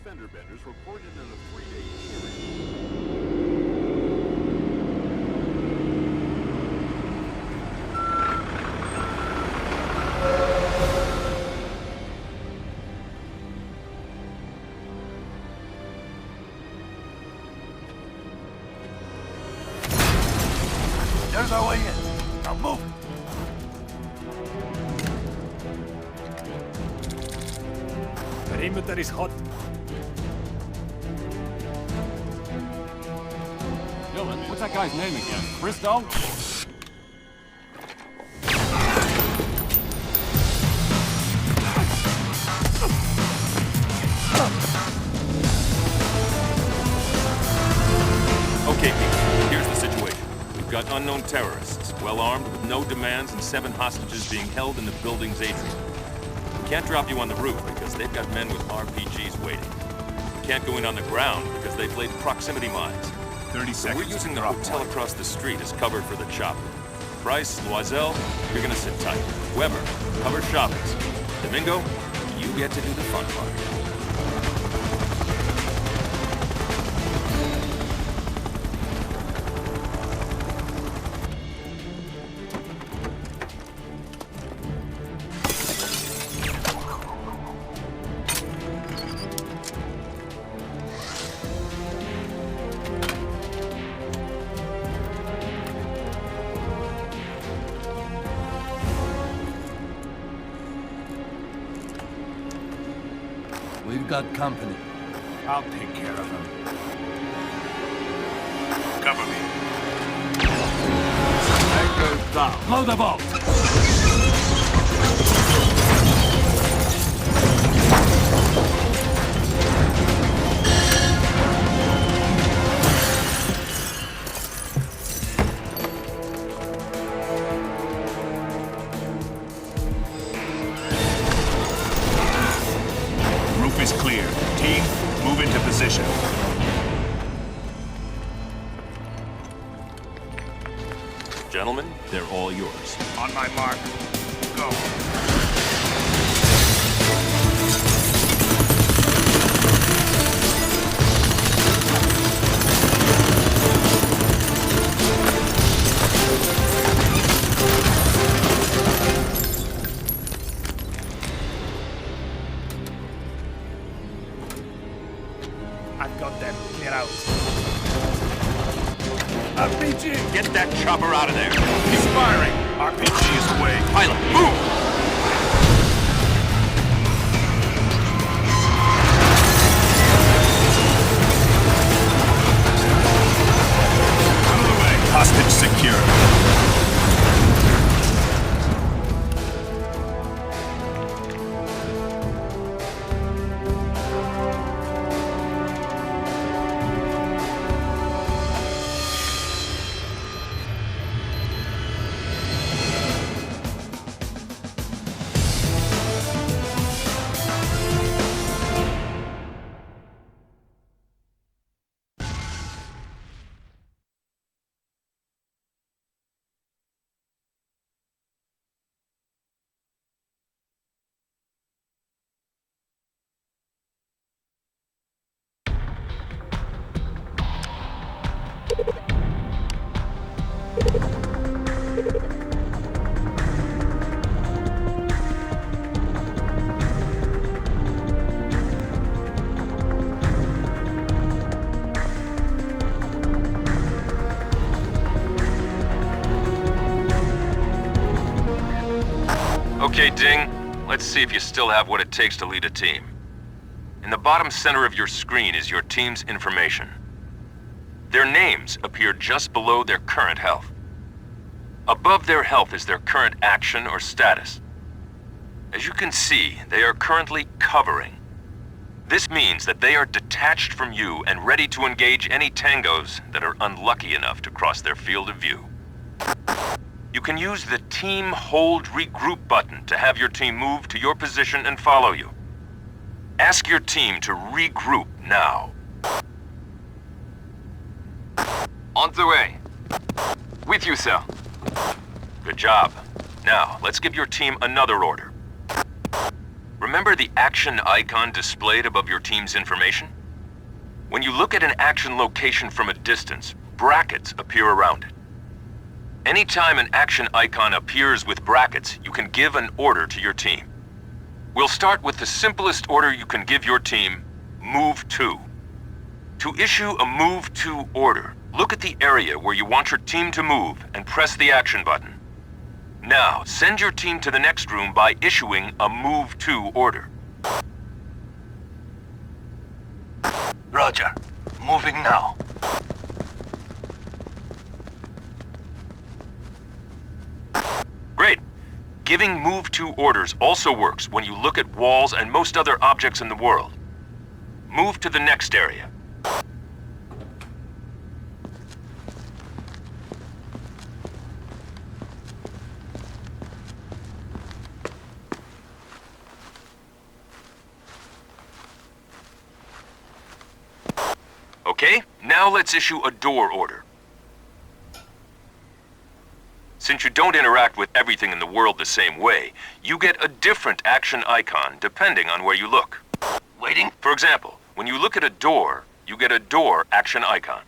fender benders reported in a 3-day period. There's our way in. Now move. Perimeter is hot. Dylan, what's that guy's name again? Bristow? Okay, Pete, here's the situation. We've got unknown terrorists, well-armed, with no demands, and 7 hostages being held in the building's atrium. We can't drop you on the roof because they've got men with RPGs waiting. We can't go in on the ground because they've laid proximity mines. 30 So seconds. we're using the hotel across the street as cover for the chopper. Bryce, Loisel, you're gonna sit tight. Weber, cover Chavez. Domingo, you get to do the fun part. We've got company. I'll take care of him. Cover me. Tango's down. Blow the vault. Roof is clear. Team, move into position. Gentlemen, they're all yours. On my mark. Go. I've got them. Clear out. RPG! Get that chopper out of there. He's firing. RPG is away. Pilot, move! Out of the way. Hostage secure. Okay, Ding, let's see if you still have what it takes to lead a team. In the bottom center of your screen is your team's information. Their names appear just below their current health. Above their health is their current action or status. As you can see, they are currently covering. This means that they are detached from you and ready to engage any tangos that are unlucky enough to cross their field of view. You can use the Team Hold Regroup button to have your team move to your position and follow you. Ask your team to regroup now. On the way. With you, sir. Good job. Now, let's give your team another order. Remember the action icon displayed above your team's information? When you look at an action location from a distance, brackets appear around it. Anytime an action icon appears with brackets, you can give an order to your team. We'll start with the simplest order you can give your team, Move To. To issue a Move To order, look at the area where you want your team to move and press the action button. Now, send your team to the next room by issuing a Move To order. Roger. Moving now. Great. Giving Move To orders also works when you look at walls and most other objects in the world. Move to the next area. Okay, now let's issue a door order. Since you don't interact with everything in the world the same way, you get a different action icon depending on where you look. Waiting? For example, when you look at a door, you get a door action icon.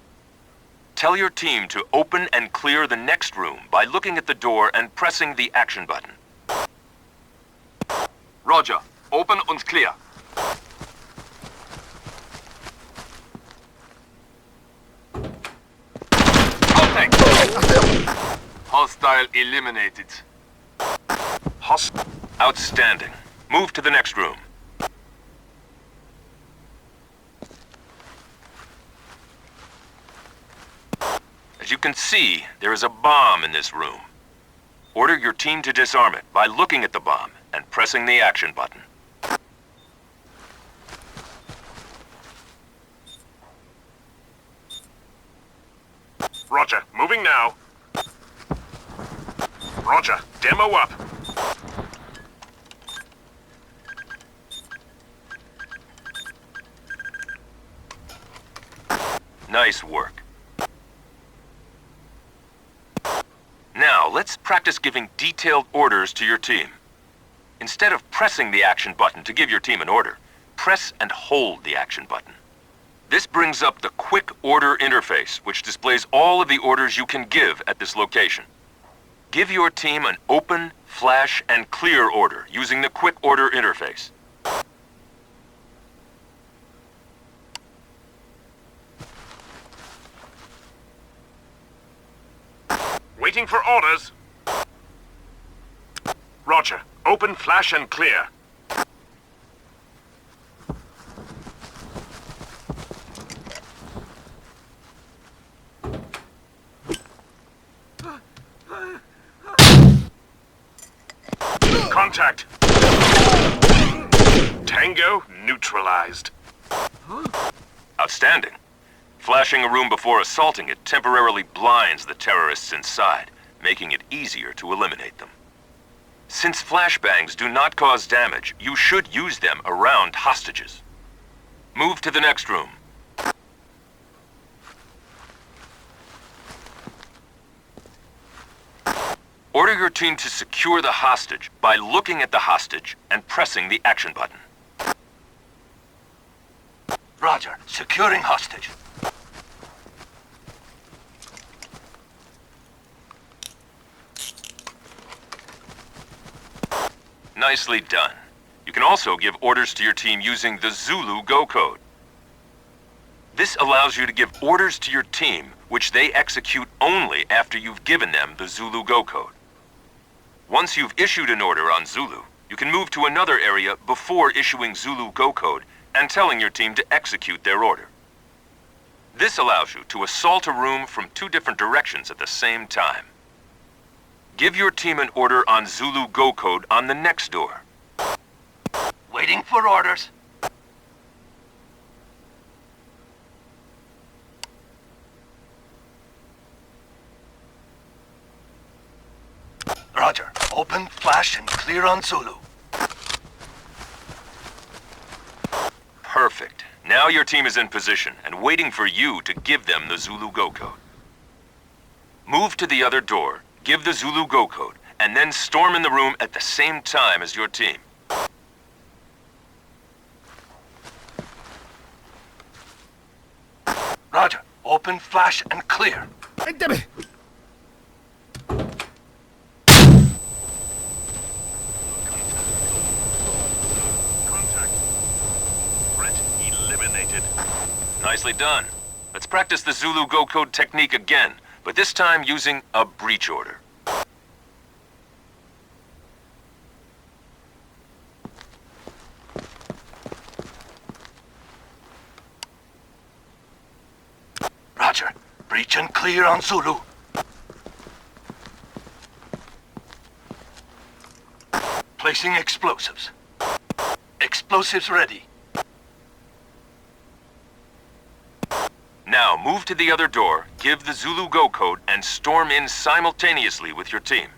Tell your team to open and clear the next room by looking at the door and pressing the action button. Roger. Open and clear. Contact! Hostile eliminated. Outstanding. Move to the next room. As you can see, there is a bomb in this room. Order your team to disarm it by looking at the bomb and pressing the action button. Roger, moving now. Roger, demo up. Nice work. Now, let's practice giving detailed orders to your team. Instead of pressing the action button to give your team an order, press and hold the action button. This brings up the Quick Order interface, which displays all of the orders you can give at this location. Give your team an open, flash, and clear order using the Quick Order interface. Waiting for orders. Roger. Open, flash, and clear. Contact. Tango neutralized. Outstanding. Flashing a room before assaulting it temporarily blinds the terrorists inside, making it easier to eliminate them. Since flashbangs do not cause damage, you should use them around hostages. Move to the next room. Order your team to secure the hostage by looking at the hostage and pressing the action button. Roger. Securing hostage. Nicely done. You can also give orders to your team using the Zulu Go code. This allows you to give orders to your team, which they execute only after you've given them the Zulu Go code. Once you've issued an order on Zulu, you can move to another area before issuing Zulu Go code and telling your team to execute their order. This allows you to assault a room from two different directions at the same time. Give your team an order on Zulu Go code on the next door. Waiting for orders. Roger. Open, flash, and clear on Zulu. Perfect. Now your team is in position and waiting for you to give them the Zulu Go code. Move to the other door, give the Zulu Go code, and then storm in the room at the same time as your team. Open, flash, and clear. Hey, Debbie! Contact. Threat eliminated. Nicely done. Let's practice the Zulu Go Code technique again, but this time using a breach order. Roger. Breach and clear on Zulu. Placing explosives. Explosives ready. Now move to the other door, give the Zulu Go Code, and storm in simultaneously with your team.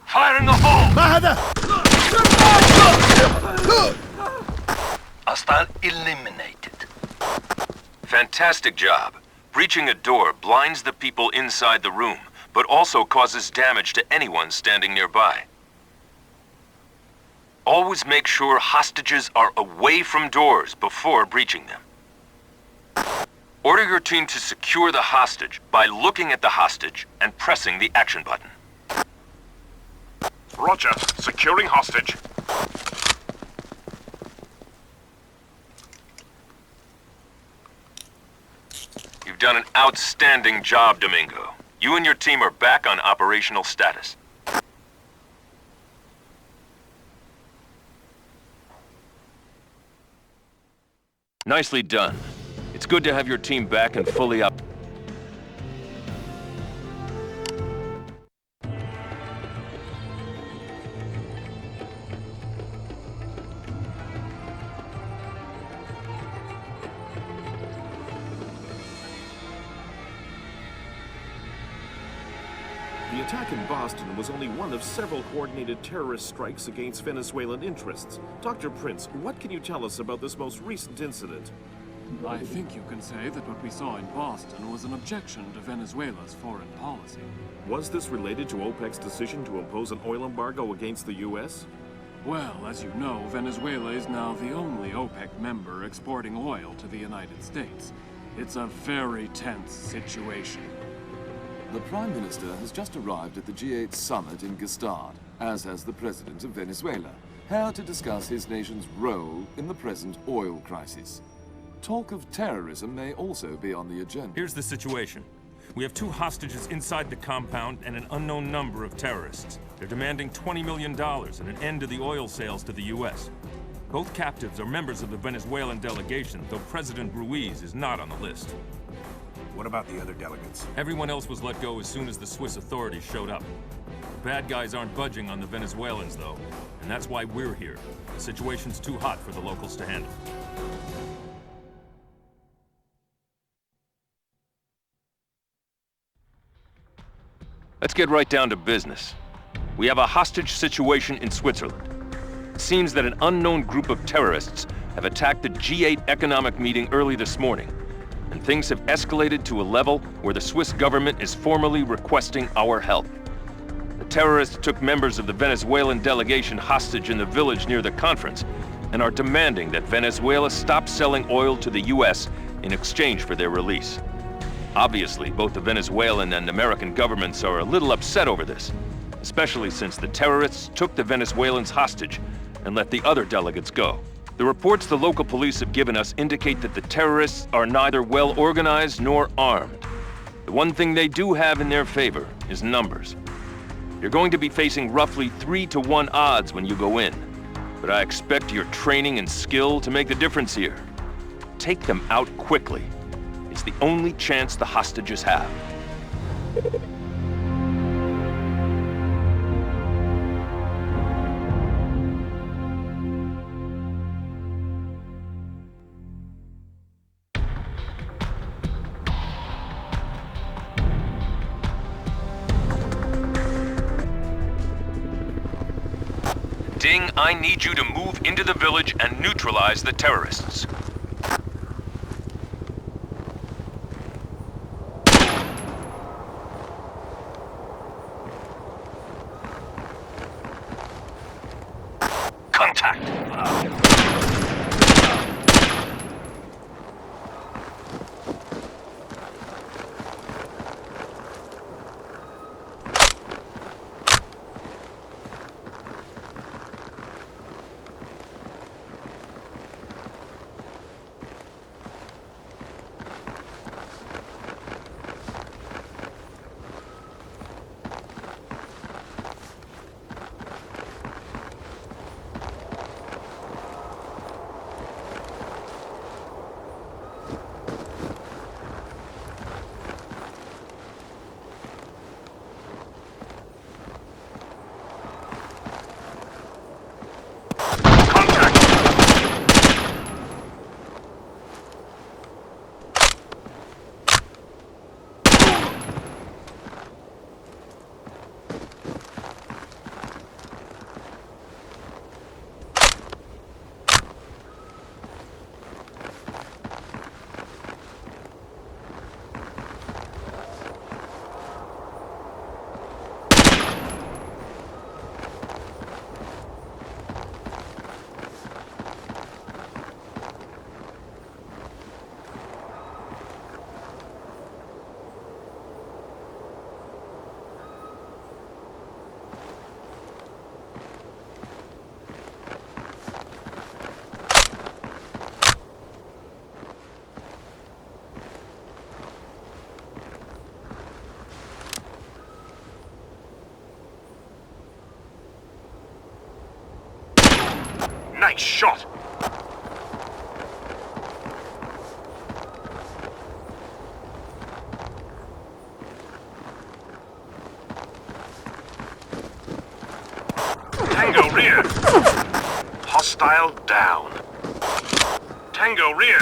Fire in the hole! Mahada! Hostile eliminated. Fantastic job. Breaching a door blinds the people inside the room, but also causes damage to anyone standing nearby. Always make sure hostages are away from doors before breaching them. Order your team to secure the hostage by looking at the hostage and pressing the action button. Roger. Securing hostage. You've done an outstanding job, Domingo. You and your team are back on operational status. Nicely done. It's good to have your team back and fully up. The attack in Boston was only one of several coordinated terrorist strikes against Venezuelan interests. Dr. Prince, what can you tell us about this most recent incident? I think you can say that what we saw in Boston was an objection to Venezuela's foreign policy. Was this related to OPEC's decision to impose an oil embargo against the U.S.? Well, as you know, Venezuela is now the only OPEC member exporting oil to the United States. It's a very tense situation. The Prime Minister has just arrived at the G8 summit in Gestad, as has the President of Venezuela, here to discuss his nation's role in the present oil crisis. Talk of terrorism may also be on the agenda. Here's the situation. We have 2 hostages inside the compound and an unknown number of terrorists. They're demanding $20 million and an end to the oil sales to the U.S. Both captives are members of the Venezuelan delegation, though President Ruiz is not on the list. What about the other delegates? Everyone else was let go as soon as the Swiss authorities showed up. The bad guys aren't budging on the Venezuelans, though, and that's why we're here. The situation's too hot for the locals to handle. Let's get right down to business. We have a hostage situation in Switzerland. It seems that an unknown group of terrorists have attacked the G8 economic meeting early this morning, and things have escalated to a level where the Swiss government is formally requesting our help. The terrorists took members of the Venezuelan delegation hostage in the village near the conference and are demanding that Venezuela stop selling oil to the U.S. in exchange for their release. Obviously, both the Venezuelan and American governments are a little upset over this, especially since the terrorists took the Venezuelans hostage and let the other delegates go. The reports the local police have given us indicate that the terrorists are neither well organized nor armed. The one thing they do have in their favor is numbers. You're going to be facing roughly 3-to-1 odds when you go in, but I expect your training and skill to make the difference here. Take them out quickly. It's the only chance the hostages have. Ding, I need you to move into the village and neutralize the terrorists. Contact! Nice shot! Tango rear! Hostile down. Tango rear!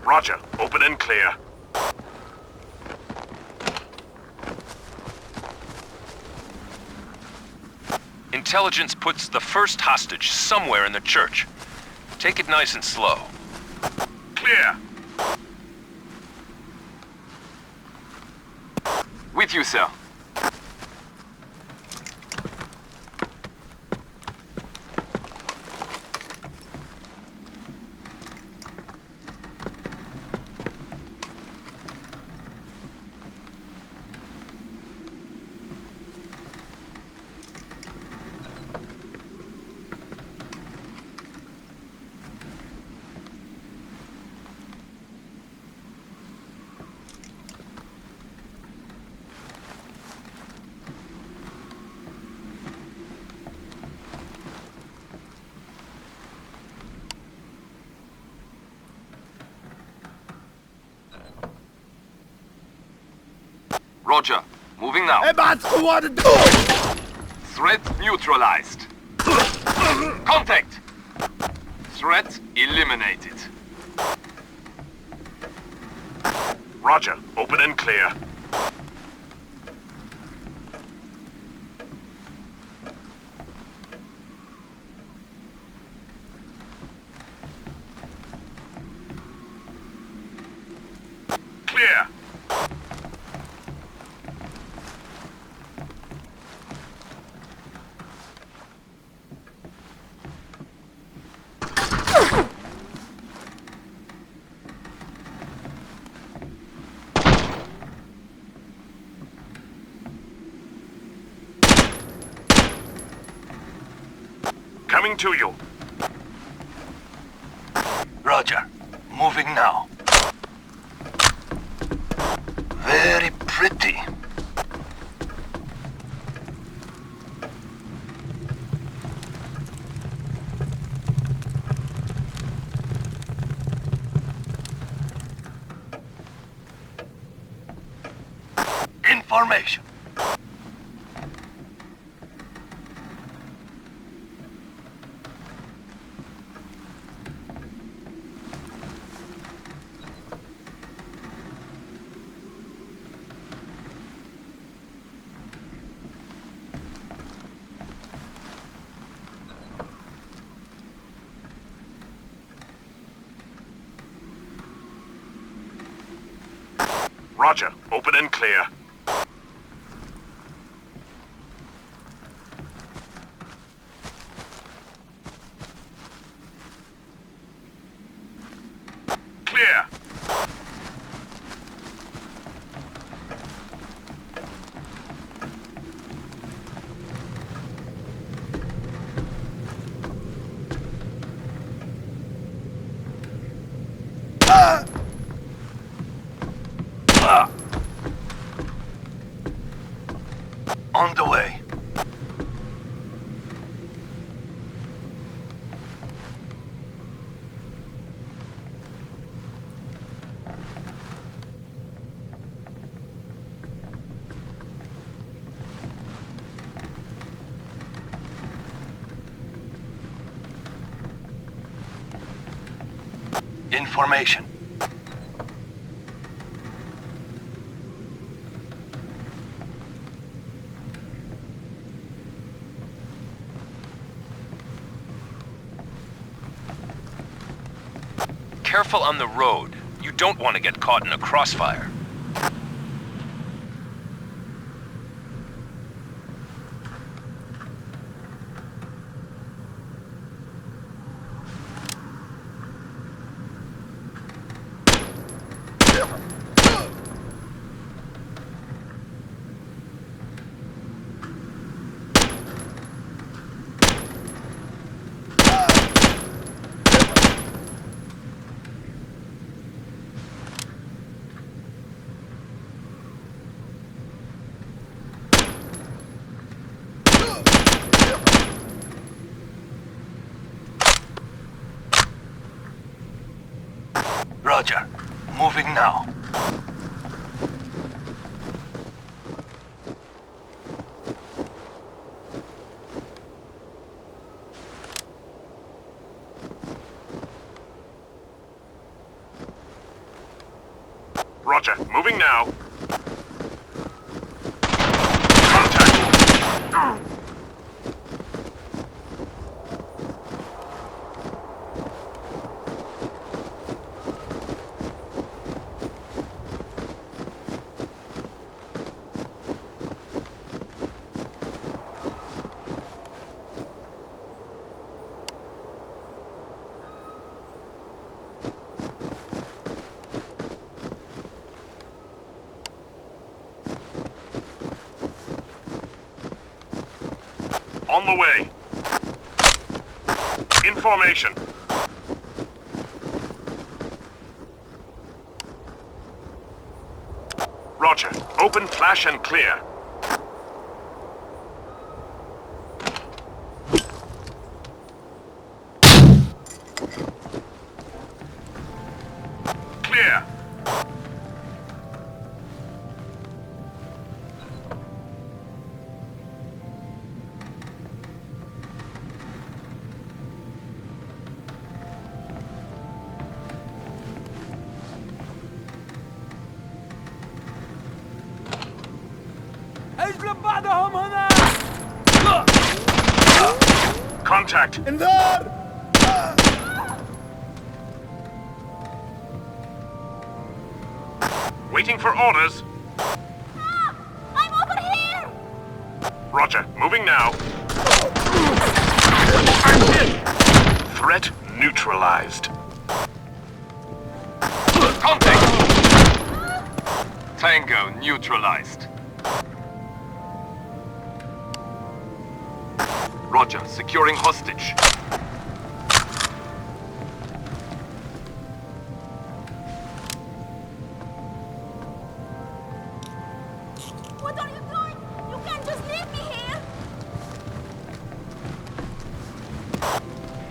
Roger. Open and clear. Intelligence puts the first hostage somewhere in the church. Take it nice and slow. Clear. With you, sir. Roger. Moving now. Threat neutralized. Contact! Threat eliminated. Roger. Open and clear. Clear. Coming to you. Roger. Moving now. Very pretty. Information. Roger. Open and clear. Clear. On the way. Information. careful on the road. You don't want to get caught in a crossfire. Roger. Moving now. Roger, moving now. Contact! On the way. In formation. Roger. Open, flash, and clear. Clear. Contact! Waiting for orders. I'm over here! Roger, moving now. I'm hit! Threat neutralized. Contact! Tango neutralized. Roger, securing hostage. What are you doing? You can't just leave me here!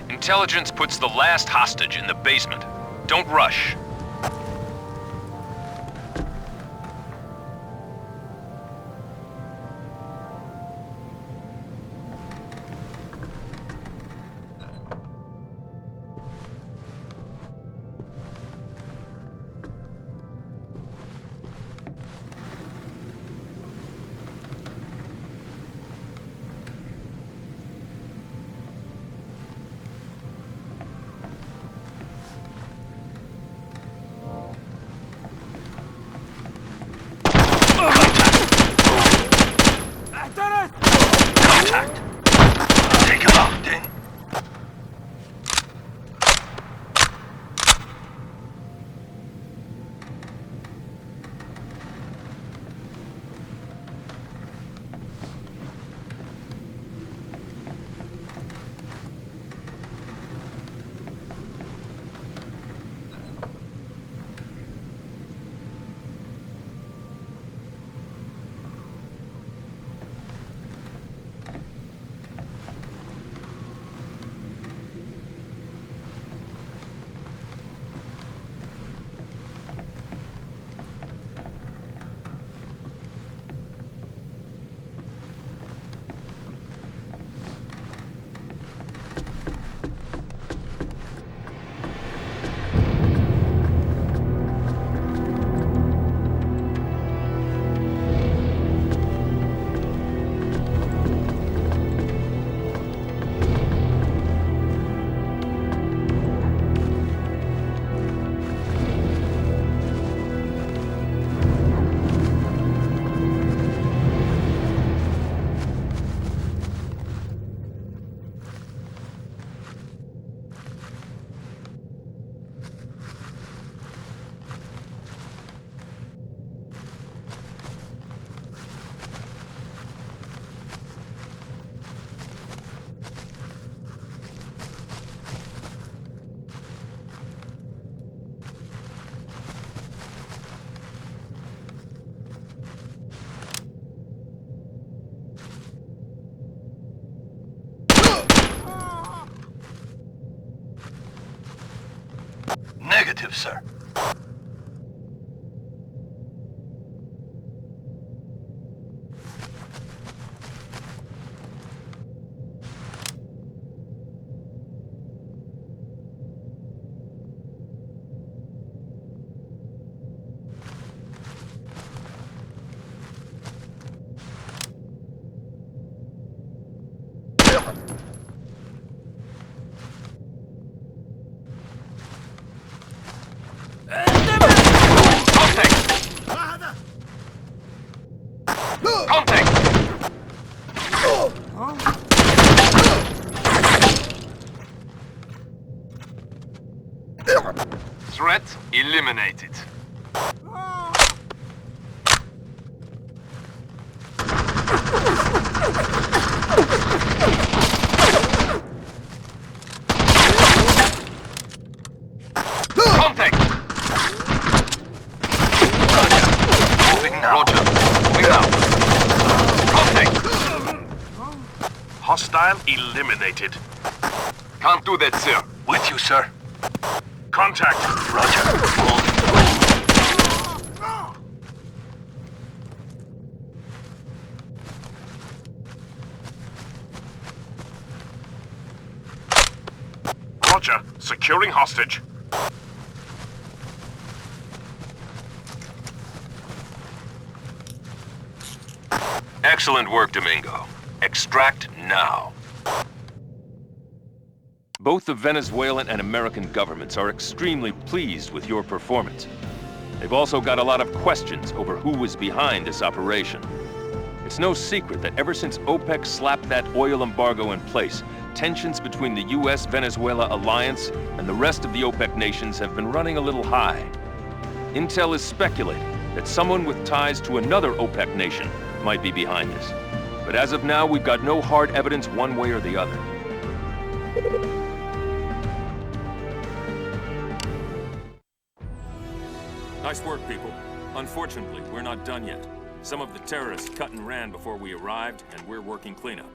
Intelligence puts the last hostage in the basement. Don't rush. Negative, sir. Threat eliminated. Contact! Moving now. Roger. Moving now. Contact! Hostile eliminated. Can't do that, sir. With you, sir. Contact. Roger. Roger. Securing hostage. Excellent work, Domingo. Extract now. Both the Venezuelan and American governments are extremely pleased with your performance. They've also got a lot of questions over who was behind this operation. It's no secret that ever since OPEC slapped that oil embargo in place, tensions between the US-Venezuela alliance and the rest of the OPEC nations have been running a little high. Intel is speculating that someone with ties to another OPEC nation might be behind this. But as of now, we've got no hard evidence one way or the other. Nice work, people. Unfortunately, we're not done yet. Some of the terrorists cut and ran before we arrived, and we're working cleanup.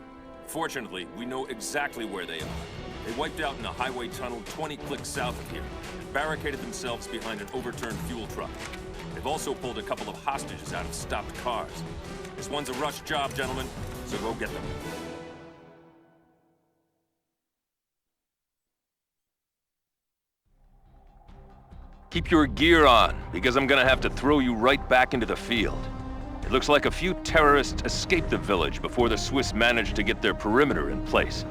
Fortunately, we know exactly where they are. They wiped out in a highway tunnel 20 clicks south of here, and barricaded themselves behind an overturned fuel truck. They've also pulled a couple of hostages out of stopped cars. This one's a rush job, gentlemen, so go get them. Keep your gear on, because I'm gonna have to throw you right back into the field. It looks like a few terrorists escaped the village before the Swiss managed to get their perimeter in place.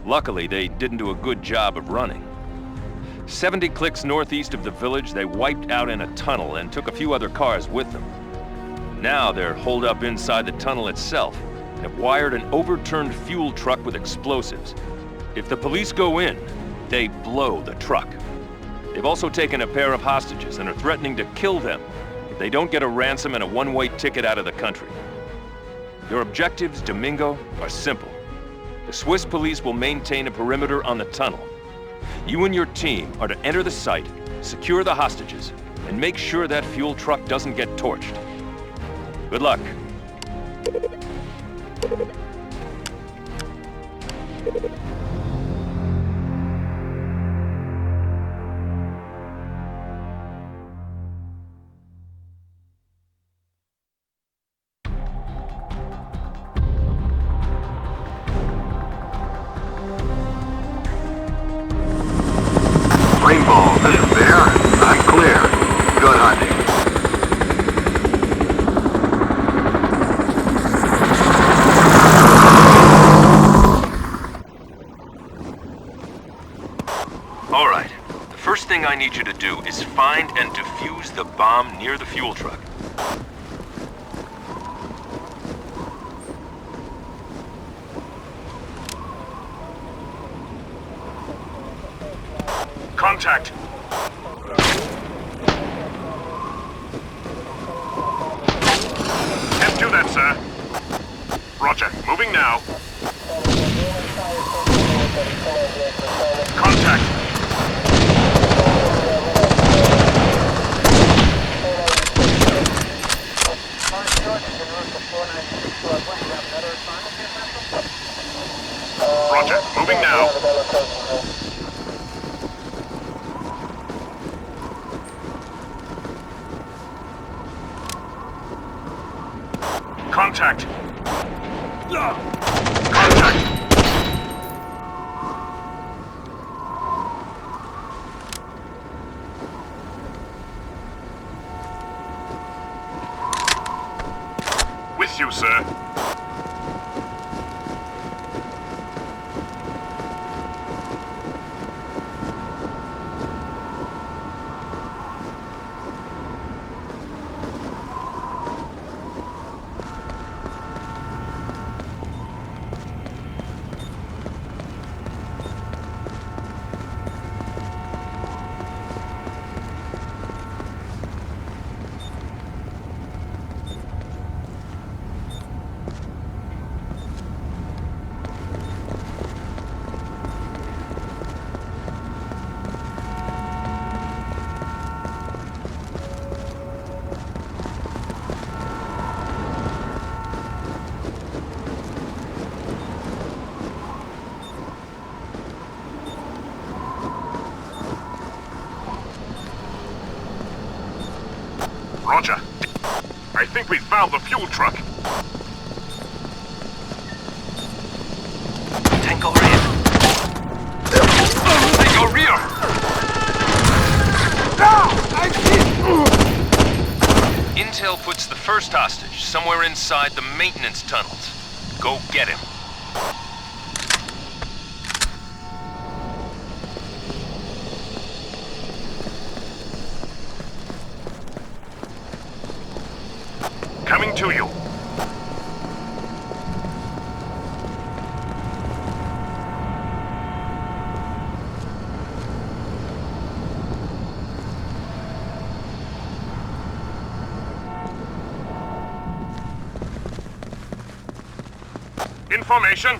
Luckily, they didn't do a good job of running. 70 clicks northeast of the village, they wiped out in a tunnel and took a few other cars with them. Now they're holed up inside the tunnel itself and have wired an overturned fuel truck with explosives. If the police go in, they blow the truck. They've also taken a pair of hostages and are threatening to kill them if they don't get a ransom and a one-way ticket out of the country. Your objectives, Domingo, are simple. The Swiss police will maintain a perimeter on the tunnel. You and your team are to enter the site, secure the hostages, and make sure that fuel truck doesn't get torched. Good luck. Rainbow, this is Bear. I'm clear. Good hunting. All right. The first thing I need you to do is find and defuse the bomb near the fuel truck. Contact. Can't do that, sir. Roger. Moving now. Contact. Roger. Moving now. Contact! With you, sir. Roger. I think we found the fuel truck. Tango rear. Tango rear! Intel puts the first hostage somewhere inside the maintenance tunnels. Go get him. Coming to you. Information.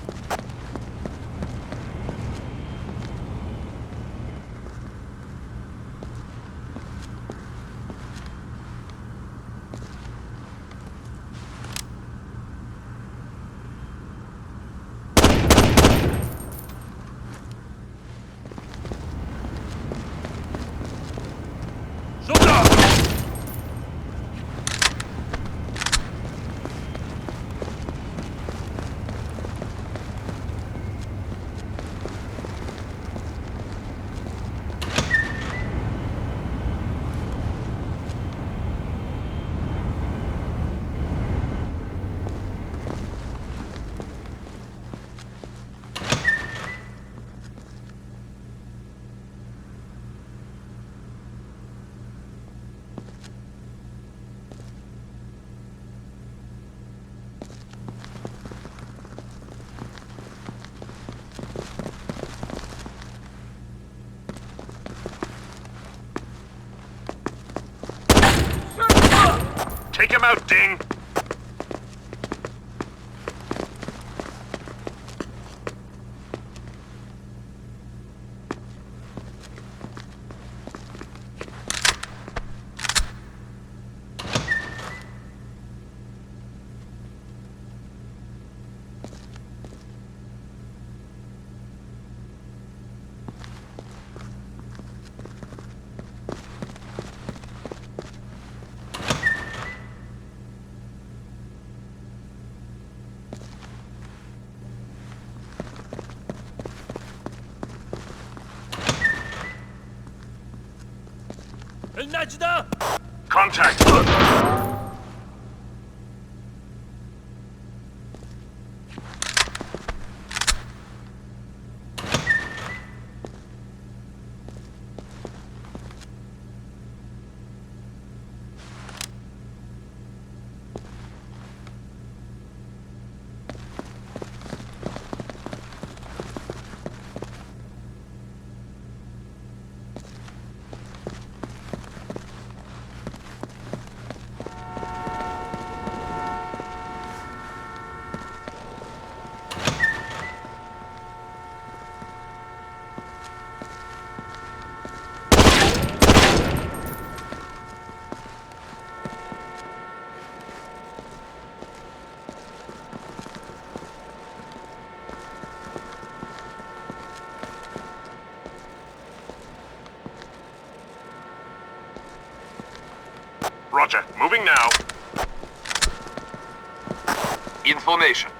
Take him out, Ding! Contact! Roger, moving now. information.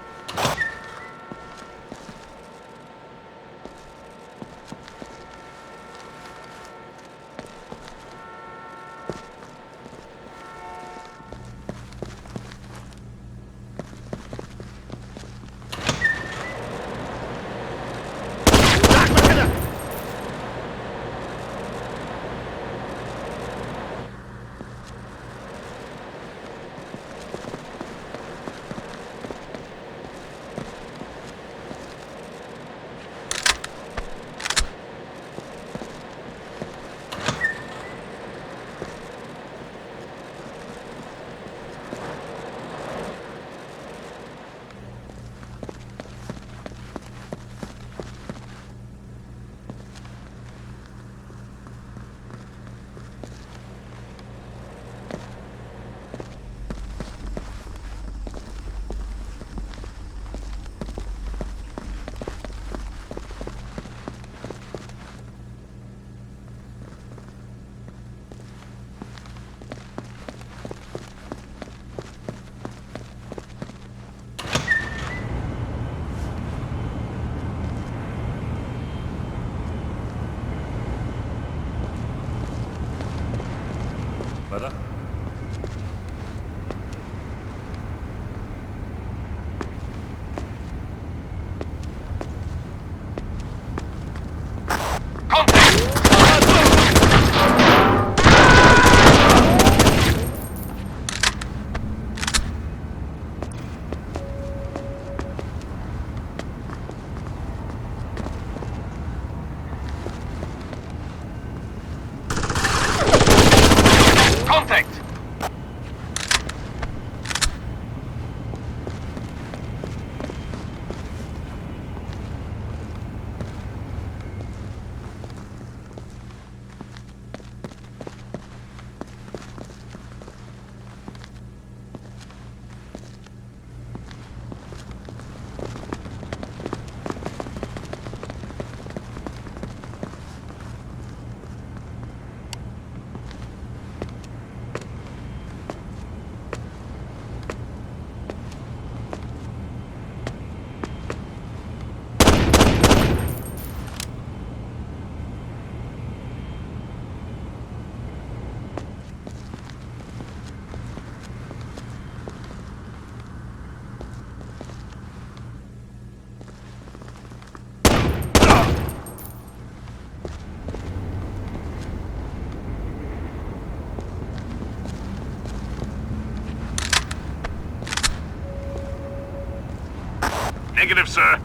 Negative, sir.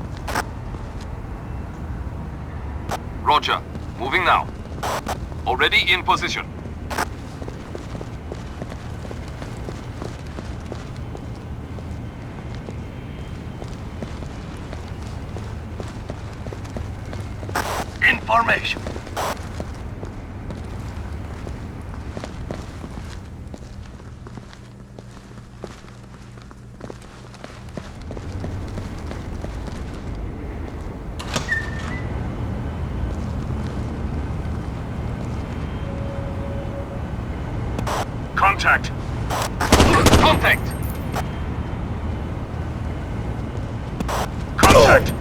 Roger. Moving now. Already in position. Information. Contact. Contact! Contact.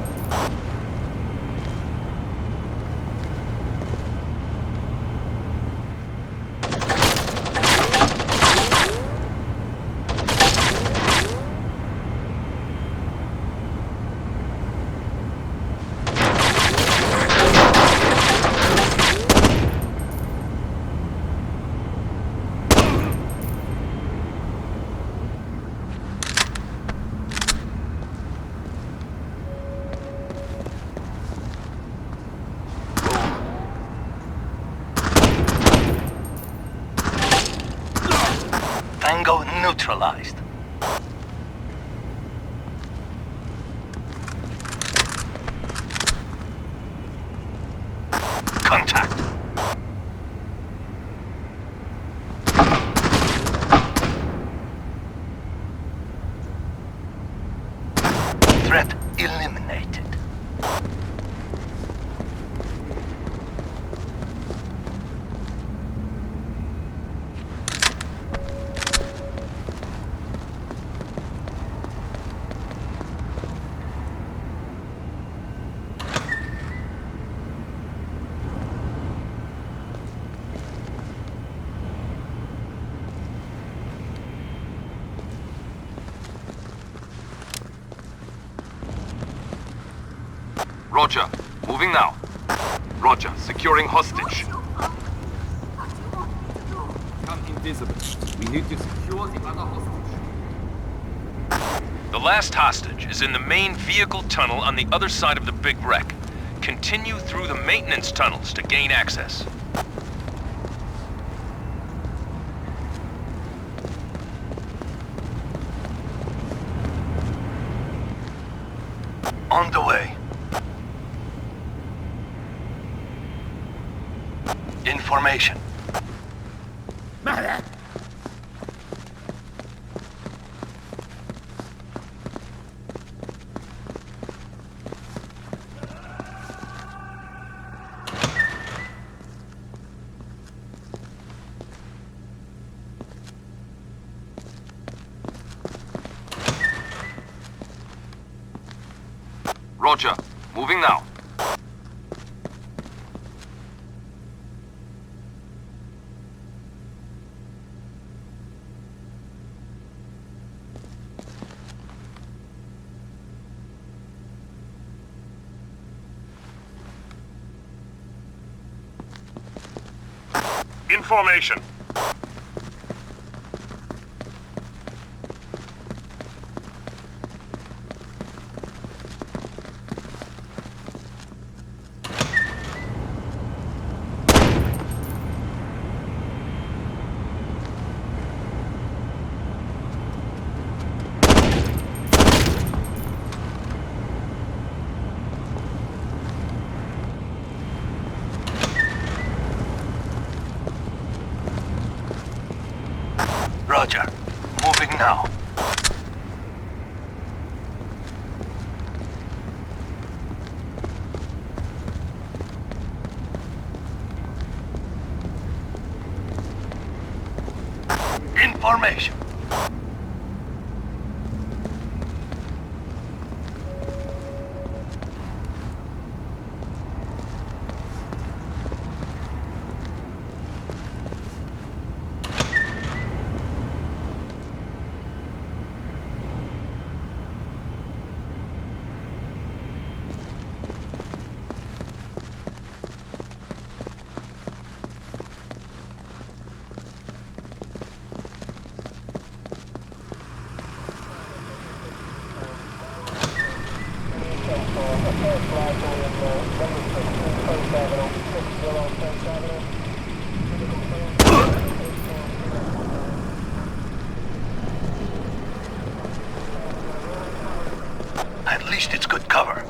Tango neutralized. Contact. Threat eliminated. Roger. Moving now. Roger. Securing hostage. Become invisible. We need to secure the other hostage. The last hostage is in the main vehicle tunnel on the other side of the big wreck. Continue through the maintenance tunnels to gain access. On the way. Information. Roger. Moving now. Information. Roger. Moving now. Information. At least it's good cover.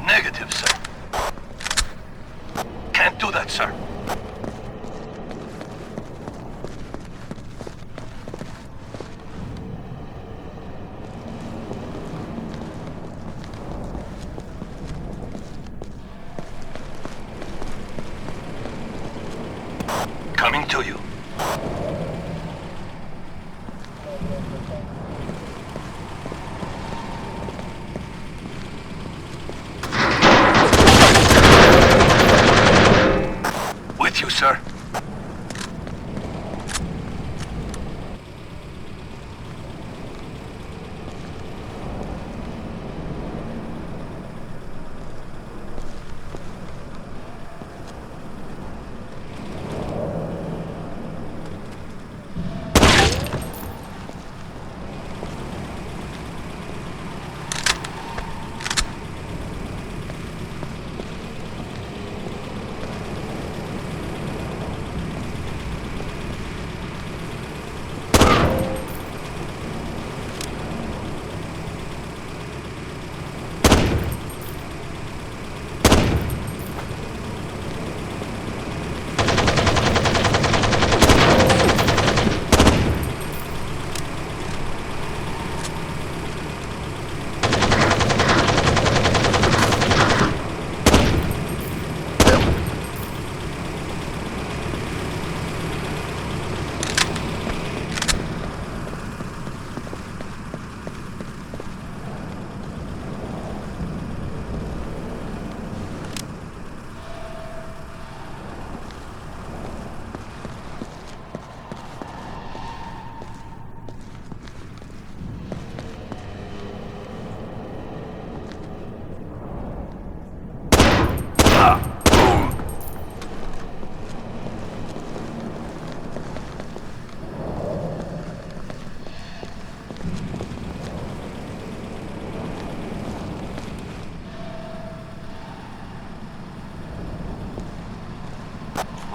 Negative, sir. Can't do that, sir. Coming to you. With you, sir.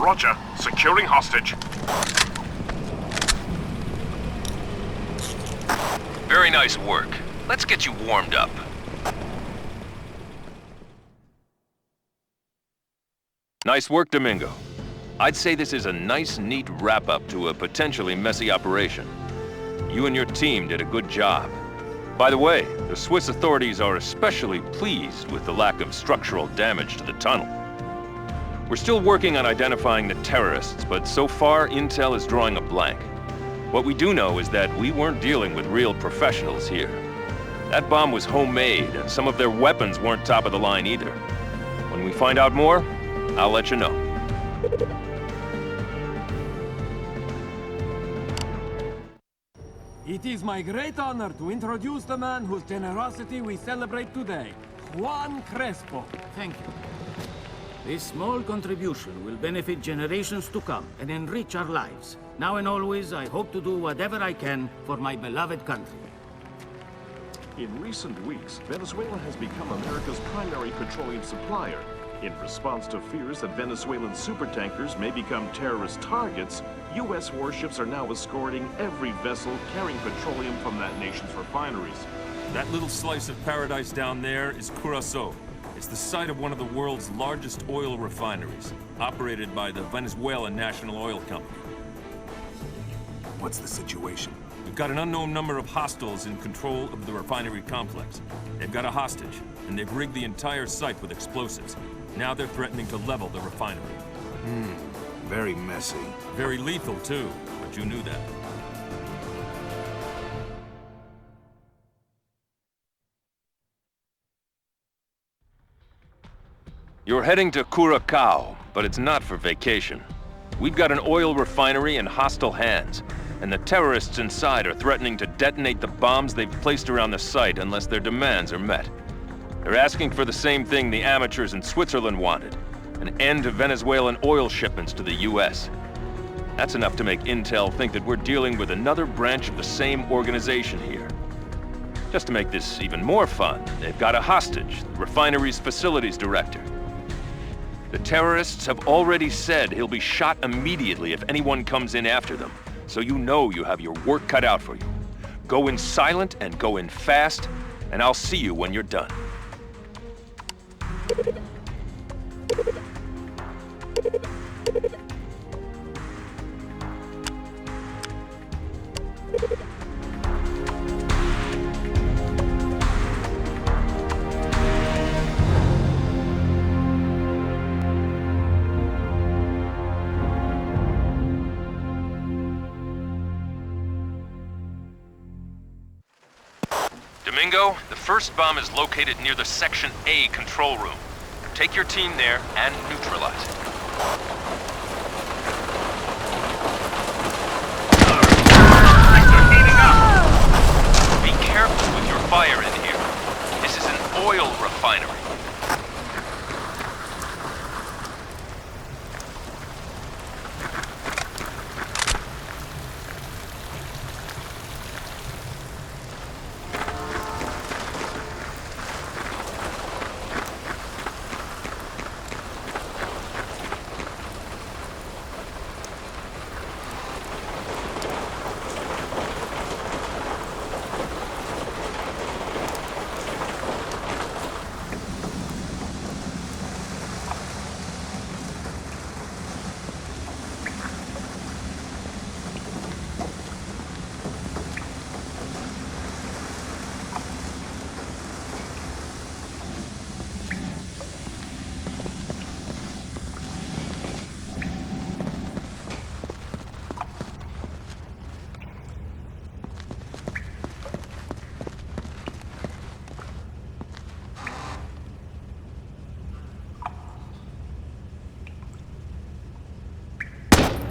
Roger. Securing hostage. Very nice work. Let's get you warmed up. Nice work, Domingo. I'd say this is a nice, neat wrap-up to a potentially messy operation. You and your team did a good job. By the way, the Swiss authorities are especially pleased with the lack of structural damage to the tunnel. We're still working on identifying the terrorists, but so far, intel is drawing a blank. What we do know is that we weren't dealing with real professionals here. That bomb was homemade, and some of their weapons weren't top of the line either. When we find out more, I'll let you know. It is my great honor to introduce the man whose generosity we celebrate today, Juan Crespo. Thank you. This small contribution will benefit generations to come and enrich our lives. Now and always, I hope to do whatever I can for my beloved country. In recent weeks, Venezuela has become America's primary petroleum supplier. In response to fears that Venezuelan supertankers may become terrorist targets, U.S. warships are now escorting every vessel carrying petroleum from that nation's refineries. That little slice of paradise down there is Curaçao. It's the site of one of the world's largest oil refineries, operated by the Venezuelan National Oil Company. What's the situation? We've got an unknown number of hostiles in control of the refinery complex. They've got a hostage, and they've rigged the entire site with explosives. Now they're threatening to level the refinery. Very messy. Very lethal, too, but you knew that. You're heading to Curacao, but it's not for vacation. We've got an oil refinery in hostile hands, and the terrorists inside are threatening to detonate the bombs they've placed around the site unless their demands are met. They're asking for the same thing the amateurs in Switzerland wanted, an end to Venezuelan oil shipments to the U.S. That's enough to make Intel think that we're dealing with another branch of the same organization here. Just to make this even more fun, they've got a hostage, the refinery's facilities director. The terrorists have already said he'll be shot immediately if anyone comes in after them, so you know you have your work cut out for you. Go in silent and go in fast, and I'll see you when you're done. Domingo, the first bomb is located near the Section A control room. Take your team there and neutralize it. Be careful with your fire in here. This is an oil refinery.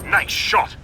Nice shot!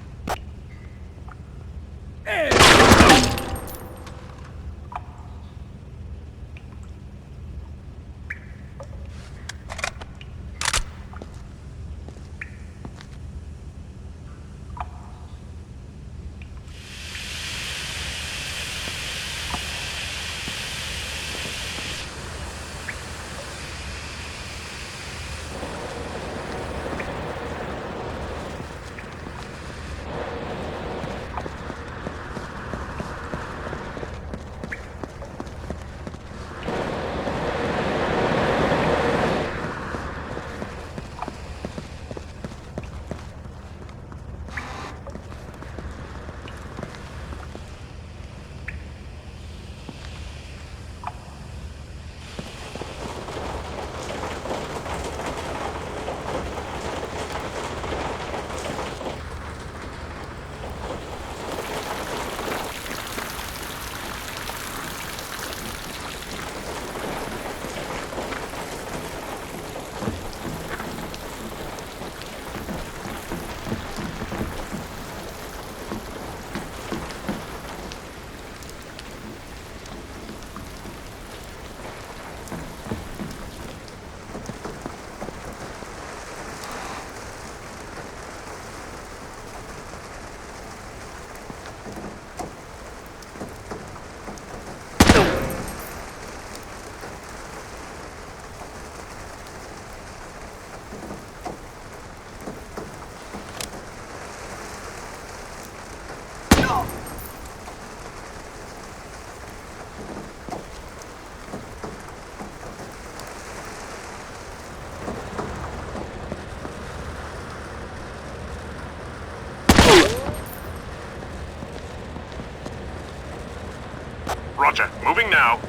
Roger. Moving now.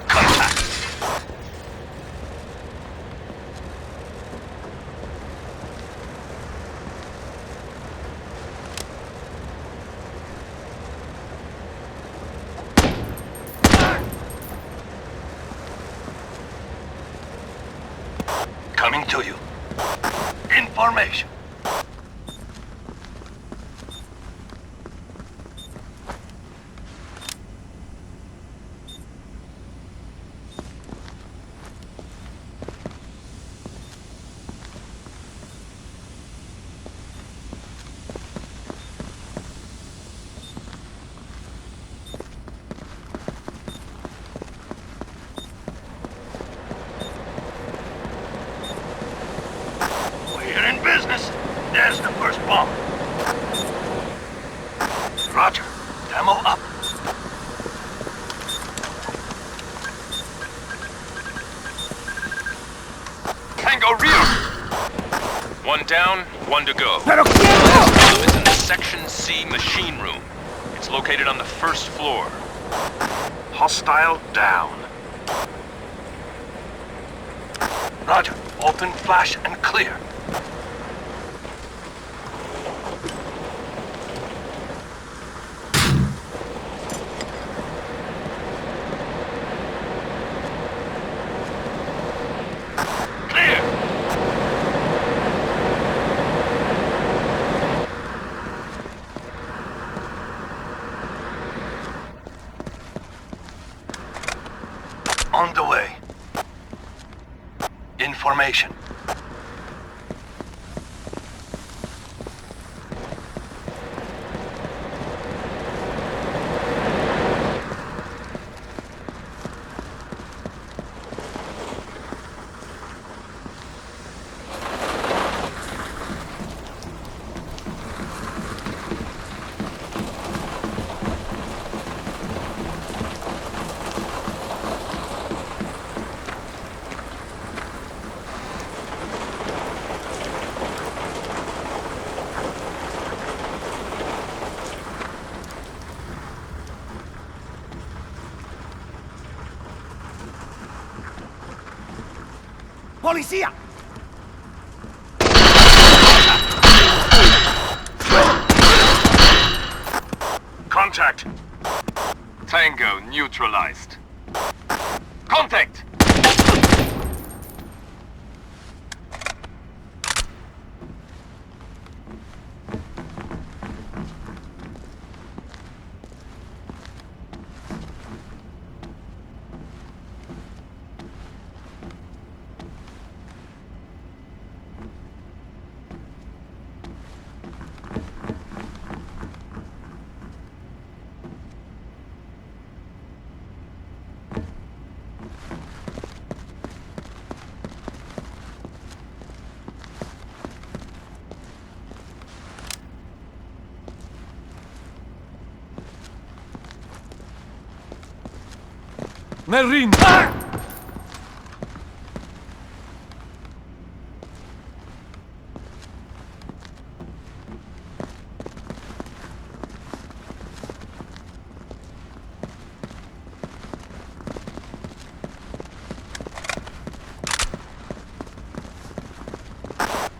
Contact. Coming to you. Information. There's the first bomb. Roger. Demo up. Tango rear! One down, one to go. Last bomb is in the Section C machine room. It's located on the first floor. Hostile down. Roger. Open, flash, and clear. On the way. Information. ¡Policía! Contact. Tango neutralized. Contact! Me rindo.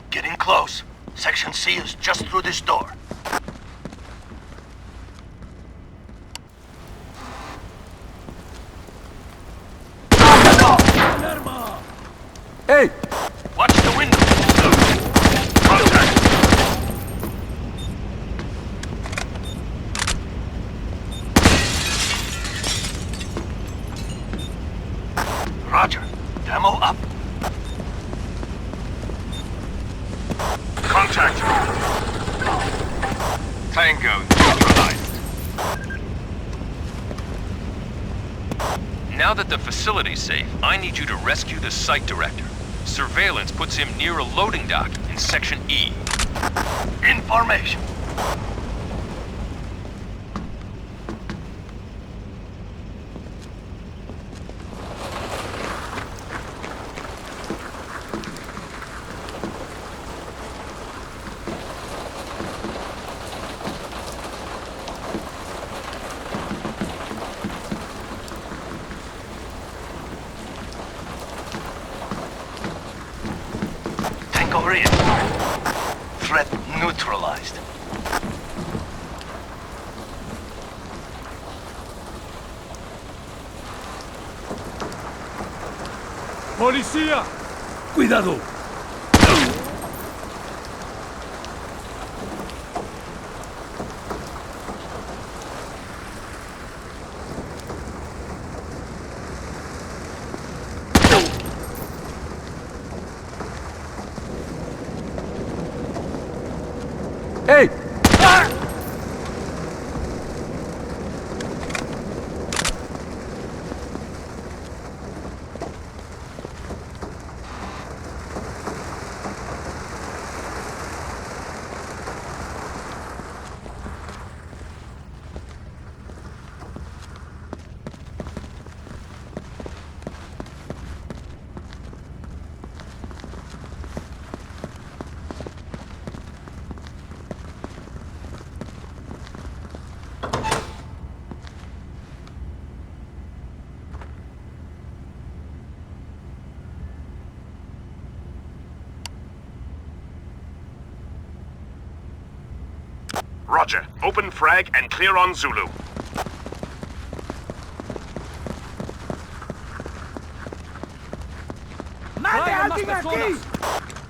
Getting close. Section C is just through this door. Hey! Watch the window. Contact. Roger. Demo up. Contact. Tango neutralized. Now that the facility's safe, I need you to rescue the site director. Surveillance puts him near a loading dock in Section E. Information. Brilliant. Threat neutralized. ¡Policía! ¡Cuidado! ¡Hey! Roger. Open frag and clear on Zulu.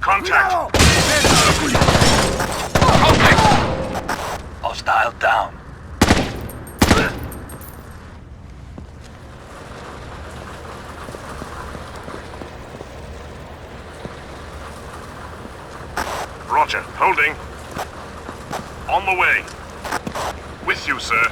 Contact! Hostile down. Roger. Holding. On the way. With you, sir.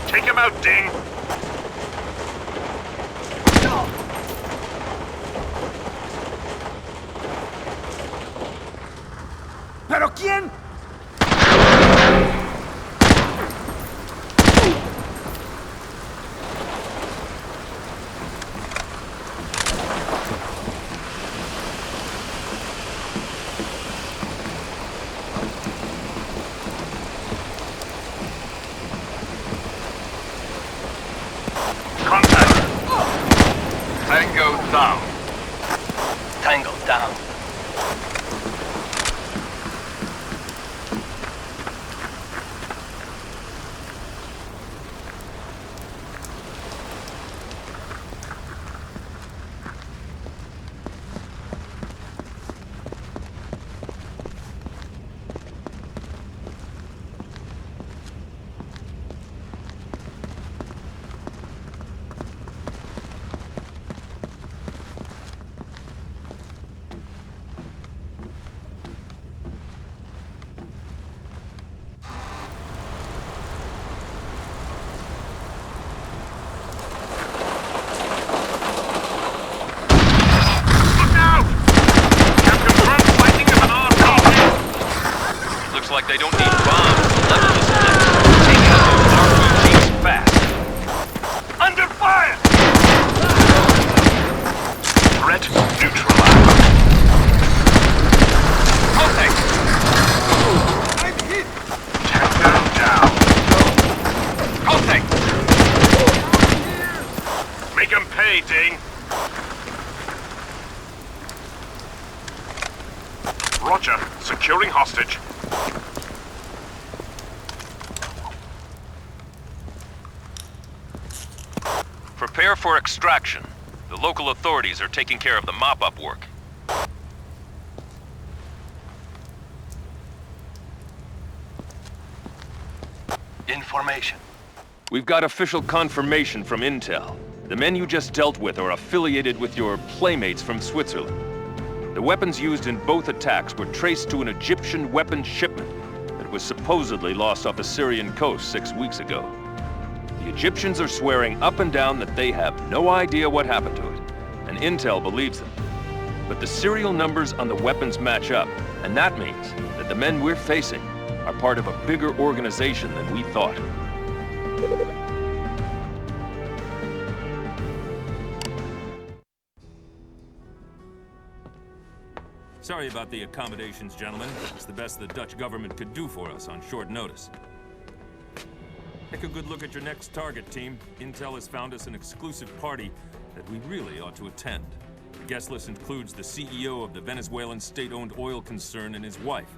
Take him out, Ding! ¿Pero quién? Contact! Tango down. Tango down. Like they don't need bombs to level this place. Take out those RPGs fast. Under fire! Threat neutralized. Okay. I'm hit! Tango down. Okay. Make him pay, Ding. Roger. Securing hostage. Prepare for extraction. The local authorities are taking care of the mop-up work. Information. We've got official confirmation from Intel. The men you just dealt with are affiliated with your playmates from Switzerland. The weapons used in both attacks were traced to an Egyptian weapons shipment that was supposedly lost off the Syrian coast 6 weeks ago. The Egyptians are swearing up and down that they have no idea what happened to it, and Intel believes them. but the serial numbers on the weapons match up, and that means that the men we're facing are part of a bigger organization than we thought. Sorry about the accommodations, gentlemen. It's the best the Dutch government could do for us on short notice. Take a good look at your next target, team. Intel has found us an exclusive party that we really ought to attend. The guest list includes the CEO of the Venezuelan state-owned oil concern and his wife.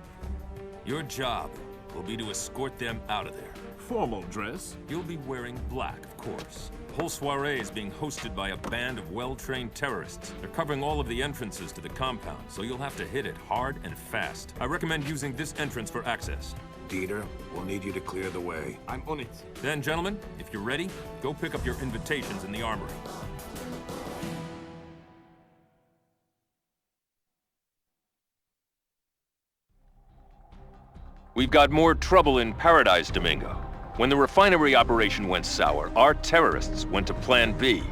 Your job will be to escort them out of there. Formal dress? You'll be wearing black, of course. The whole soiree is being hosted by a band of well-trained terrorists. They're covering all of the entrances to the compound, so you'll have to hit it hard and fast. I recommend using this entrance for access. Dieter, we'll need you to clear the way. I'm on it. Then, gentlemen, if you're ready, go pick up your invitations in the armory. We've got more trouble in Paradise, Domingo. When the refinery operation went sour, our terrorists went to Plan B.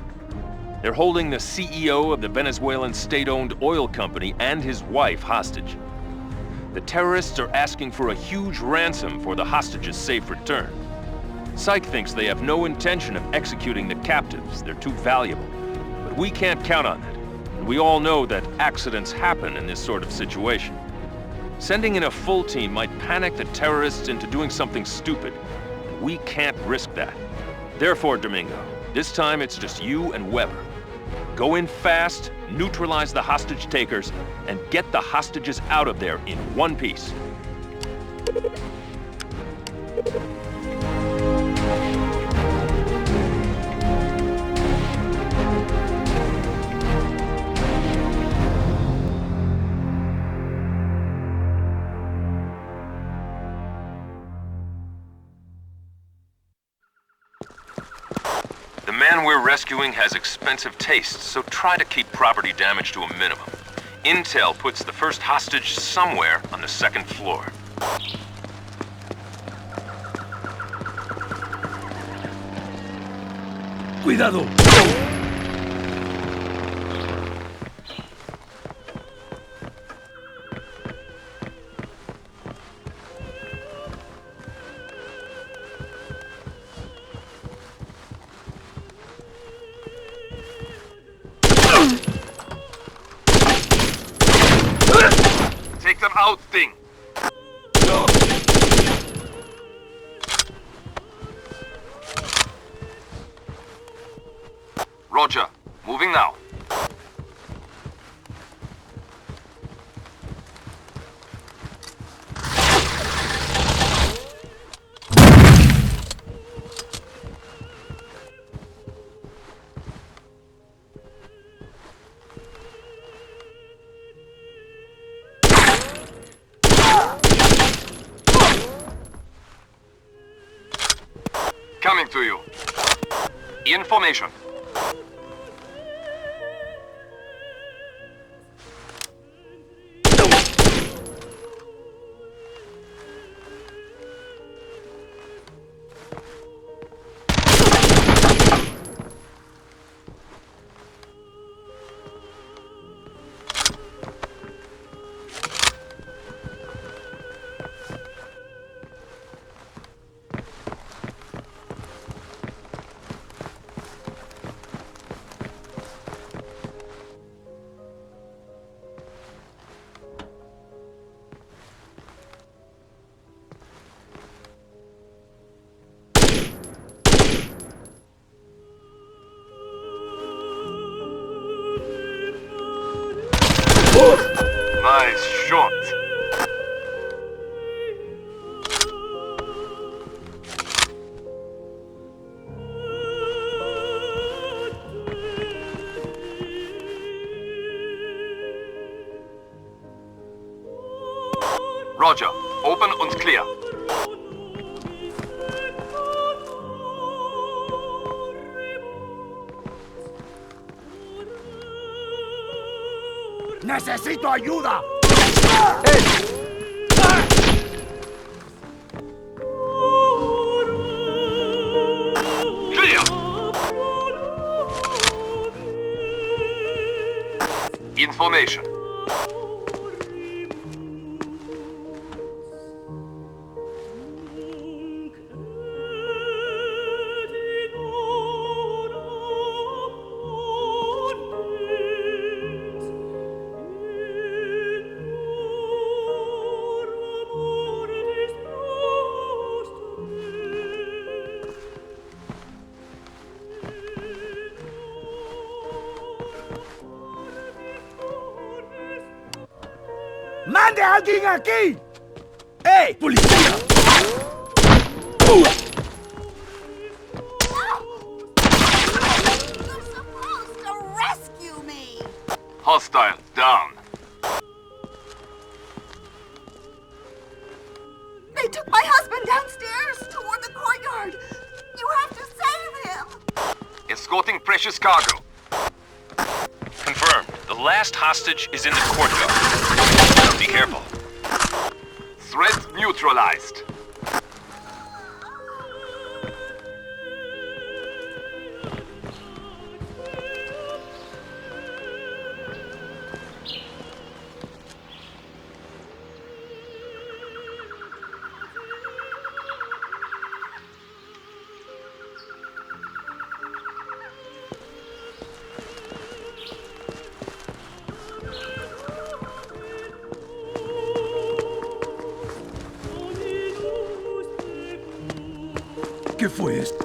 They're holding the CEO of the Venezuelan state-owned oil company and his wife hostage. The terrorists are asking for a huge ransom for the hostages' safe return. Syke thinks they have no intention of executing the captives. They're too valuable. But we can't count on that. And we all know that accidents happen in this sort of situation. Sending in a full team might panic the terrorists into doing something stupid. We can't risk that. Therefore, Domingo, this time it's just you and Weber. Go in fast, neutralize the hostage takers, and get the hostages out of there in one piece. The man we're rescuing has expensive tastes, so try to keep property damage to a minimum. Intel puts the first hostage somewhere on the second floor. Cuidado! Take them out, Ding! Roger. Moving now. Coming to you. Information. Nice shot. Roger. Open und clear. ¡Necesito ayuda! Clear. Information. ¡Mande a alguien aquí! ¡Ey, policía! You're supposed to rescue me! Hostile, down. They took my husband downstairs toward the courtyard. You have to save him! Escorting precious cargo. Confirmed. The last hostage is in the courtyard. Be careful. Threat neutralized. ¿Qué fue esto?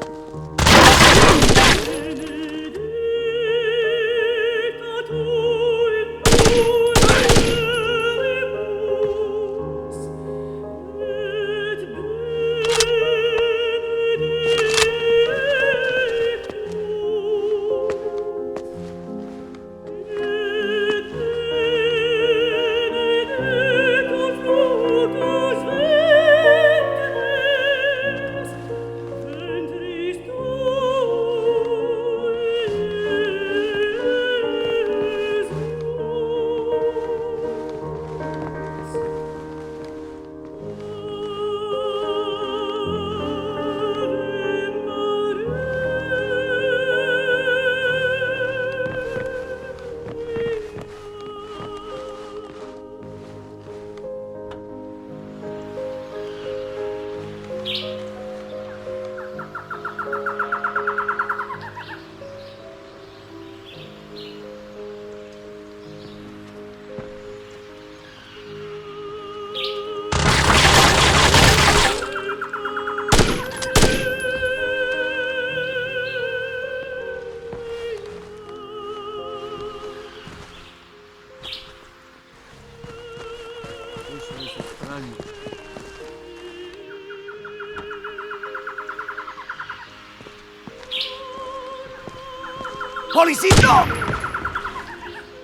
¡Policito!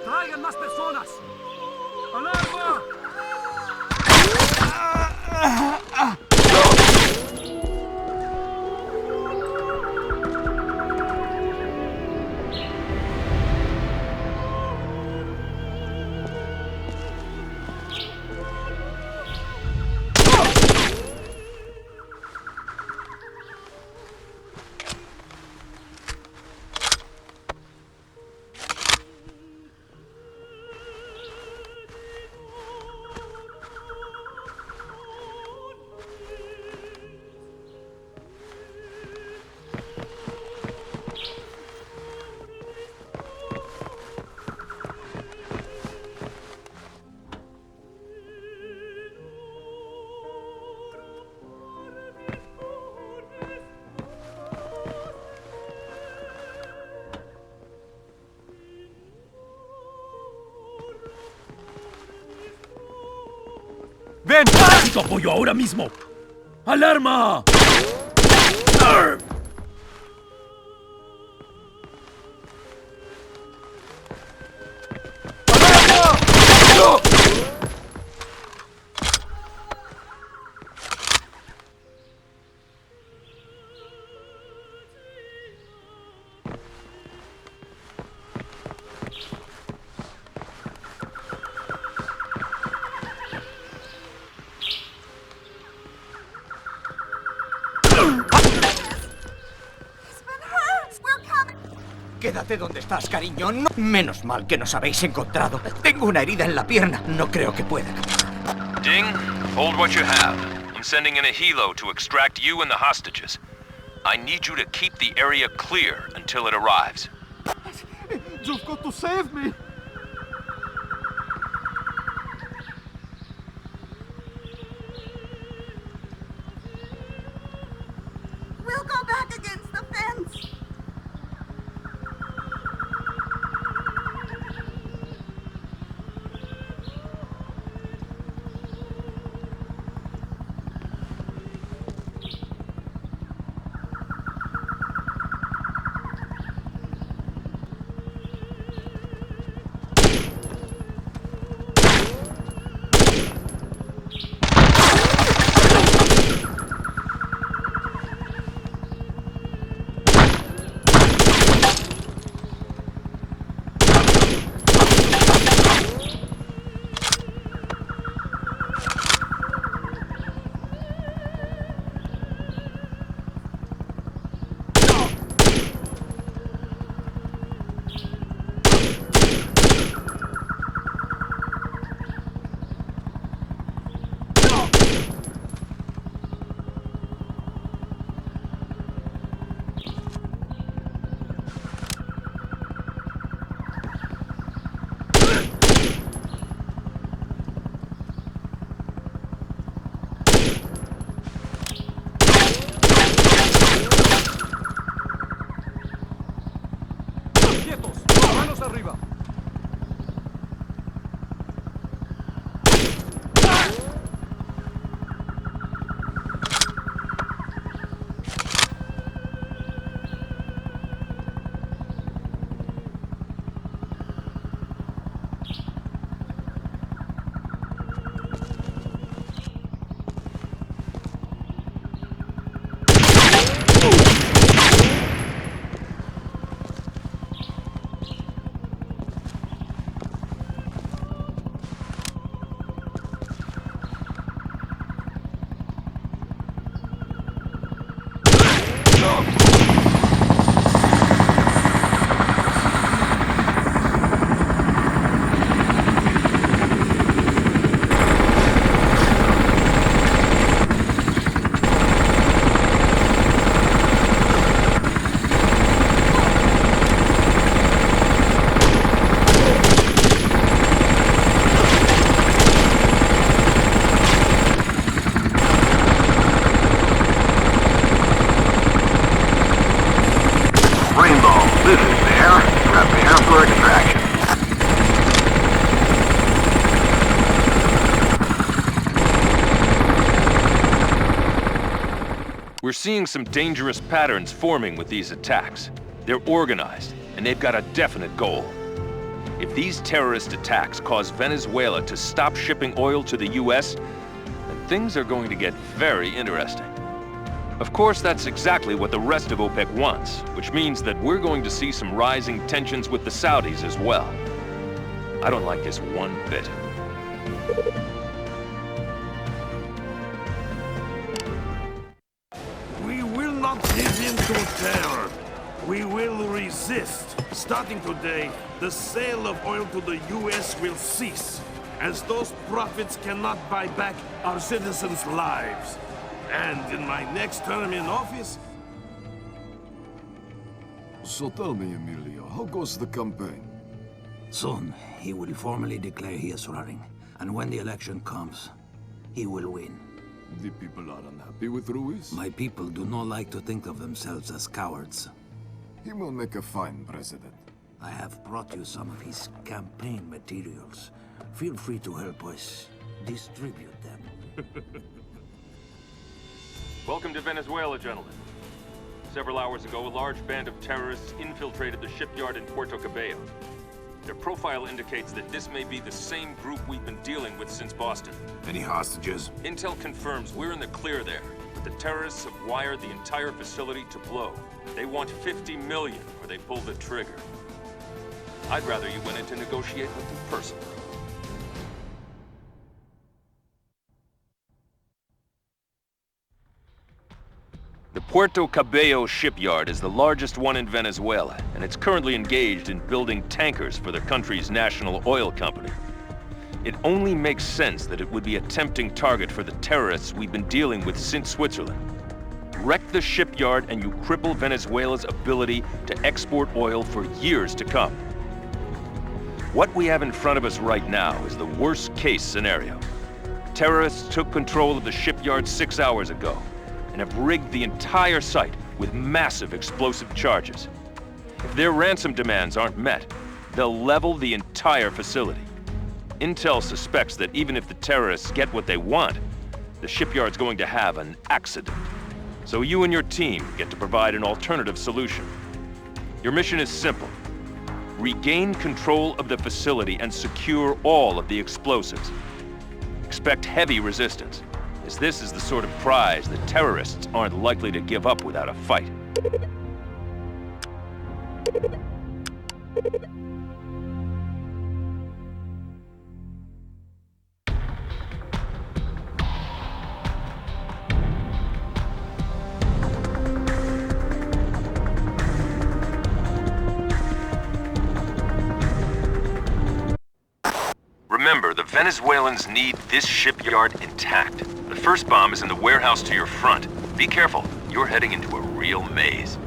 ¡Traigan más personas! ¡Alarma! ¡Ven! ¡Necesito apoyo ahora mismo! ¡Alarma! Quédate donde estás, cariño. No... Menos mal que nos habéis encontrado. Tengo una herida en la pierna. No creo que pueda. Ding, hold what you have. I'm sending in a helo to extract you and the hostages. I need you to keep the area clear until it arrives. You've got to save me! We'll go back against the fence. We're seeing some dangerous patterns forming with these attacks. They're organized, and they've got a definite goal. If these terrorist attacks cause Venezuela to stop shipping oil to the US, then things are going to get very interesting. Of course, that's exactly what the rest of OPEC wants, which means that we're going to see some rising tensions with the Saudis as well. I don't like this one bit. We will not give in to terror. We will resist. Starting today, the sale of oil to the U.S. will cease, as those profits cannot buy back our citizens' lives. And in my next term in office... So tell me, Emilio, how goes the campaign? Soon, he will formally declare he is running. And when the election comes, he will win. The people are unhappy with Ruiz? My people do not like to think of themselves as cowards. He will make a fine president. I have brought you some of his campaign materials. Feel free to help us distribute them. Welcome to Venezuela, gentlemen. Several hours ago, a large band of terrorists infiltrated the shipyard in Puerto Cabello. Their profile indicates that this may be the same group we've been dealing with since Boston. Any hostages? Intel confirms we're in the clear there, but the terrorists have wired the entire facility to blow. They want 50 million, or they pull the trigger. I'd rather you went in to negotiate with them personally. The Puerto Cabello shipyard is the largest one in Venezuela, and it's currently engaged in building tankers for the country's national oil company. It only makes sense that it would be a tempting target for the terrorists we've been dealing with since Switzerland. Wreck the shipyard and you cripple Venezuela's ability to export oil for years to come. What we have in front of us right now is the worst-case scenario. Terrorists took control of the shipyard 6 hours ago and have rigged the entire site with massive explosive charges. If their ransom demands aren't met, they'll level the entire facility. Intel suspects that even if the terrorists get what they want, the shipyard's going to have an accident. So you and your team get to provide an alternative solution. Your mission is simple. Regain control of the facility and secure all of the explosives. Expect heavy resistance, as this is the sort of prize that terrorists aren't likely to give up without a fight. Remember, the Venezuelans need this shipyard intact. The first bomb is in the warehouse to your front. Be careful, you're heading into a real maze.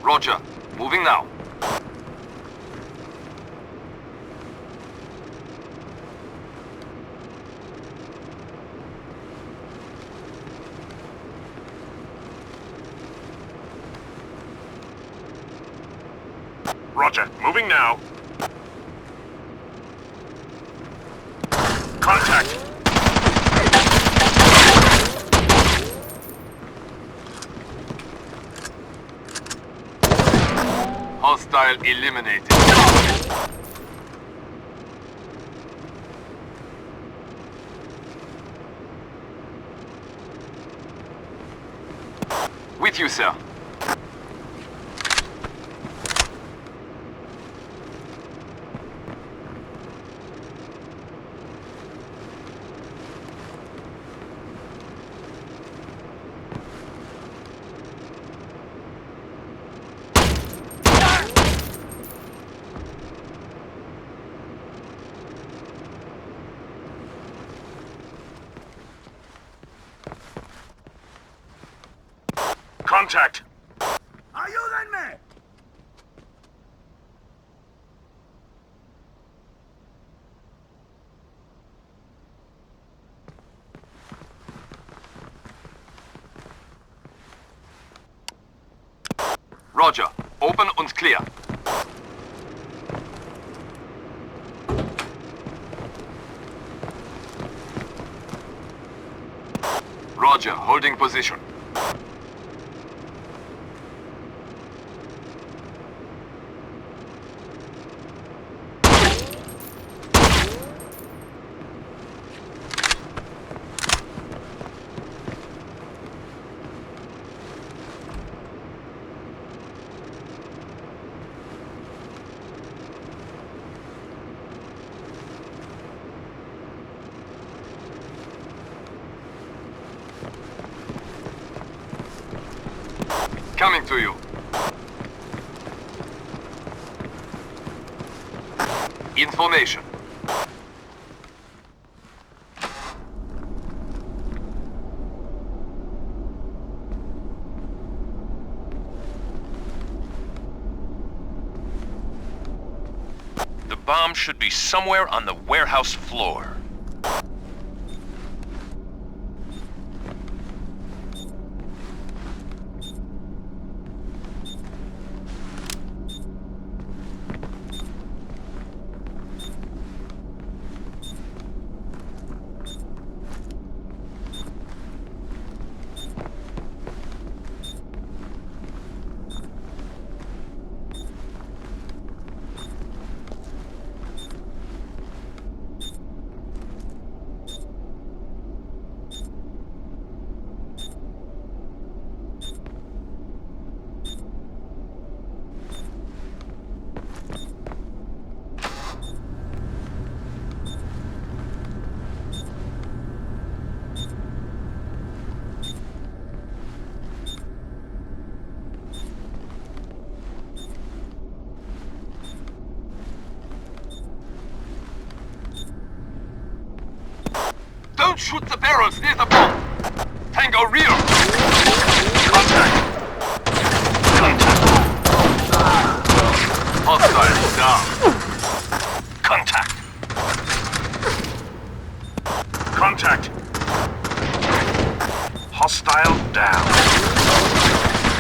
Roger. Moving now. Roger. Moving now. Contact! Hostile eliminated. With you, sir. Contact! Ayúdenme! Roger. Open und clear. Roger. Holding position. Coming to you. Information. The bomb should be somewhere on the warehouse floor. Don't shoot the barrels near the bomb! Tango rear! Contact! Contact! Hostile down! Contact! Contact! Hostile down.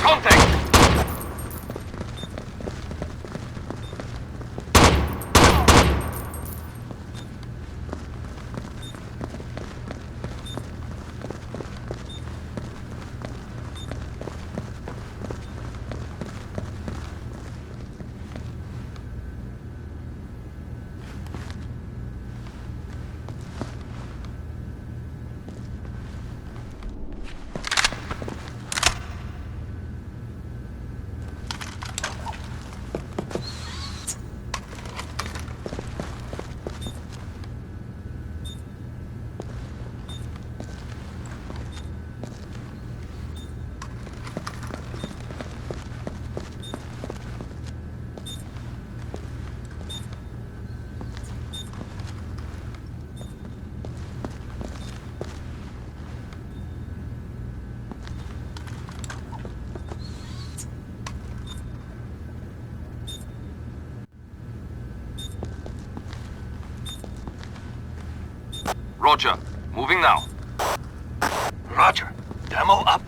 Contact! Roger. Moving now. Roger. Demo up.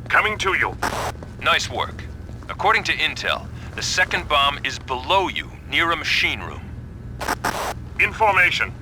Coming to you. Nice work. According to intel, the second bomb is below you, near a machine room. Information.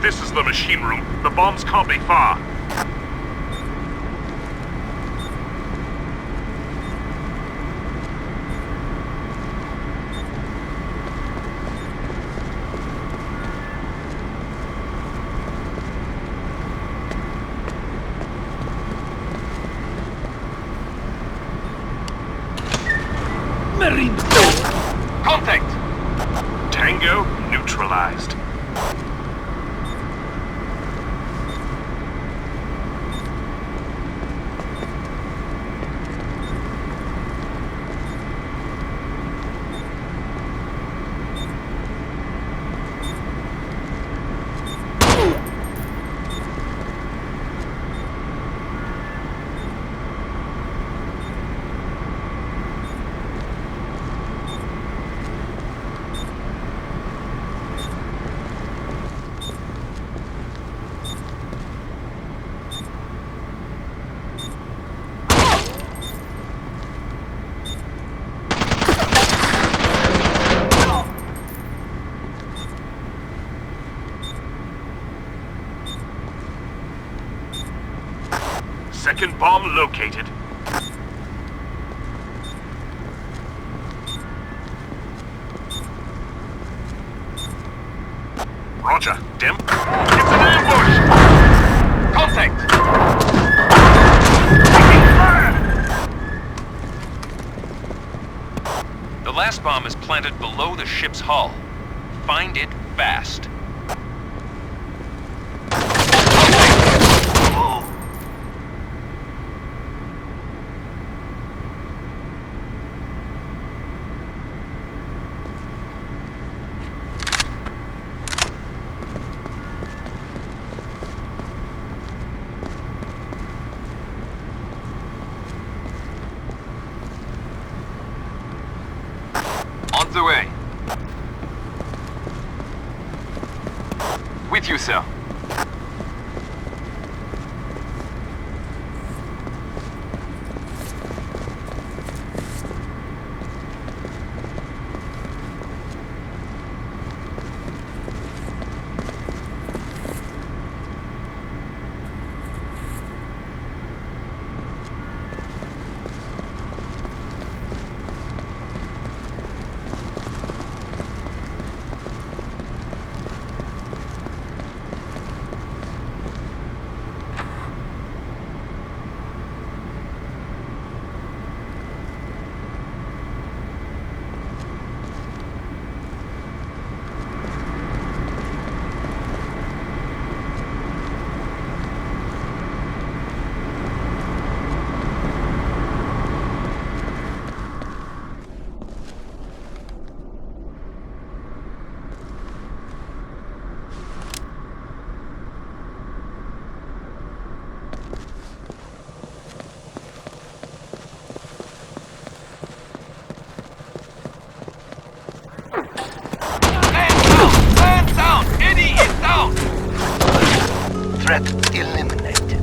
This is the machine room. The bombs can't be far. Contact! Tango neutralized. Second bomb located. Roger. Dim. It's an ambush! Contact! Taking fire! The last bomb is planted below the ship's hull. Find it fast. On the way. With you, sir. Threat eliminated.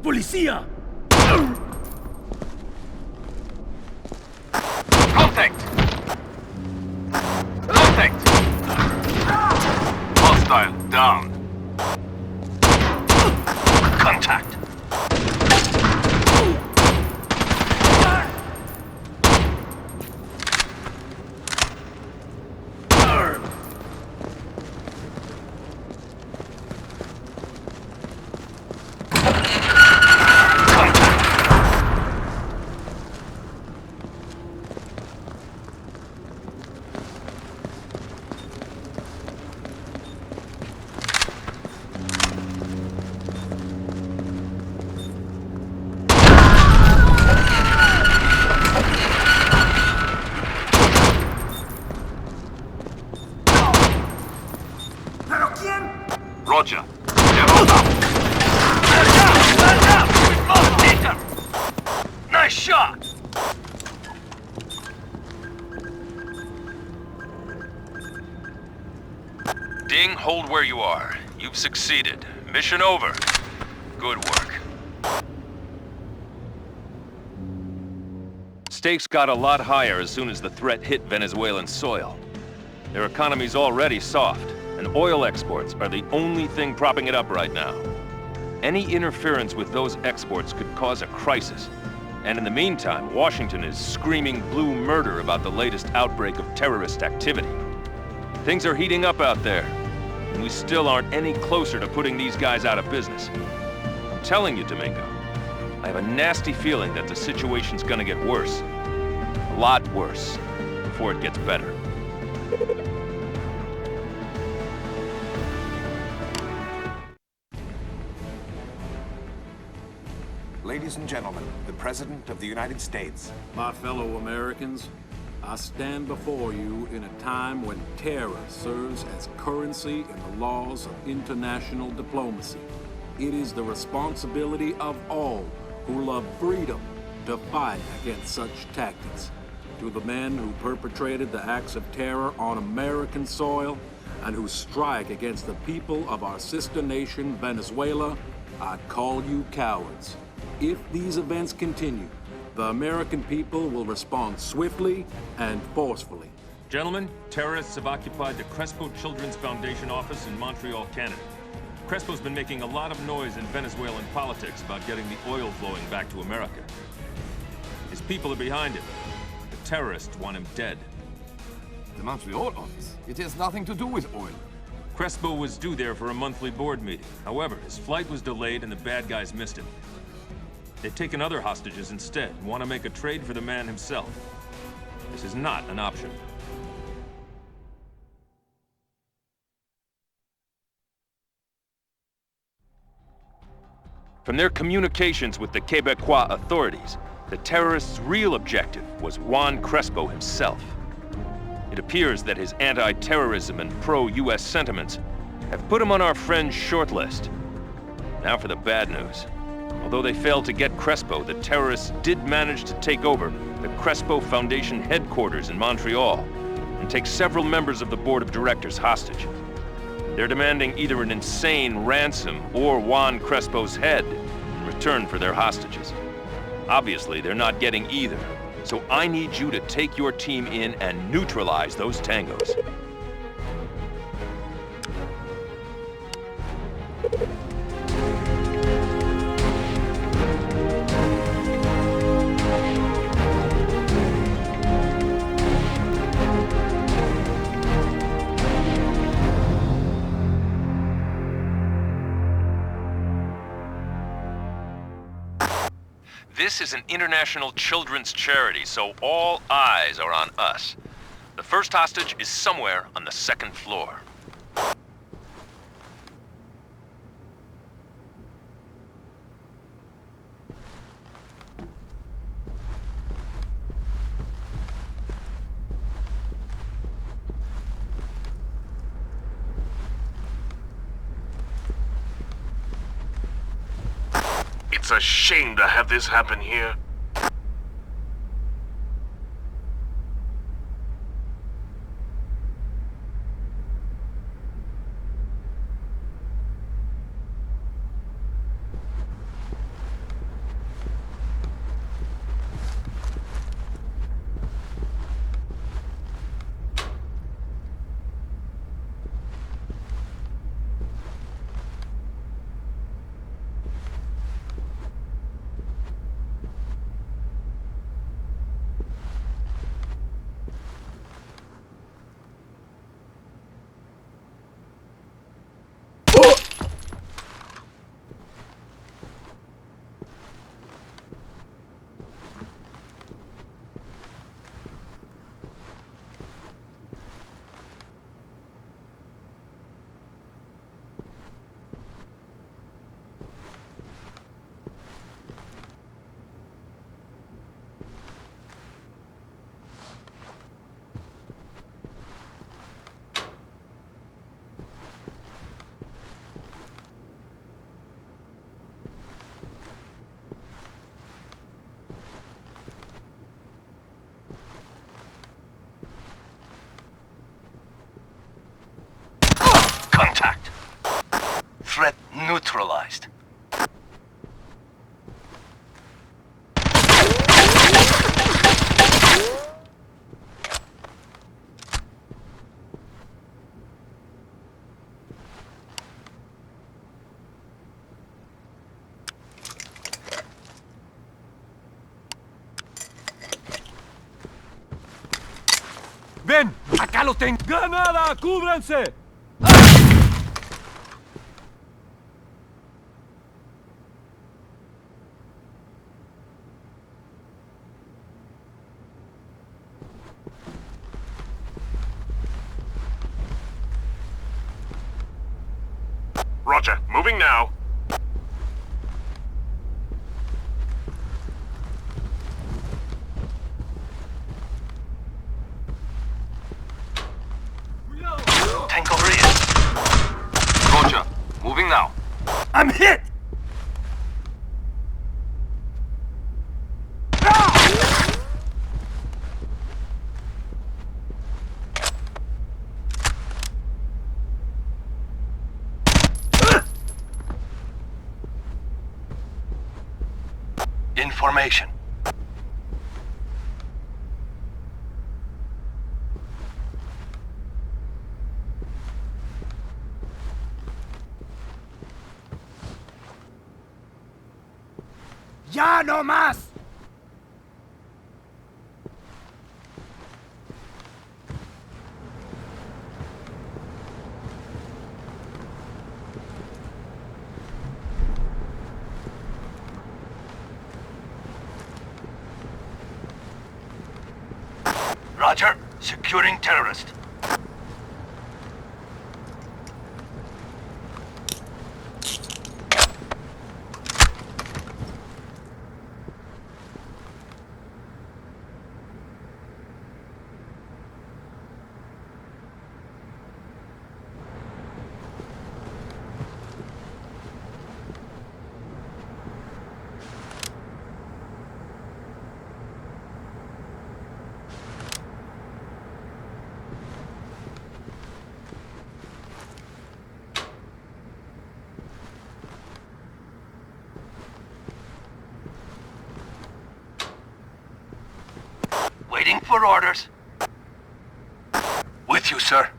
Policía! Contact! Contact! Hostile down. Contact! Roger. Demos up! Nice shot! Ding, hold where you are. You've succeeded. Mission over. Good work. Stakes got a lot higher as soon as the threat hit Venezuelan soil. Their economy's already soft, and oil exports are the only thing propping it up right now. Any interference with those exports could cause a crisis. And in the meantime, Washington is screaming blue murder about the latest outbreak of terrorist activity. Things are heating up out there, and we still aren't any closer to putting these guys out of business. I'm telling you, Domingo, I have a nasty feeling that the situation's gonna get worse. A lot worse, before it gets better. Ladies and gentlemen, the President of the United States. My fellow Americans, I stand before you in a time when terror serves as currency in the laws of international diplomacy. It is the responsibility of all who love freedom to fight against such tactics. To the men who perpetrated the acts of terror on American soil and who strike against the people of our sister nation, Venezuela, I call you cowards. If these events continue, the American people will respond swiftly and forcefully. Gentlemen, terrorists have occupied the Crespo Children's Foundation office in Montreal, Canada. Crespo's been making a lot of noise in Venezuelan politics about getting the oil flowing back to America. His people are behind him. The terrorists want him dead. The Montreal office? It has nothing to do with oil. Crespo was due there for a monthly board meeting. However, his flight was delayed and the bad guys missed him. They've taken other hostages instead and want to make a trade for the man himself. This is not an option. From their communications with the Quebecois authorities, the terrorists' real objective was Juan Crespo himself. It appears that his anti-terrorism and pro-US sentiments have put him on our friend's short list. Now for the bad news. Although they failed to get Crespo, the terrorists did manage to take over the Crespo Foundation headquarters in Montreal and take several members of the board of directors hostage. They're demanding either an insane ransom or Juan Crespo's head in return for their hostages. Obviously, they're not getting either, so I need you to take your team in and neutralize those tangos. This is an international children's charity, so all eyes are on us. The first hostage is somewhere on the second floor. It's a shame to have this happen here. Threat neutralized. ¡Ven! ¡Acá lo tengo! ¡Granada! ¡Cúbranse! Roger, moving now. Tank over here. Roger, moving now. I'm hit! Information. ¡Ya no más! Roger. Securing terrorist. Waiting for orders. With you, sir.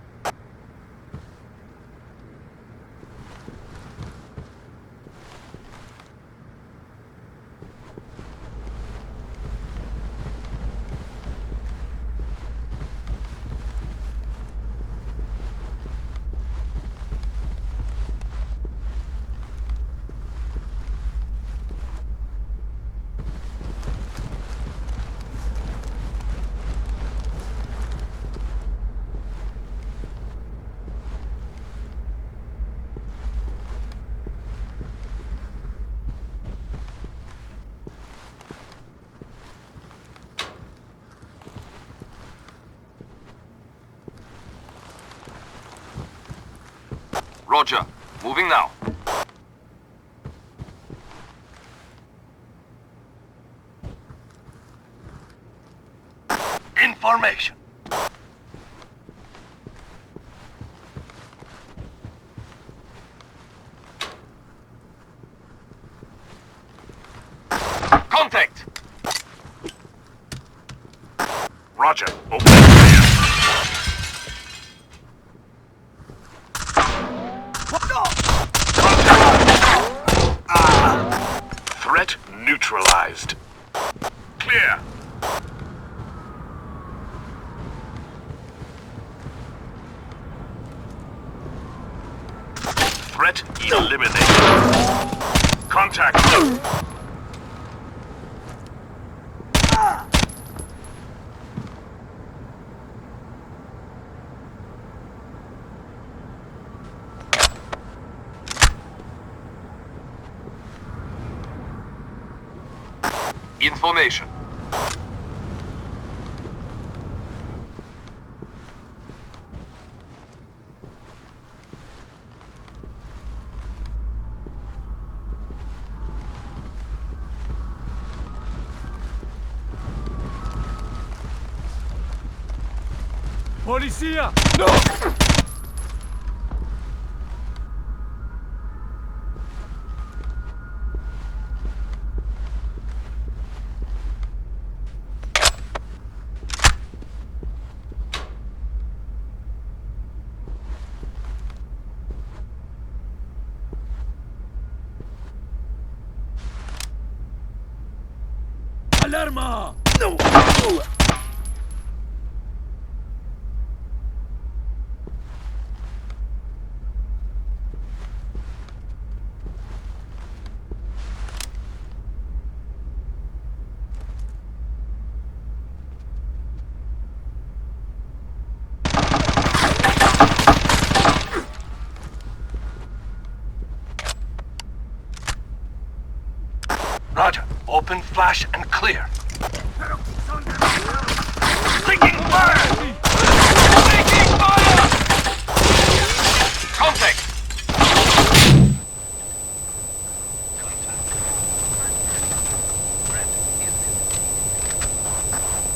Roger, moving now. Information. Contact! Roger, open fire. Threat neutralized. Clear. Threat eliminated. Contact. Information. ¡Policía! ¡No! Alarma! No! Roger. Open, flash, and clear. Taking fire! Taking fire! Contact!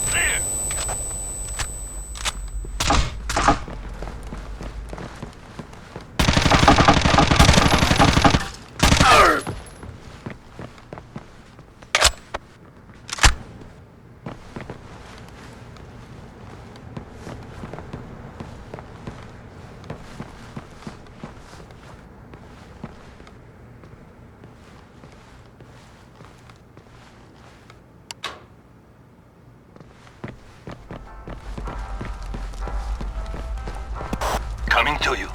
Clear! Coming to you.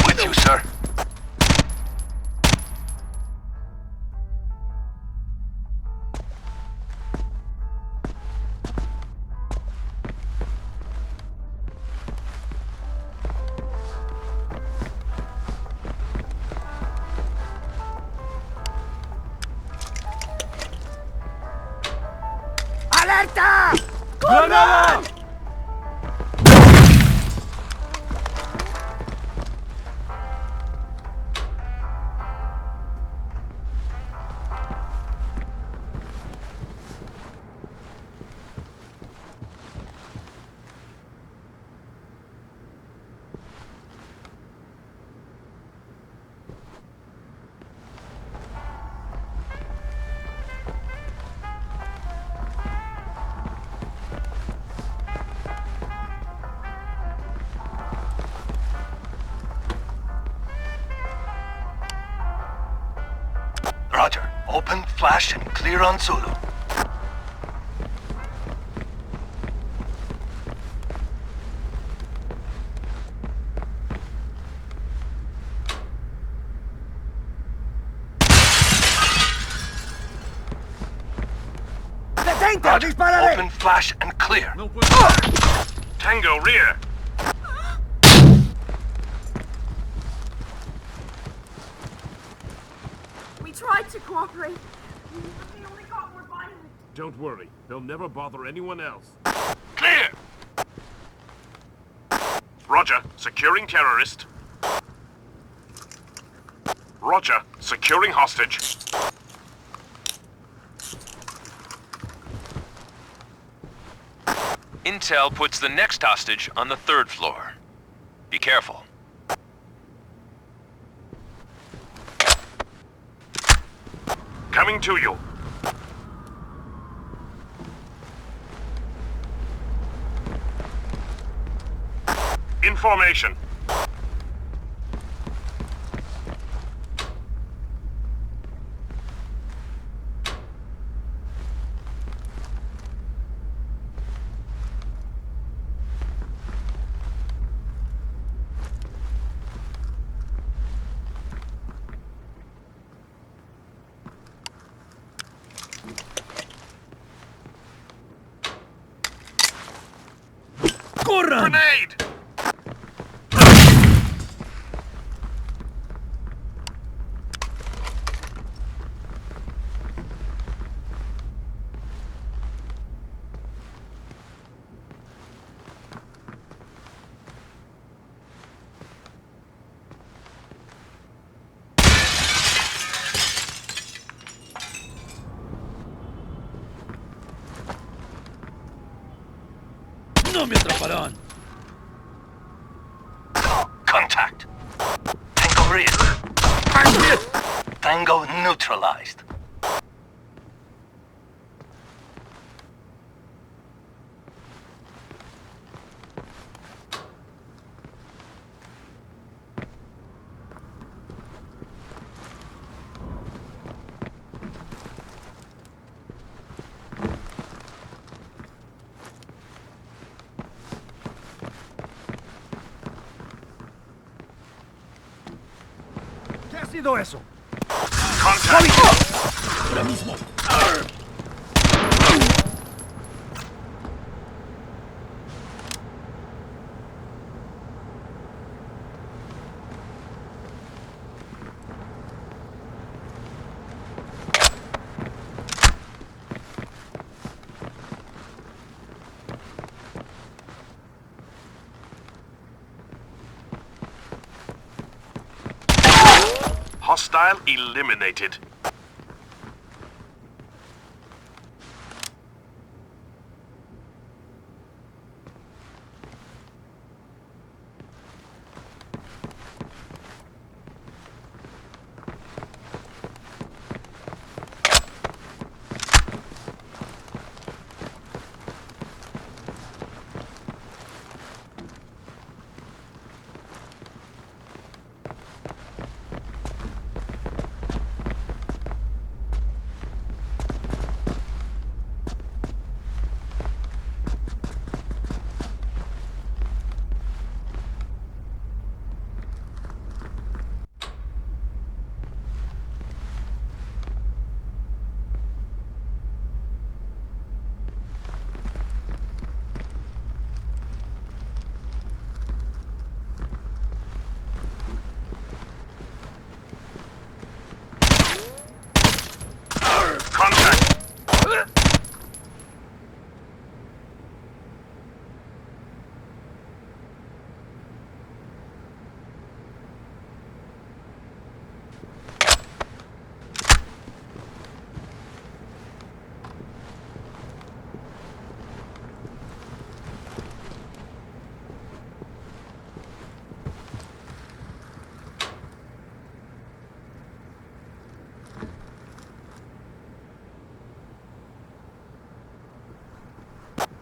With you, sir. ¡Alerta! ¡Granada! Roger. Open, flash, and clear on Zulu. ¡Detente! Roger. ¡Dispararé! Open, flash, and clear. Tango, rear. We tried to cooperate. But they only got more violent. Don't worry. They'll never bother anyone else. Clear! Roger. Securing terrorist. Roger. Securing hostage. Intel puts the next hostage on the 3rd floor. Be careful. Coming to you. Information. ¡Corran! Grenade! ¡No me atraparán! Contact. Tango rear. I'm hit! neutralized. ¿Qué ha sido eso? Ahora mismo. Hostile eliminated.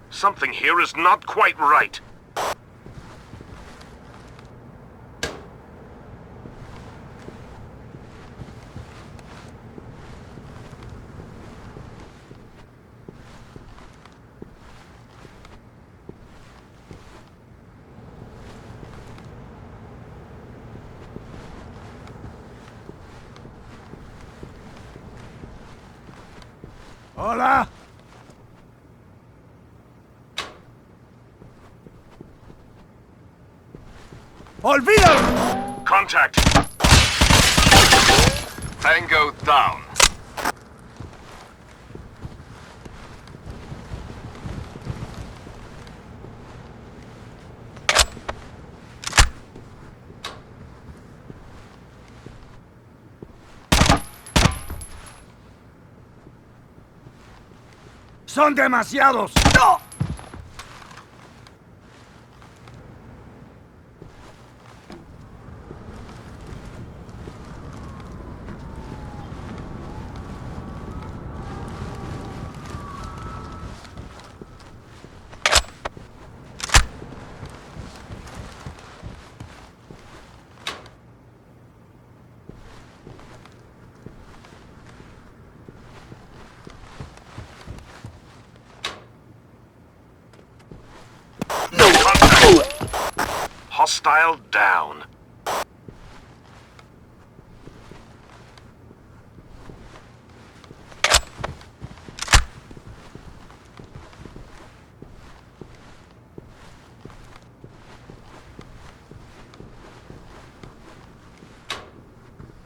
Something here is not quite right. Hola. ¡Olvídalo! Contact. Tango down. ¡Son demasiados! ¡No! Hostile down.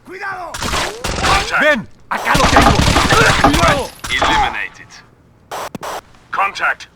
¡Cuidado! Contact. ¡Ven! ¡Acá lo tengo! ¡Cuidado! Eliminated. Contact.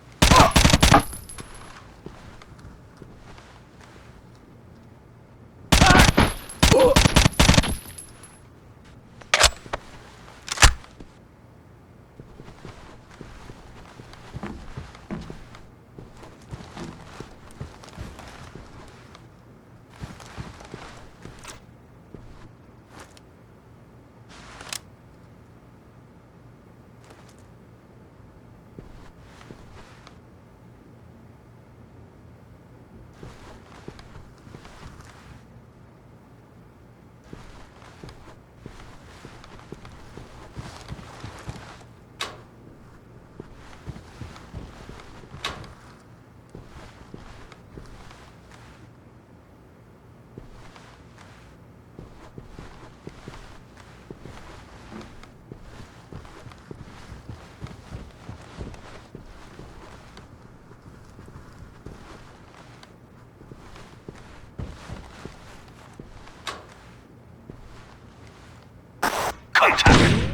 Contact!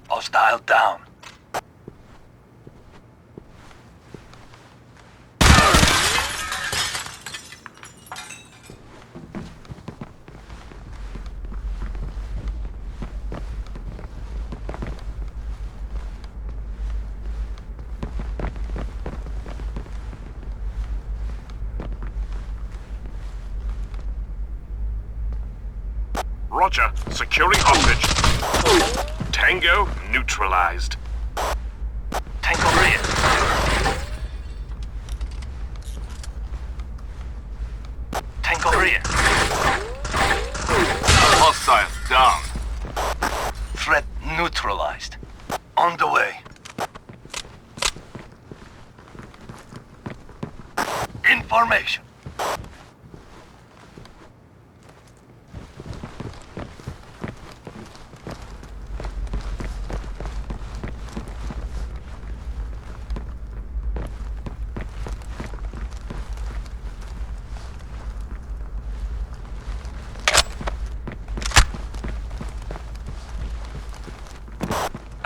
Hostile down. Roger. Securing hostage. Tango neutralized. Tango rear. Tango rear. Hostile down. Threat neutralized. On the way. Information.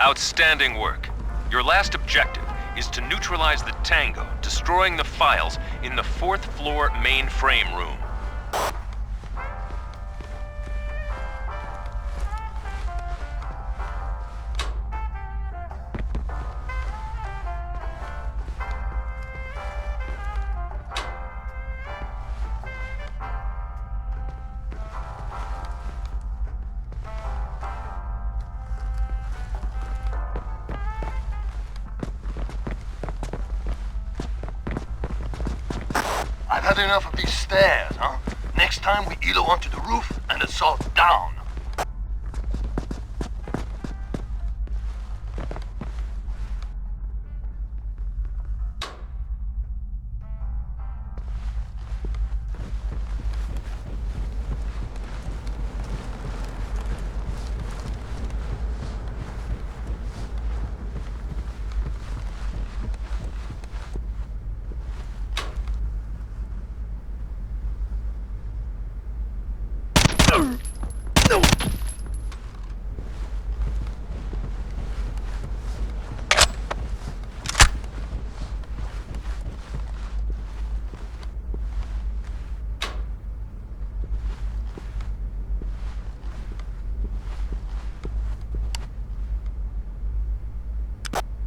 Outstanding work. Your last objective is to neutralize the Tango, destroying the files in the 4th floor mainframe room. I've had enough of these stairs, huh? Next time we elo onto the roof and assault down.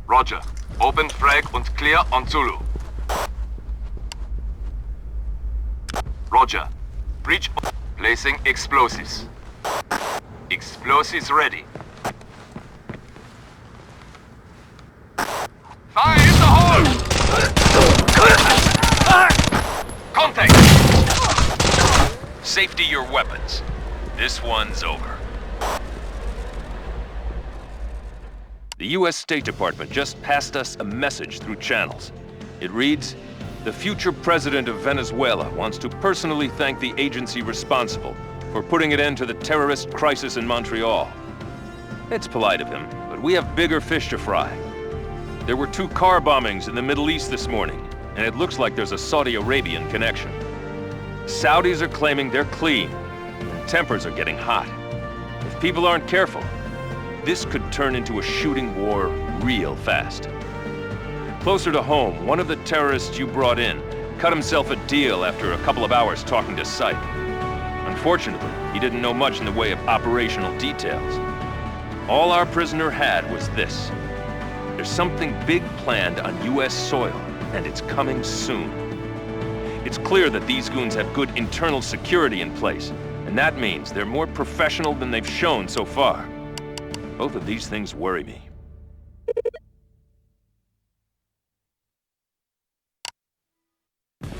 Roger. Open frag und clear on Zulu. Roger. Breach. Placing explosives. Explosives ready. Fire in the hole! Contact! Safety your weapons. This one's over. The U.S. State Department just passed us a message through channels. It reads, "The future president of Venezuela wants to personally thank the agency responsible for putting an end to the terrorist crisis in Montreal." It's polite of him, but we have bigger fish to fry. There were 2 car bombings in the Middle East this morning, and it looks like there's a Saudi Arabian connection. Saudis are claiming they're clean, and tempers are getting hot. If people aren't careful, this could turn into a shooting war real fast. Closer to home, one of the terrorists you brought in cut himself a deal after a couple of hours talking to Sype. Unfortunately, he didn't know much in the way of operational details. All our prisoner had was this. There's something big planned on U.S. soil, and it's coming soon. It's clear that these goons have good internal security in place, and that means they're more professional than they've shown so far. Both of these things worry me.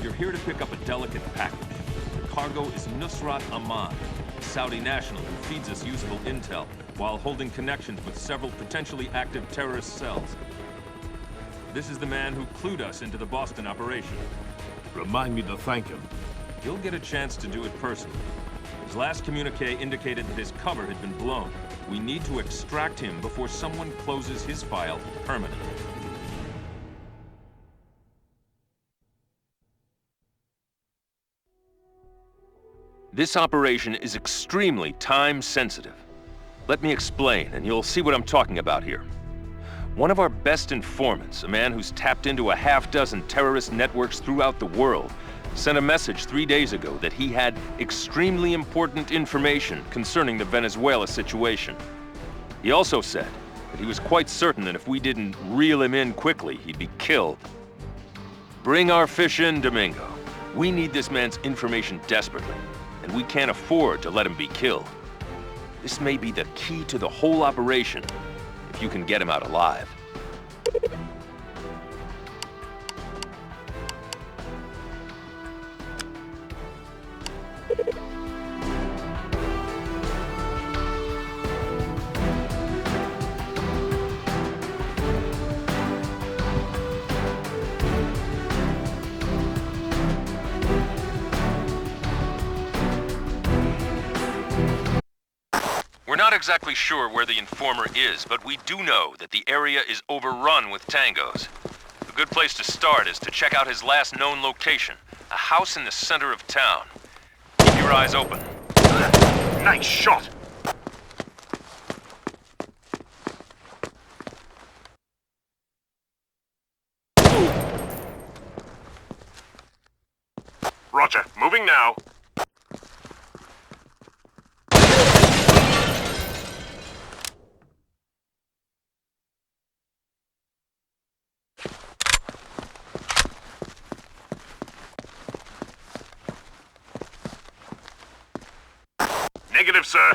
You're here to pick up a delicate package. The cargo is Nusrat Ahmad, a Saudi national who feeds us useful intel while holding connections with several potentially active terrorist cells. This is the man who clued us into the Boston operation. Remind me to thank him. You'll get a chance to do it personally. His last communique indicated that his cover had been blown. We need to extract him before someone closes his file permanently. This operation is extremely time-sensitive. Let me explain, and you'll see what I'm talking about here. One of our best informants, a man who's tapped into a half-dozen terrorist networks throughout the world, sent a message 3 days ago that he had extremely important information concerning the Venezuela situation. He also said that he was quite certain that if we didn't reel him in quickly, he'd be killed. Bring our fish in, Domingo. We need this man's information desperately, and we can't afford to let him be killed. This may be the key to the whole operation, if you can get him out alive. We're not exactly sure where the informer is, but we do know that the area is overrun with tangos. A good place to start is to check out his last known location, a house in the center of town. Keep your eyes open. Nice shot! Roger, moving now. Negative, sir.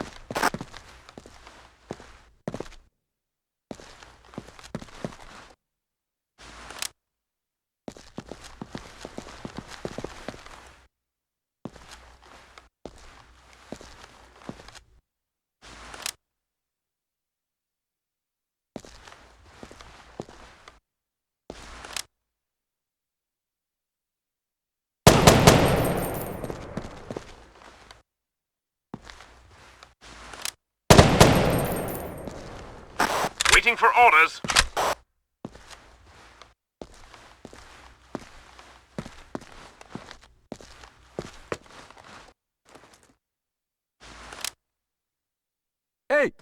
Waiting for orders. Hey!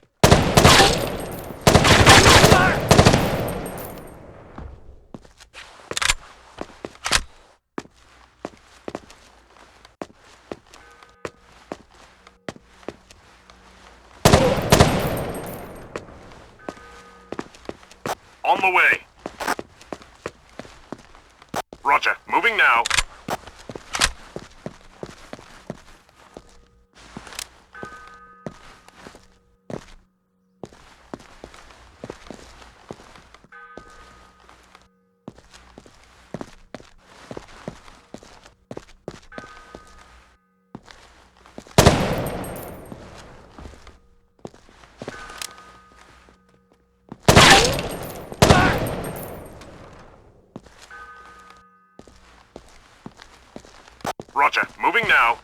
On the way. Roger, moving now. Roger, moving now.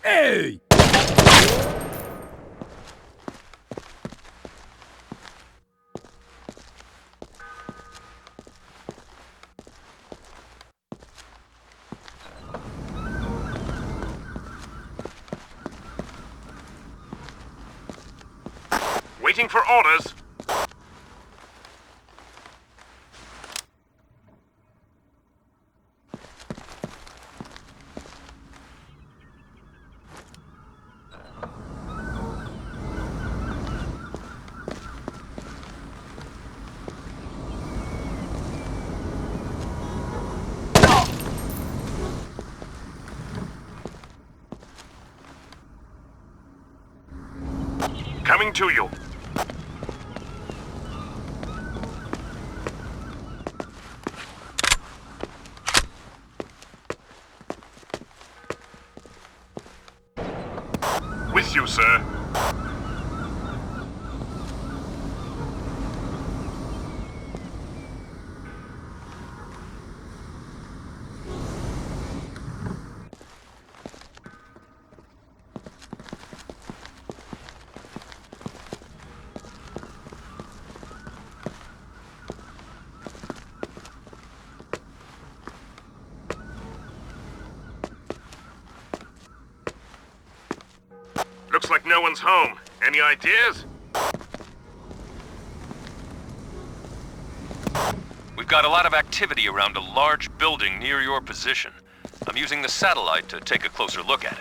Hey! Waiting for orders. Coming to you. With you, sir. no one's home. Any ideas? We've got a lot of activity around a large building near your position. I'm using the satellite to take a closer look at it.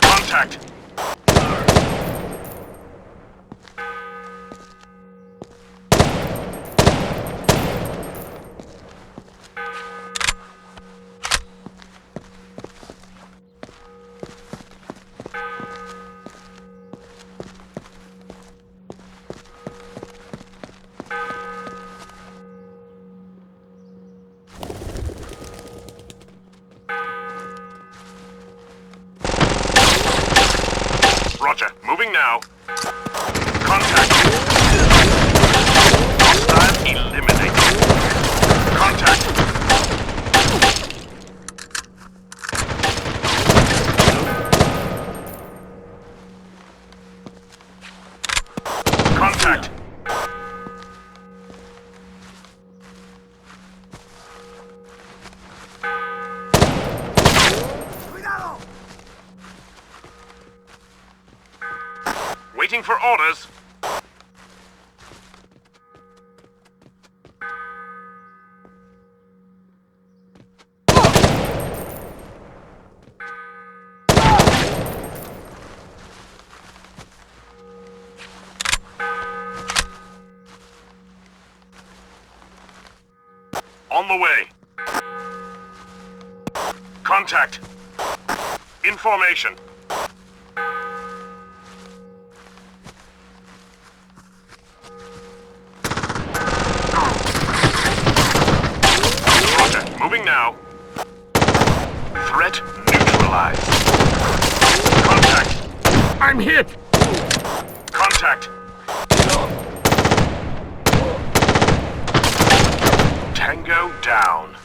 Contact! Roger, moving now. Contact. Hostile eliminated. Contact. Contact. Waiting for orders. On the way. Contact. Information. Moving now. Threat neutralized. Contact. I'm hit. Contact. Tango down.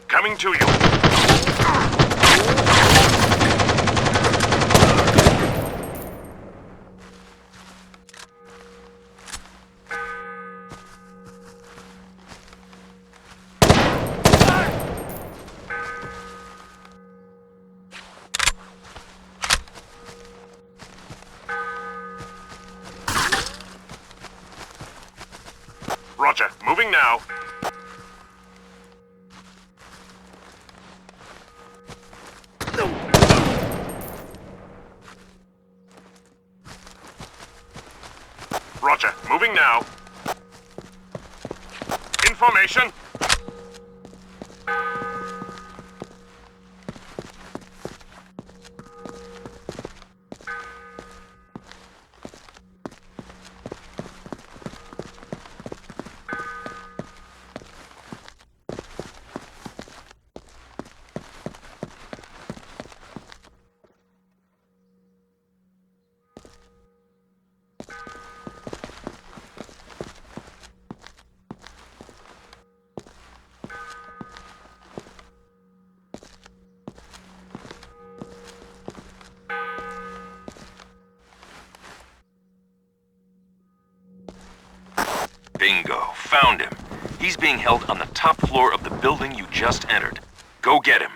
Coming to you. Roger, moving now. Roger, moving now. Information. Bingo. Found him. He's being held on the top floor of the building you just entered. Go get him.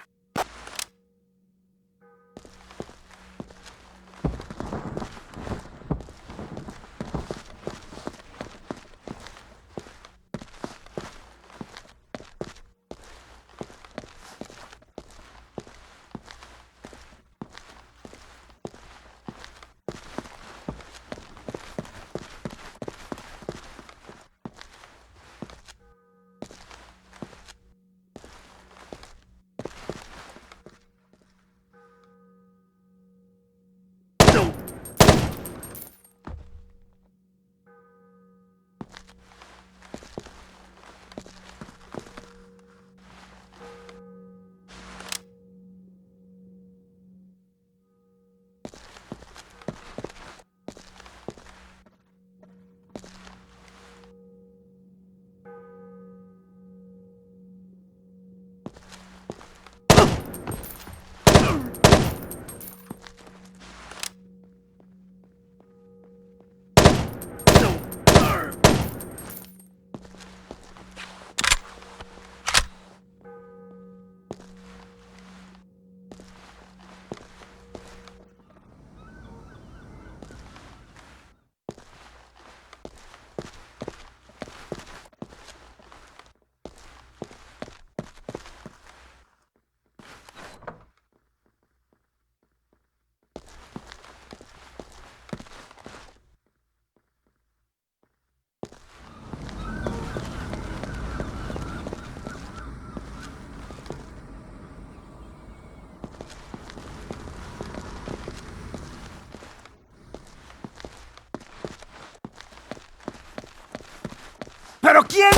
¿Pero quién?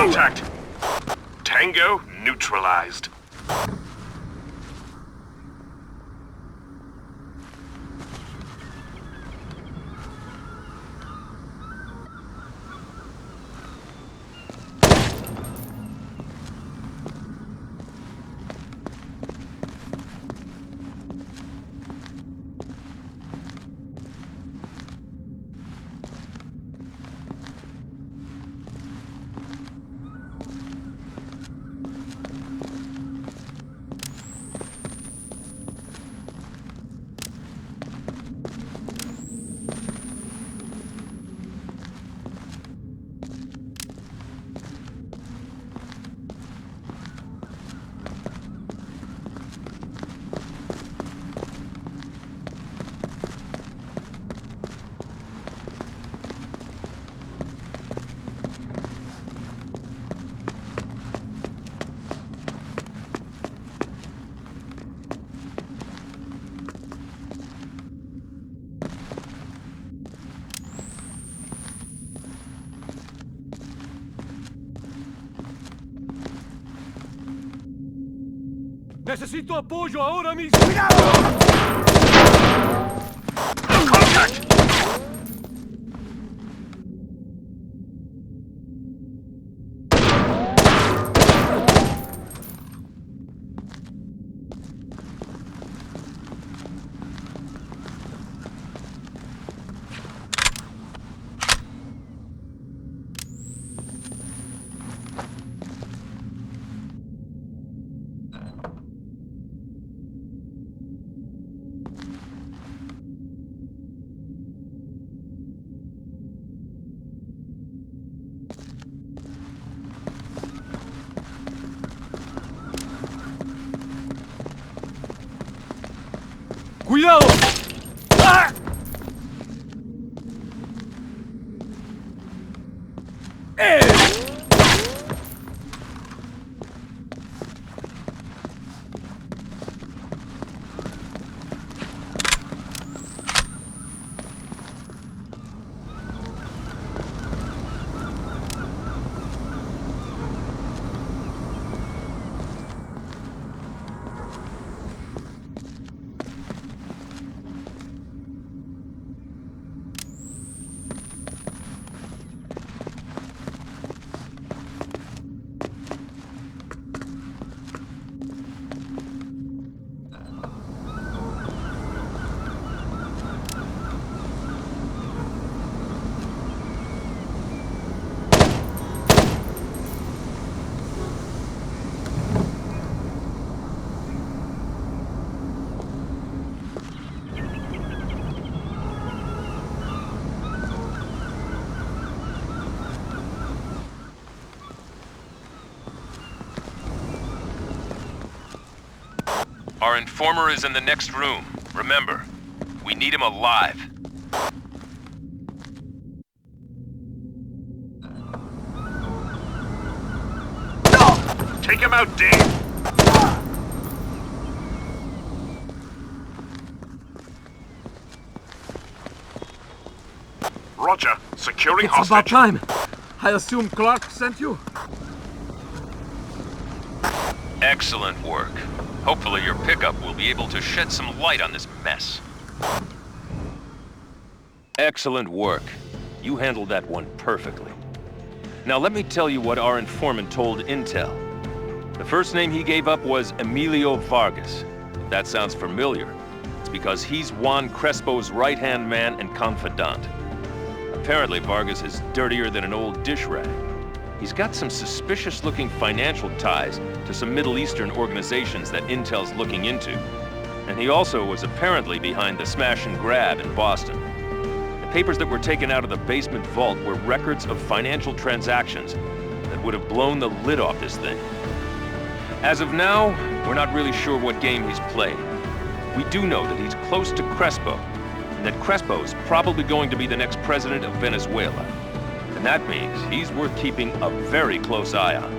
Contact! Tango neutralized. ¡Necesito apoyo ahora mismo! ¡Cuidado! Contact! ¡Cuidado! ¡Ah! Our informer is in the next room. Remember, we need him alive. Take him out, Dave! Roger. Securing It's hostage. about time. I assume Clark sent you? Excellent work. Hopefully your pickup will be able to shed some light on this mess. Excellent work. You handled that one perfectly. Now let me tell you what our informant told Intel. The first name he gave up was Emilio Vargas. If that sounds familiar, it's because he's Juan Crespo's right-hand man and confidant. Apparently Vargas is dirtier than an old dish rag. He's got some suspicious-looking financial ties to some Middle Eastern organizations that Intel's looking into. And he also was apparently behind the smash and grab in Boston. The papers that were taken out of the basement vault were records of financial transactions that would have blown the lid off this thing. As of now, we're not really sure what game he's played. We do know that he's close to Crespo, and that Crespo's probably going to be the next president of Venezuela. And that means he's worth keeping a very close eye on.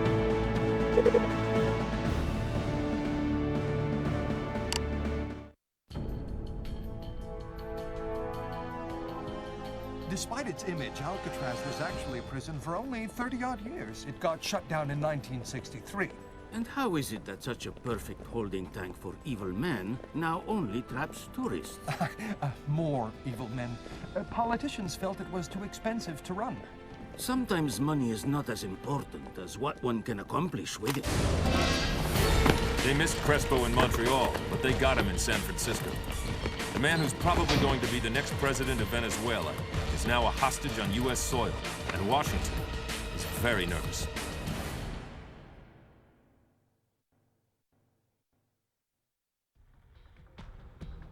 Despite its image, Alcatraz was actually a prison for only 30-odd years. It got shut down in 1963. And how is it that such a perfect holding tank for evil men now only traps tourists? More evil men. Politicians felt it was too expensive to run. Sometimes money is not as important as what one can accomplish with it. They missed Crespo in Montreal, but they got him in San Francisco. The man who's probably going to be the next president of Venezuela is now a hostage on U.S. soil, and Washington is very nervous.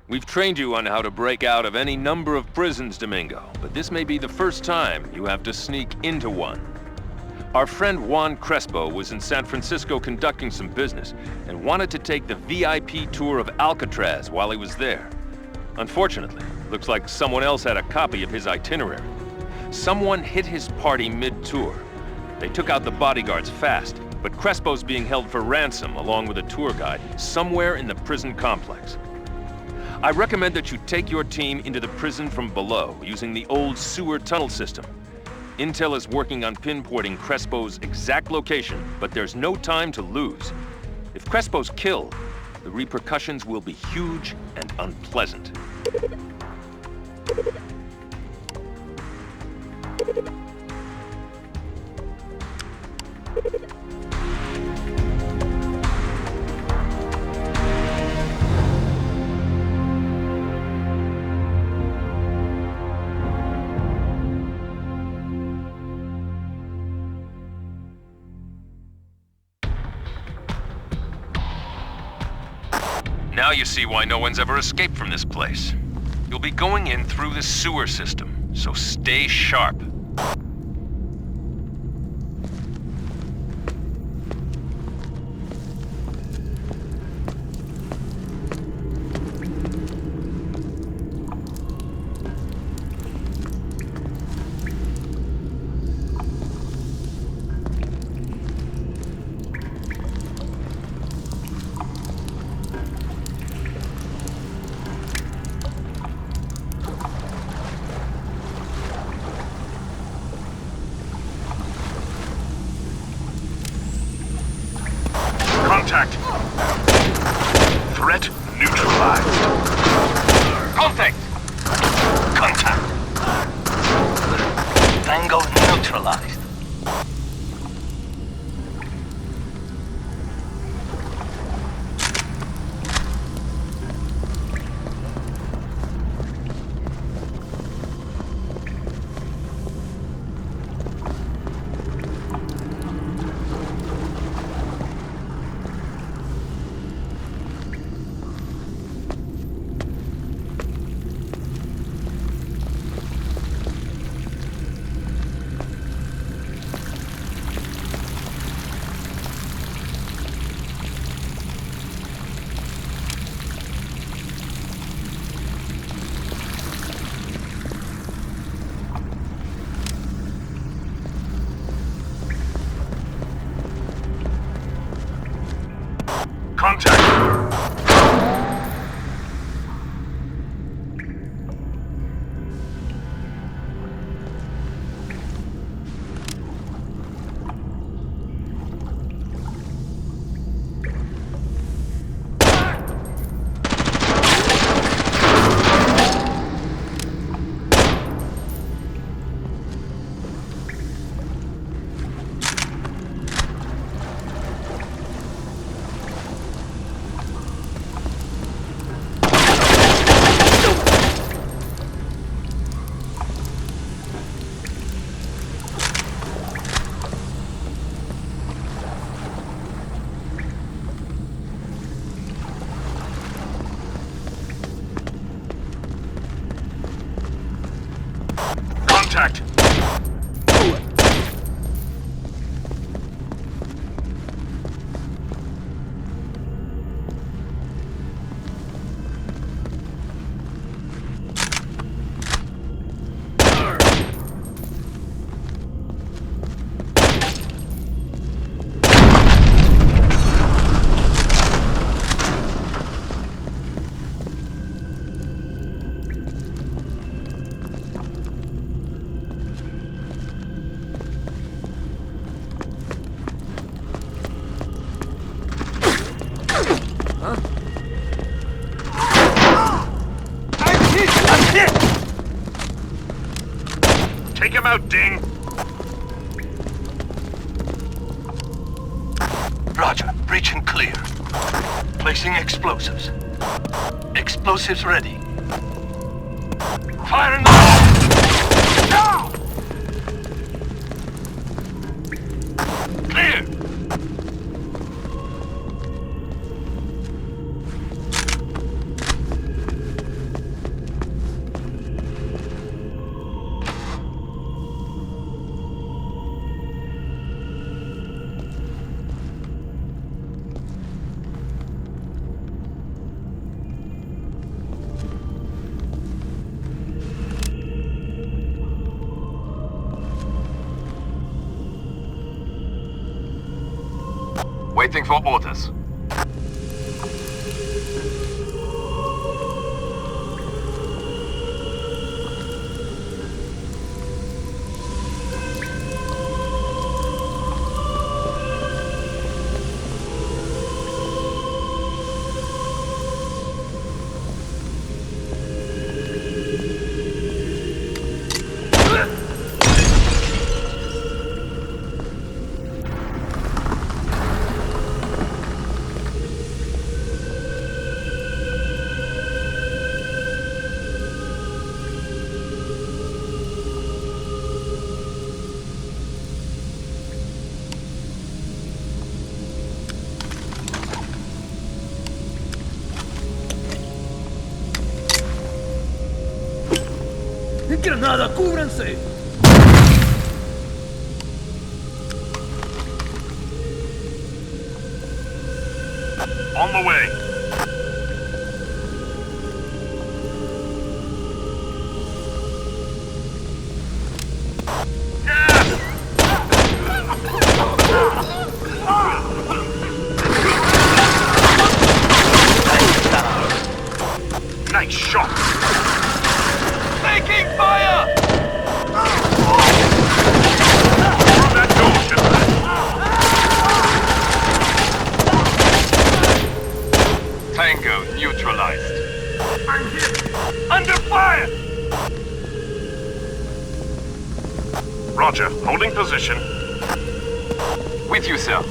We've trained you on how to break out of any number of prisons, Domingo, but this may be the first time you have to sneak into one. Our friend Juan Crespo was in San Francisco conducting some business and wanted to take the VIP tour of Alcatraz while he was there. Unfortunately, looks like someone else had a copy of his itinerary. Someone hit his party mid-tour. They took out the bodyguards fast, but Crespo's being held for ransom along with a tour guide somewhere in the prison complex. I recommend that you take your team into the prison from below using the old sewer tunnel system. Intel is working on pinpointing Crespo's exact location, but there's no time to lose. If Crespo's killed, the repercussions will be huge and unpleasant. Now you see why no one's ever escaped from this place. You'll be going in through the sewer system, so stay sharp. Contact! Threat neutralized. Contact! Contact! Tango neutralized. Huh? I'm hit! Take him out, Ding! Roger. Breach and clear. Placing explosives. Explosives ready. Fire in the hole! Clear! Waiting for orders. ¡Granada, cúbranse! On the way. Nice shot. Taking fire! Through that door, shipment. Tango neutralized. I'm hit. Under fire! Roger. Holding position. With you, sir.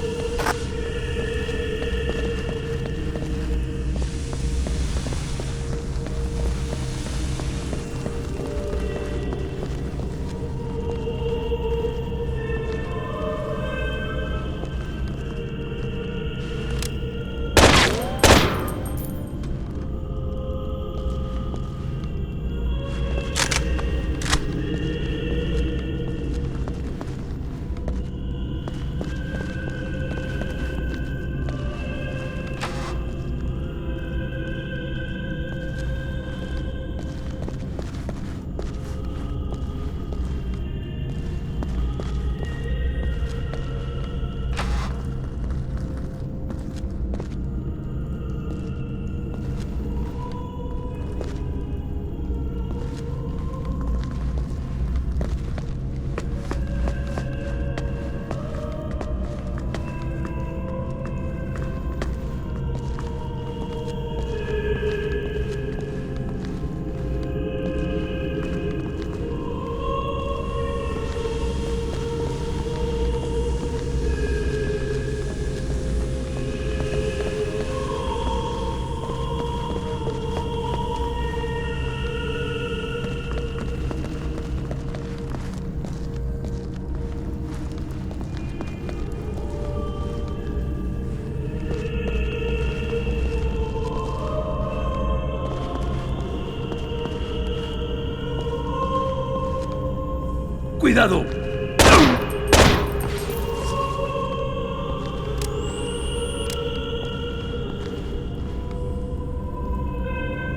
¡Cuidado!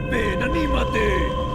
¡Ven, anímate!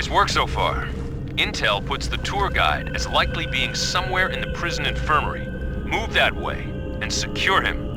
Nice work so far. Intel puts the tour guide as likely being somewhere in the prison infirmary. Move that way and secure him.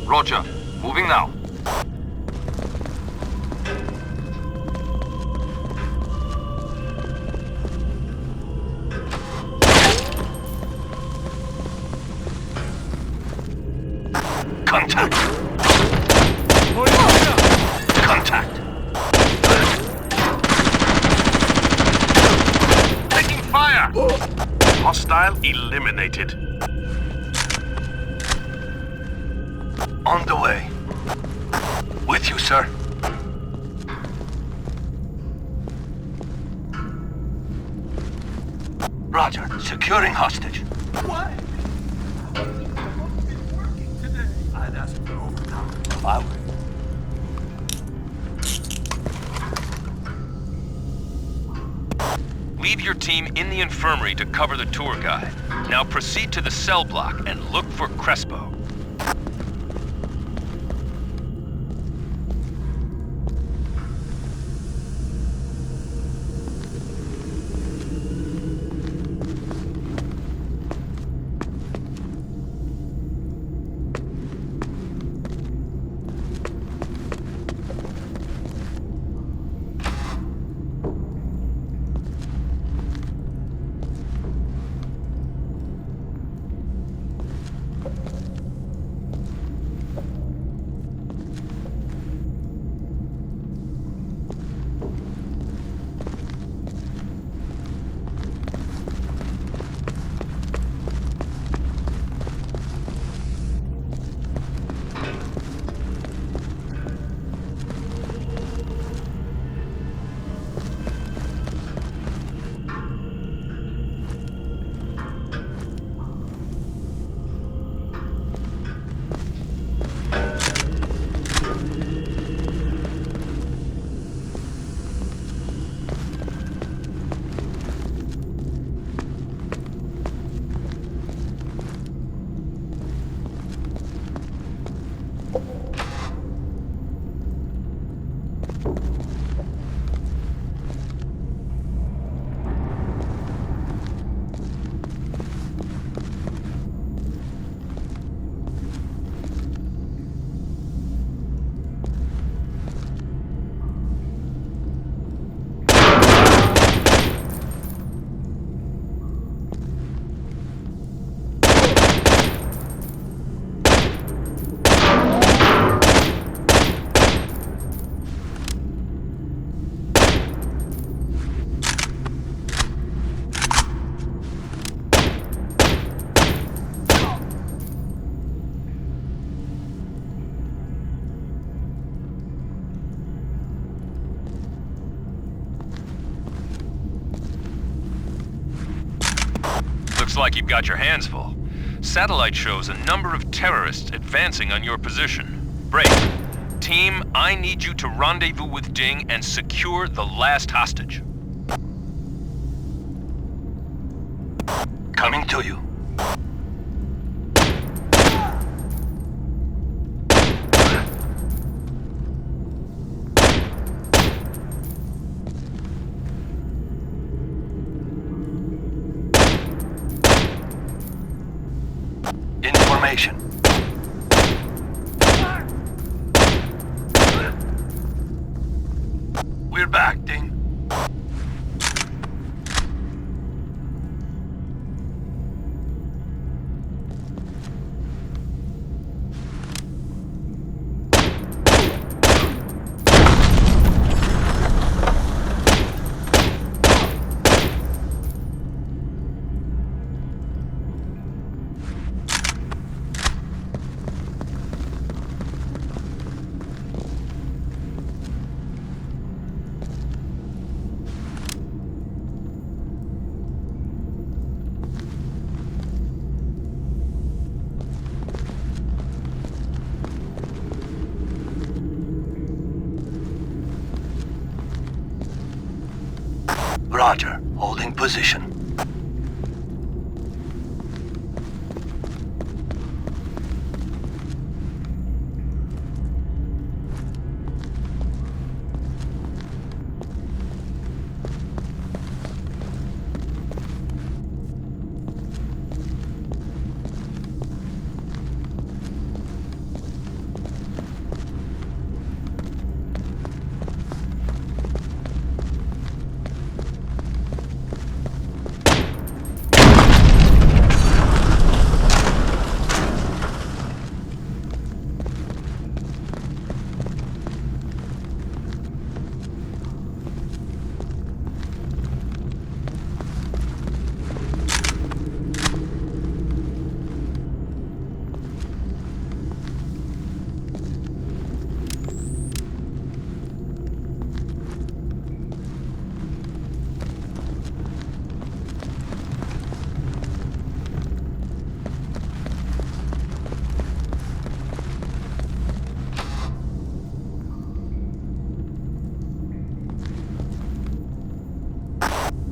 Roger. Moving now. Contact. Contact. Taking fire. Hostile eliminated. On the way. With you, sir. Roger. Securing hostage. Why? I'd ask for overtime if I were you. Leave your team in the infirmary to cover the tour guide. Now proceed to the cell block and look for Crespo. Looks like you've got your hands full. Satellite shows a number of terrorists advancing on your position. Break. Team, I need you to rendezvous with Ding and secure the last hostage. Coming to you. Information. We're back, Ding. Roger. Holding position.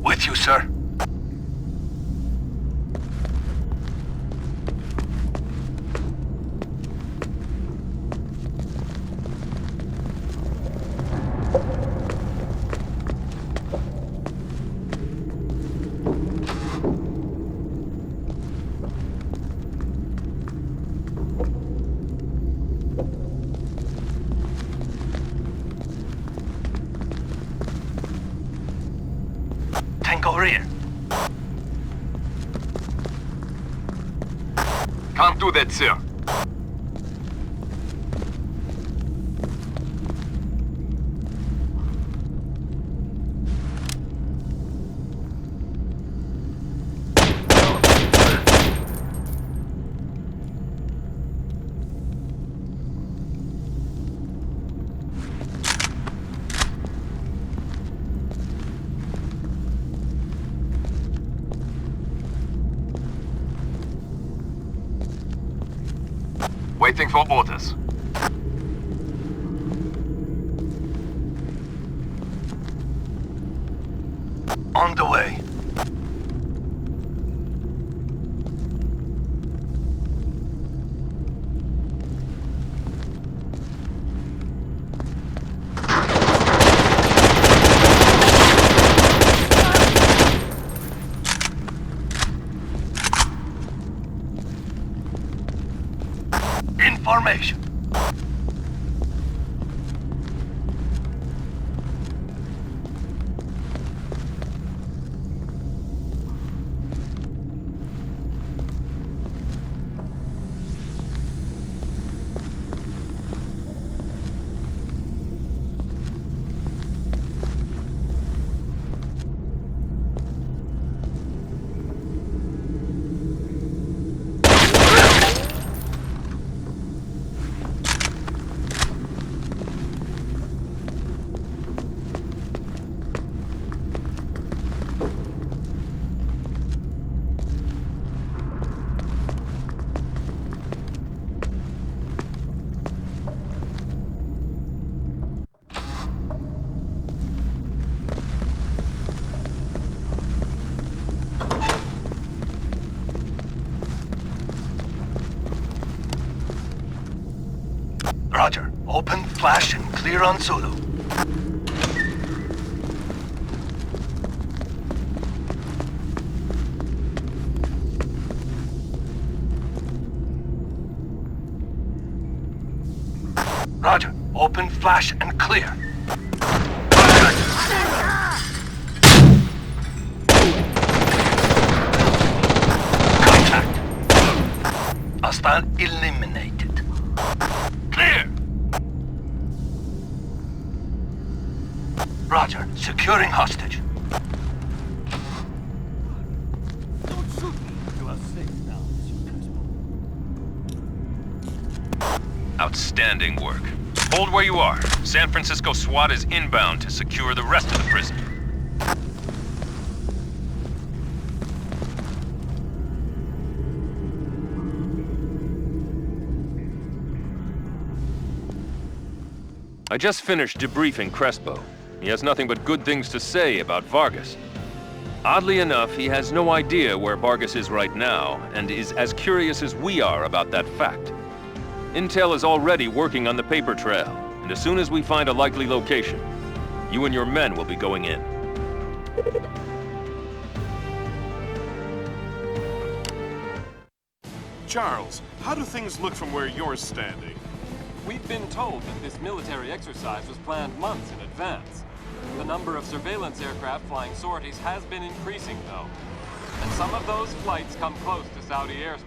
With you, sir. Tango rear. Can't do that, sir. Waiting for orders. On the way. Information. Roger. Open, flash, and clear on Zulu. Roger. Open, flash, and clear. Contact. Hostile eliminated. Clear. Roger. Securing hostage. Don't shoot me. You are safe now, Outstanding work. Hold where you are. San Francisco SWAT is inbound to secure the rest of the prison. I just finished debriefing Crespo. He has nothing but good things to say about Vargas. Oddly enough, he has no idea where Vargas is right now, and is as curious as we are about that fact. Intel is already working on the paper trail, and as soon as we find a likely location, you and your men will be going in. Charles, how do things look from where you're standing? We've been told that this military exercise was planned months in advance. The number of surveillance aircraft flying sorties has been increasing, though. And some of those flights come close to Saudi airspace.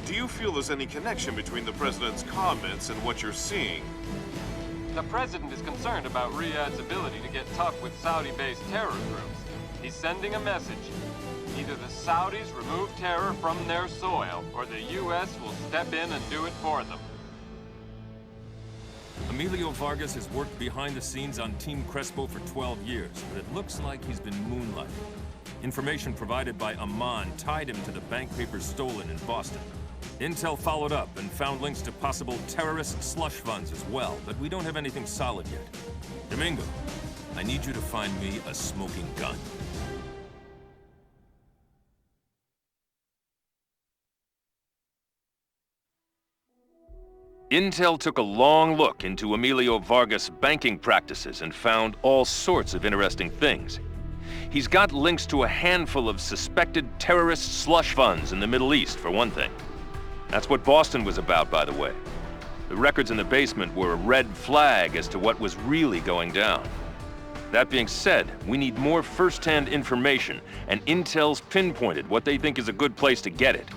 Do you feel there's any connection between the President's comments and what you're seeing? The President is concerned about Riyadh's ability to get tough with Saudi-based terror groups. He's sending a message. Either the Saudis remove terror from their soil, or the U.S. will step in and do it for them. Emilio Vargas has worked behind the scenes on Team Crespo for 12 years, but it looks like he's been moonlighting. Information provided by Amman tied him to the bank papers stolen in Boston. Intel followed up and found links to possible terrorist slush funds as well, but we don't have anything solid yet. Domingo, I need you to find me a smoking gun. Intel took a long look into Emilio Vargas' banking practices and found all sorts of interesting things. He's got links to a handful of suspected terrorist slush funds in the Middle East, for one thing. That's what Boston was about, by the way. The records in the basement were a red flag as to what was really going down. That being said, we need more first-hand information, and Intel's pinpointed what they think is a good place to get it.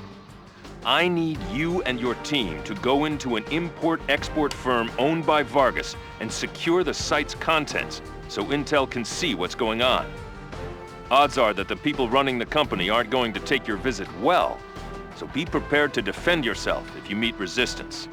I need you and your team to go into an import-export firm owned by Vargas and secure the site's contents so Intel can see what's going on. Odds are that the people running the company aren't going to take your visit well, so be prepared to defend yourself if you meet resistance.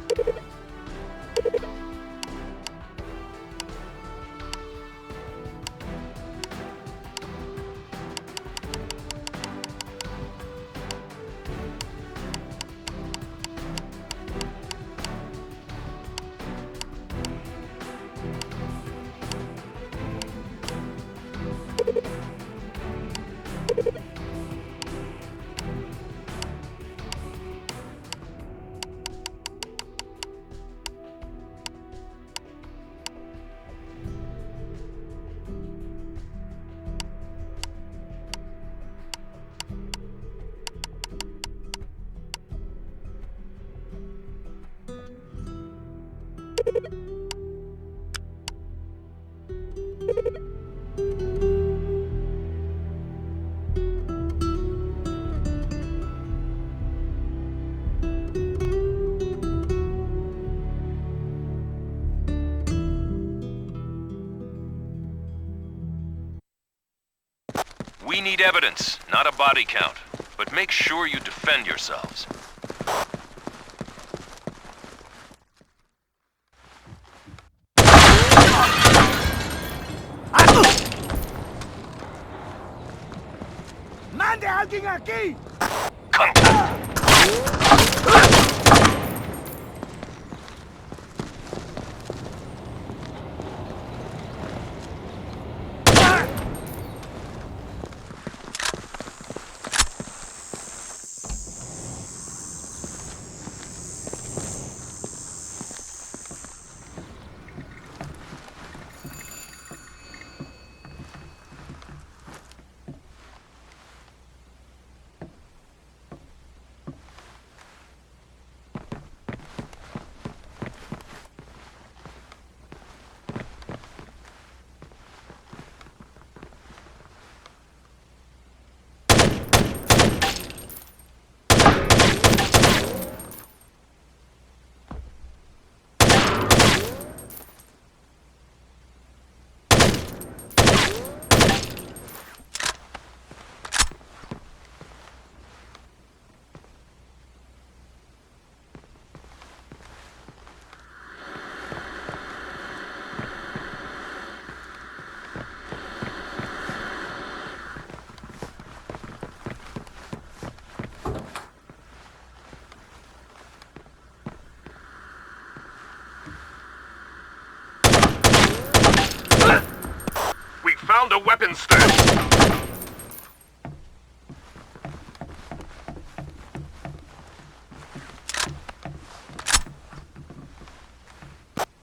We need evidence, not a body count. But make sure you defend yourselves. ¡Mande a alguien aquí! weapons stash.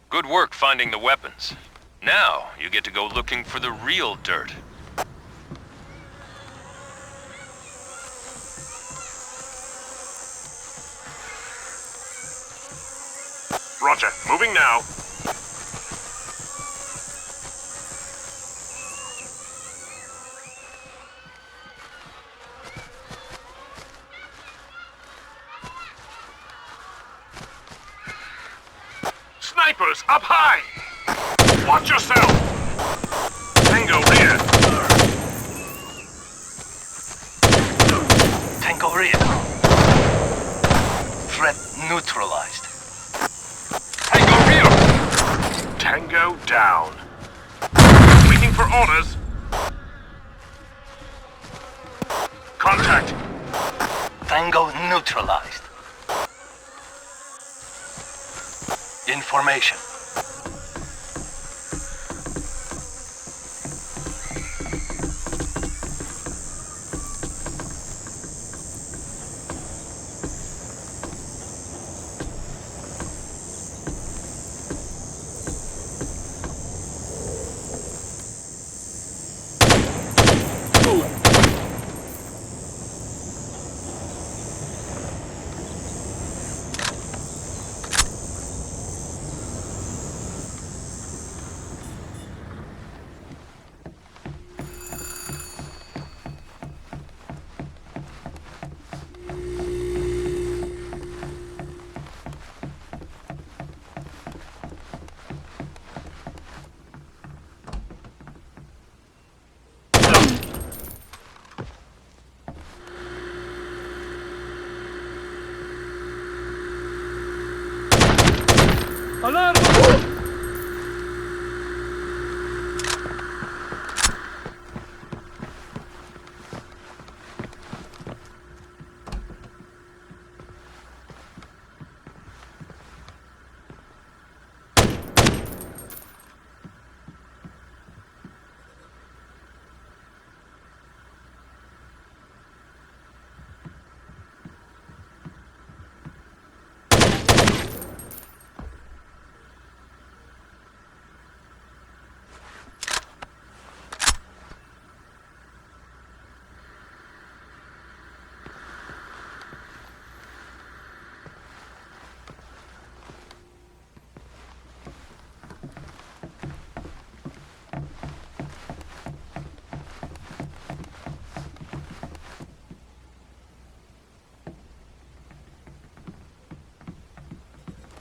Good work finding the weapons. Now, you get to go looking for the real dirt. Roger, moving now. Snipers, up high! Watch yourself! Tango rear! Tango rear. Threat neutralized. Tango rear! Tango down. Waiting for orders. Contact. Tango neutralized. Information.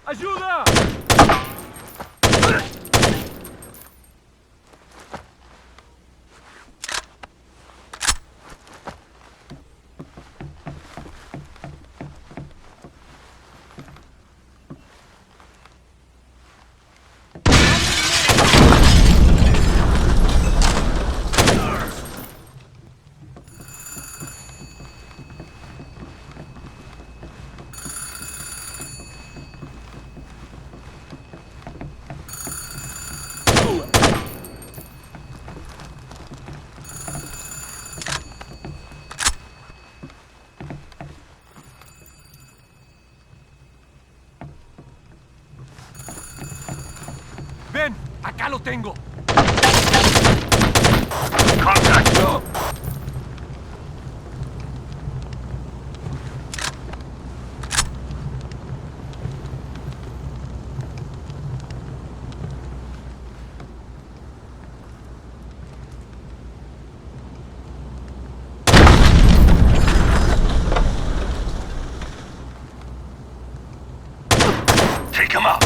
¡Ayuda! ¡Ven! ¡Acá lo tengo! Contact! Take him out.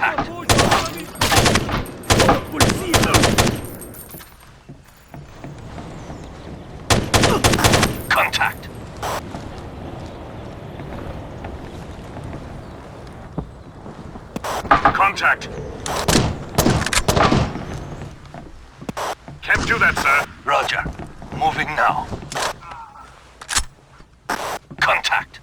Contact! Contact! Contact! Can't do that, sir. Roger. Moving now. Contact!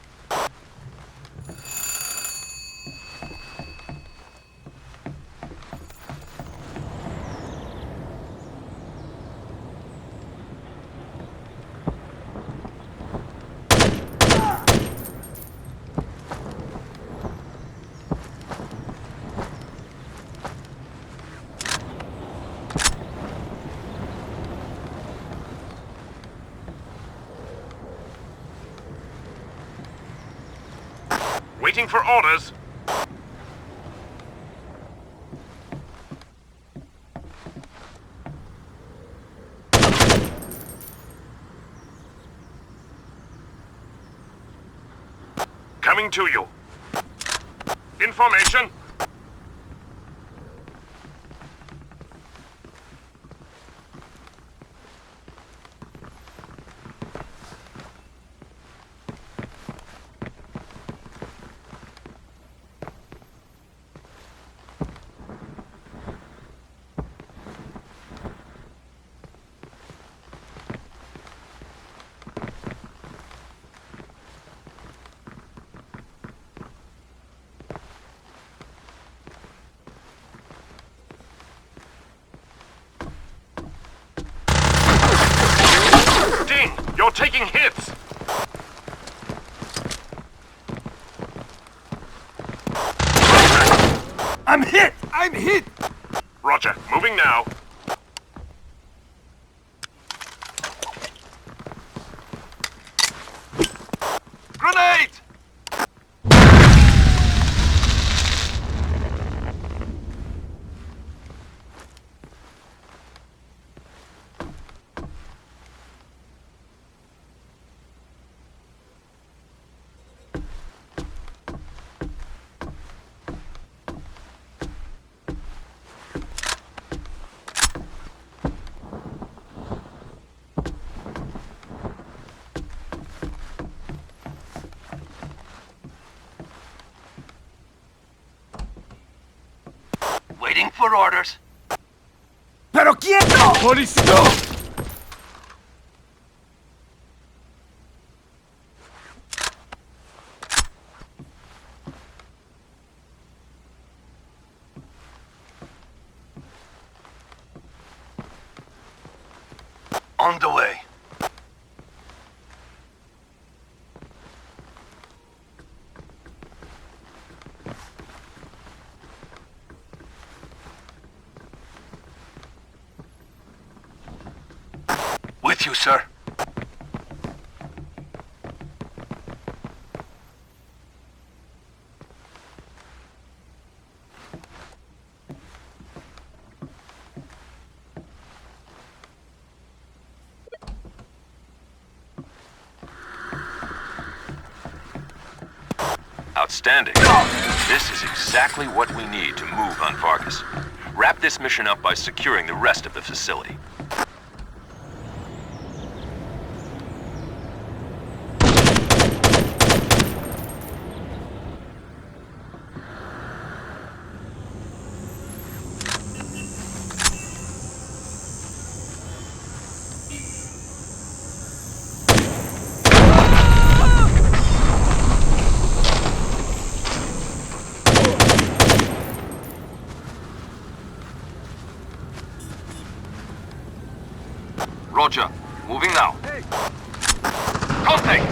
Waiting for orders. Coming to you. Information. Ding! You're taking hits! I'm hit! I'm hit! Roger, moving now. Grenade! Waiting for orders. ¡Pero quieto! ¡Policía! On the way. With you, sir. Outstanding. This is exactly what we need to move on Vargas. Wrap this mission up by securing the rest of the facility. Roger. Moving now. Contact!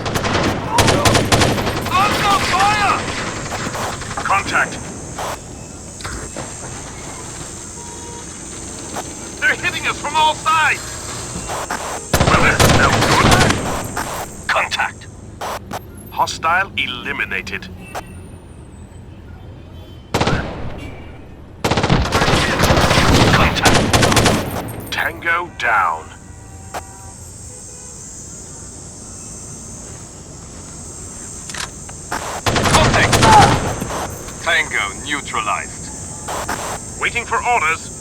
Under fire! Contact! They're hitting us from all sides! Well, this is no good. Contact! Hostile eliminated. Contact! Tango down. Tango neutralized. Waiting for orders.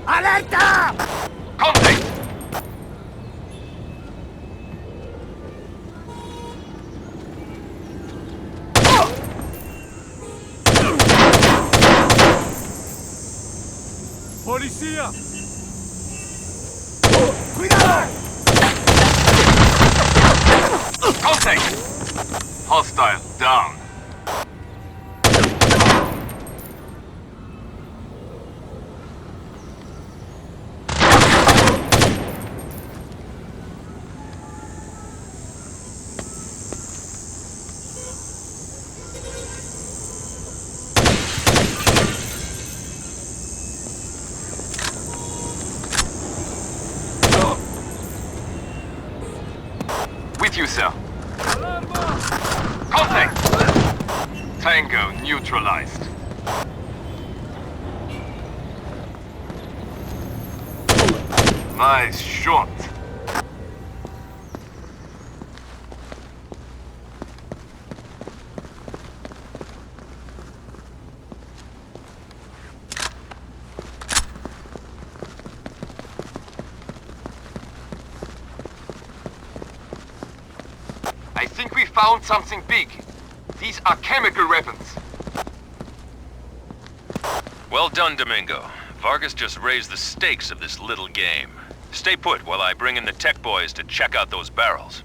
Alerta! Contact! ¡Policía! ¡Cuidado! Contact! Hostile down. With you, sir. Contact! Tango neutralized. Nice shot. I think we found something big. These are chemical weapons. Well done, Domingo. Vargas just raised the stakes of this little game. Stay put while I bring in the tech boys to check out those barrels.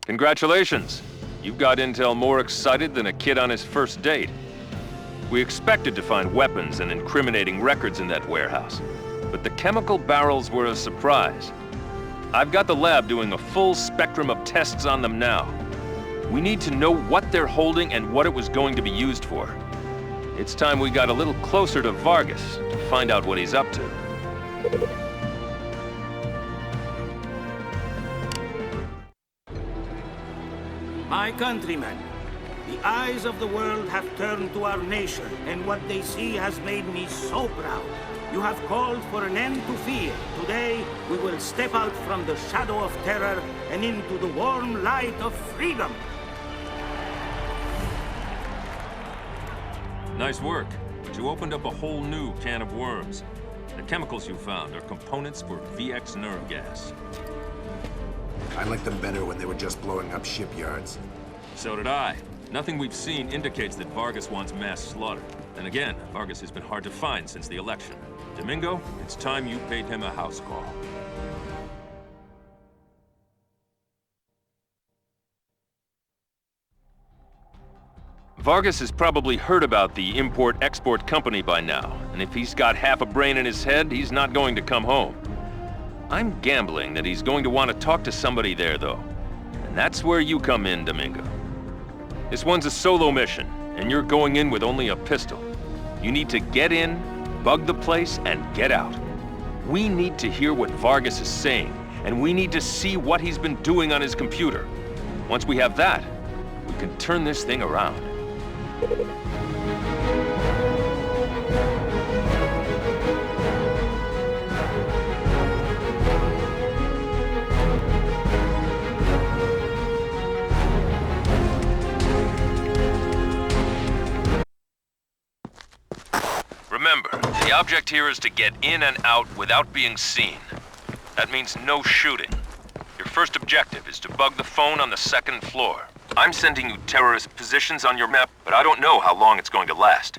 Congratulations. You've got intel more excited than a kid on his first date. We expected to find weapons and incriminating records in that warehouse, but the chemical barrels were a surprise. I've got the lab doing a full spectrum of tests on them now. We need to know what they're holding and what it was going to be used for. It's time we got a little closer to Vargas to find out what he's up to. My countrymen, the eyes of the world have turned to our nation, and what they see has made me so proud. You have called for an end to fear. Today, we will step out from the shadow of terror and into the warm light of freedom. Nice work, but you opened up a whole new can of worms. The chemicals you found are components for VX nerve gas. I liked them better when they were just blowing up shipyards. So did I. Nothing we've seen indicates that Vargas wants mass slaughter. And again, Vargas has been hard to find since the election. Domingo, it's time you paid him a house call. Vargas has probably heard about the import-export company by now, and if he's got half a brain in his head, he's not going to come home. I'm gambling that he's going to want to talk to somebody there, though. And that's where you come in, Domingo. This one's a solo mission, and you're going in with only a pistol. You need to get in, bug the place, and get out. We need to hear what Vargas is saying, and we need to see what he's been doing on his computer. Once we have that, we can turn this thing around. Remember, the object here is to get in and out without being seen. That means no shooting. Your first objective is to bug the phone on the second floor. I'm sending you terrorist positions on your map, but I don't know how long it's going to last.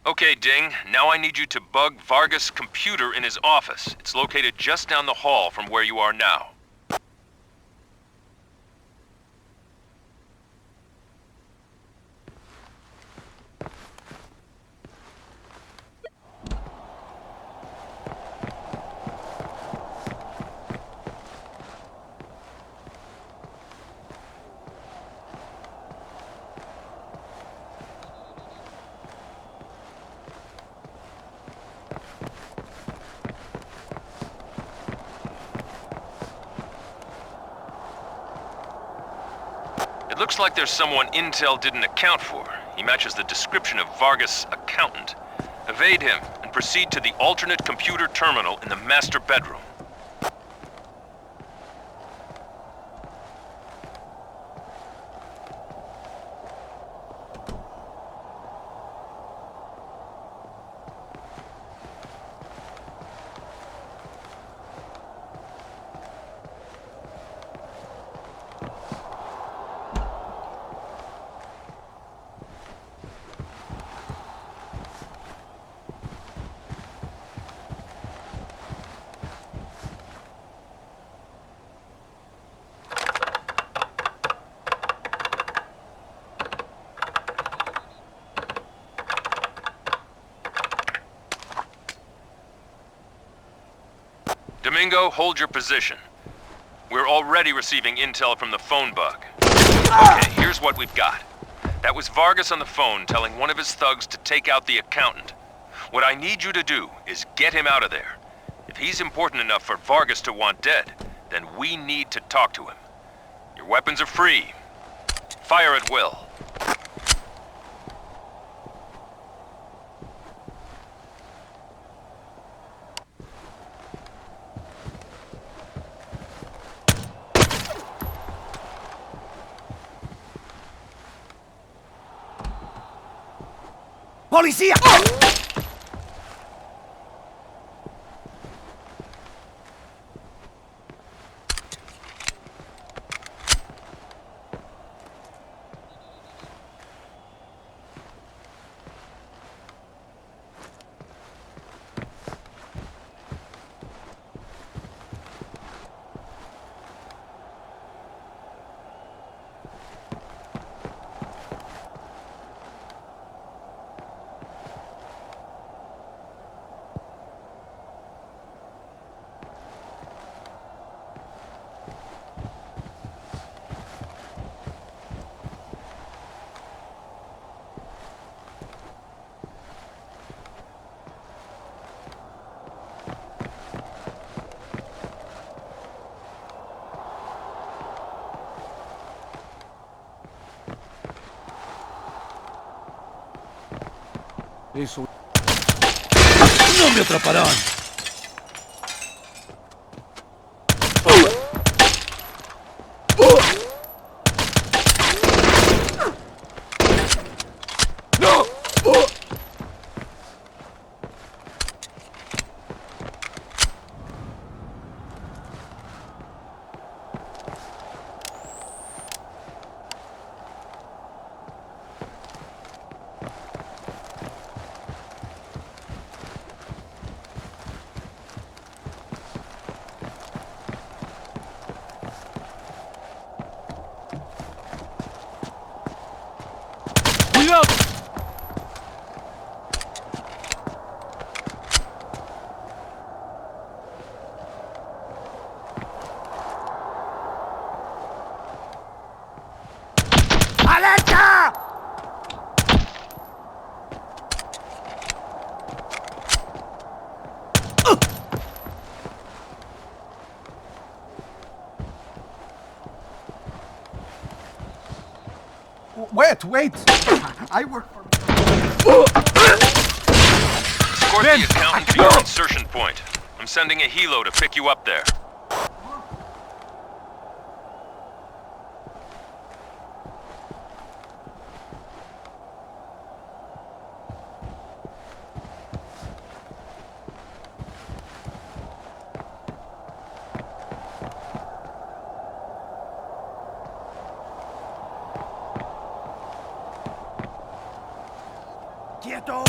Okay, Ding, now I need you to bug Vargas' computer in his office. It's located just down the hall from where you are now. It looks like there's someone Intel didn't account for. He matches the description of Vargas' accountant. Evade him and proceed to the alternate computer terminal in the master bedroom. Domingo, hold your position. We're already receiving intel from the phone bug. Okay, here's what we've got. That was Vargas on the phone telling one of his thugs to take out the accountant. What I need you to do is get him out of there. If he's important enough for Vargas to want dead, then we need to talk to him. Your weapons are free. Fire at will. ¡Policía! Eso... ¡No me atraparán! ¡No! ¡Alerta! Wait! I work for... Escort the accountant to your insertion point. I'm sending a helo to pick you up there. Quieto!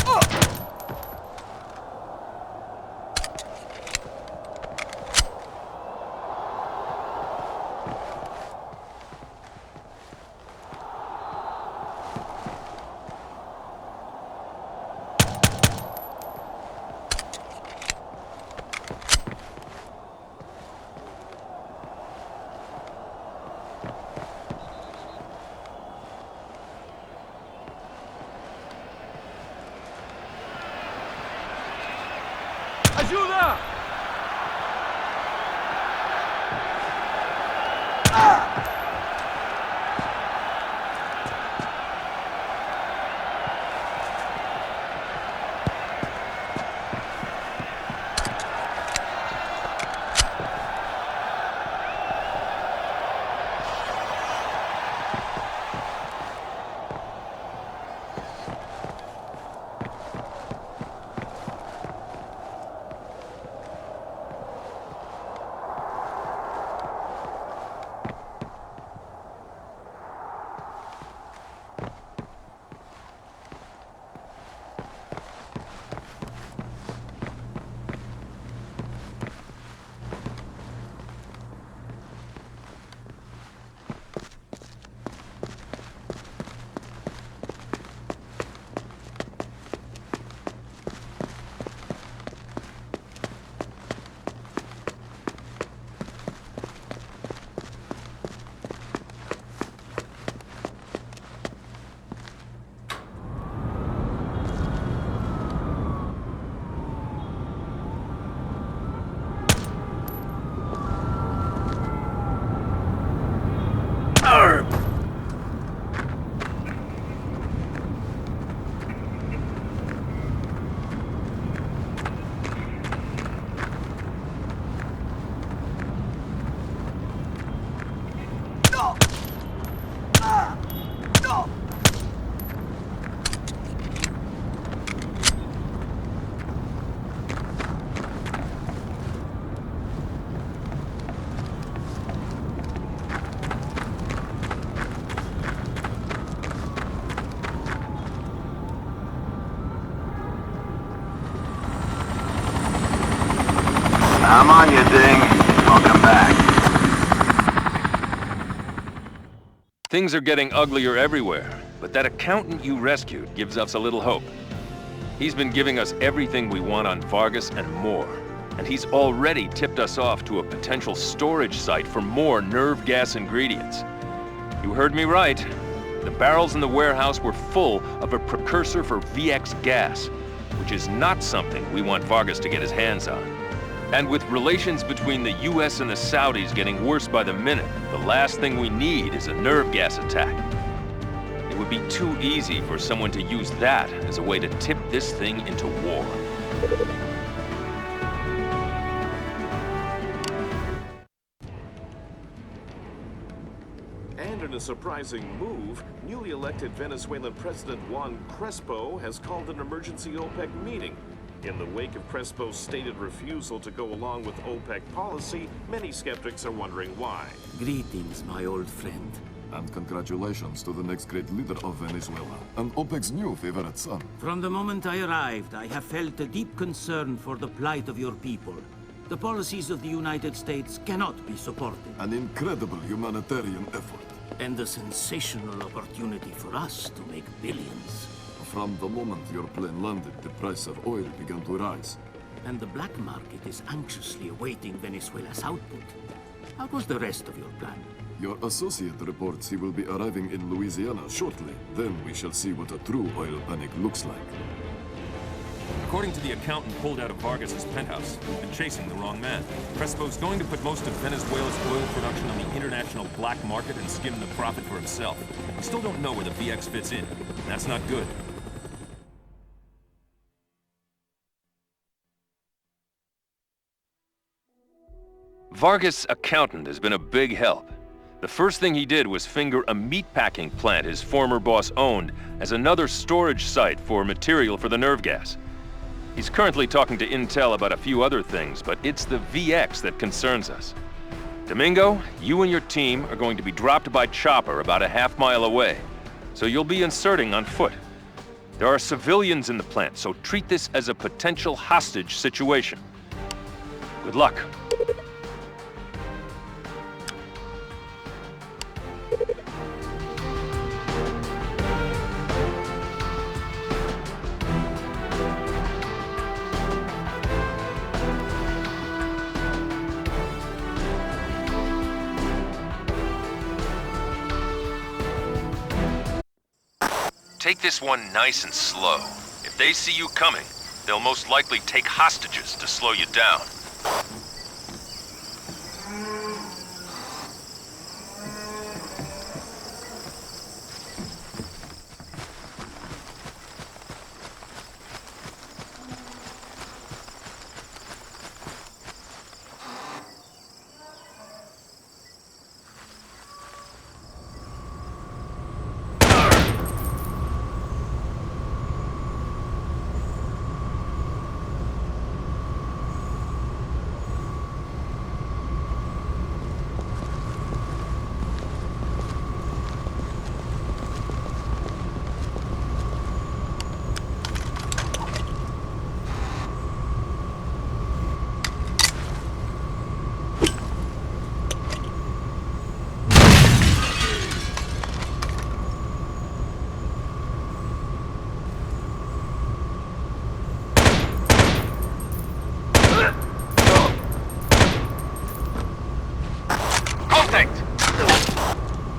¡Ayuda! I'm on you, Ding. Welcome back. Things are getting uglier everywhere, but that accountant you rescued gives us a little hope. He's been giving us everything we want on Vargas and more, and he's already tipped us off to a potential storage site for more nerve gas ingredients. You heard me right. The barrels in the warehouse were full of a precursor for VX gas, which is not something we want Vargas to get his hands on. And with relations between the US and the Saudis getting worse by the minute, the last thing we need is a nerve gas attack. It would be too easy for someone to use that as a way to tip this thing into war. And in a surprising move, newly elected Venezuelan President Juan Crespo has called an emergency OPEC meeting. In the wake of Crespo's stated refusal to go along with OPEC policy, many skeptics are wondering why. Greetings, my old friend. And congratulations to the next great leader of Venezuela, and OPEC's new favorite son. From the moment I arrived, I have felt a deep concern for the plight of your people. The policies of the United States cannot be supported. An incredible humanitarian effort. And a sensational opportunity for us to make billions. From the moment your plane landed, the price of oil began to rise. And the black market is anxiously awaiting Venezuela's output. How was the rest of your plan? Your associate reports he will be arriving in Louisiana shortly. Then we shall see what a true oil panic looks like. According to the accountant pulled out of Vargas's penthouse, we've been chasing the wrong man. Crespo's going to put most of Venezuela's oil production on the international black market and skim the profit for himself. We still don't know where the VX fits in. That's not good. Vargas' accountant has been a big help. The first thing he did was finger a meatpacking plant his former boss owned as another storage site for material for the nerve gas. He's currently talking to Intel about a few other things, but it's the VX that concerns us. Domingo, you and your team are going to be dropped by chopper about a half-mile away, so you'll be inserting on foot. There are civilians in the plant, so treat this as a potential hostage situation. Good luck. Take this one nice and slow. If they see you coming, they'll most likely take hostages to slow you down.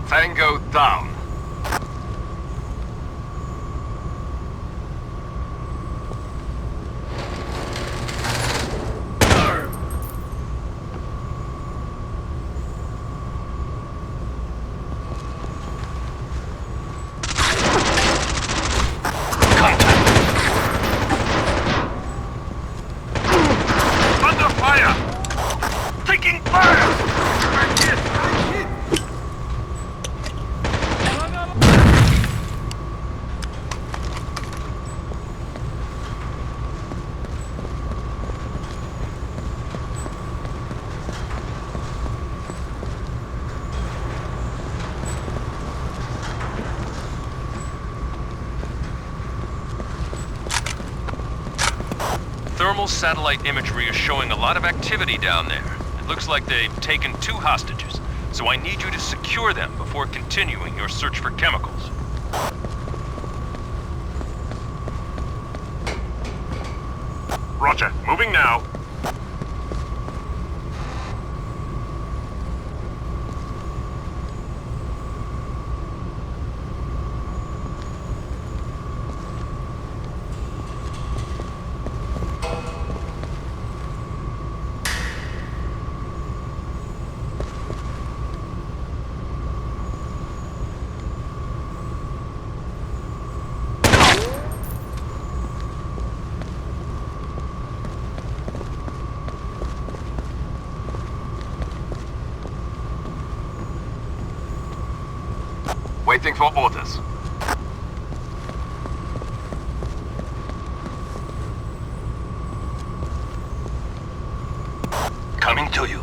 Tango down. Under fire! Taking fire! Thermal satellite imagery is showing a lot of activity down there. It looks like they've taken 2 hostages, so I need you to secure them before continuing your search for chemicals. Roger, moving now. Waiting for orders. Coming to you.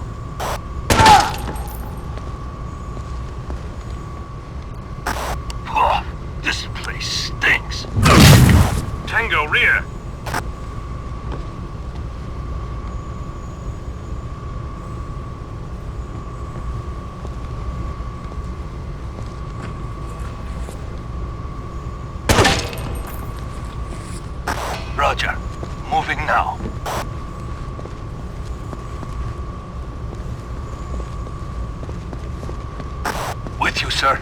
This place stinks. Tango, rear. Roger. Moving now. With you, sir.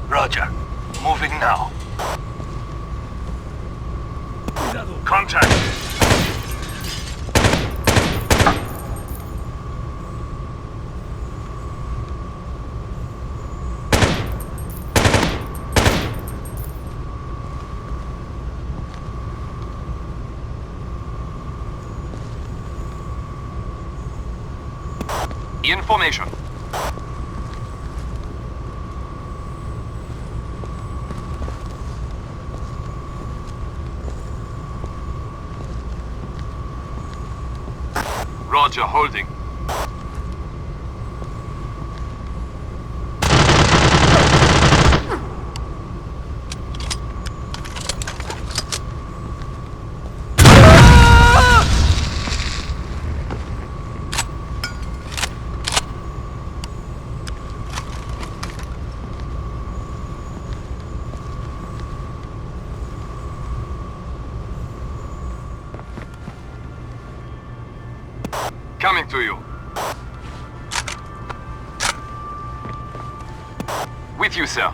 Roger. Moving now. Contact. Information. Roger, holding. Coming to you. With you, sir.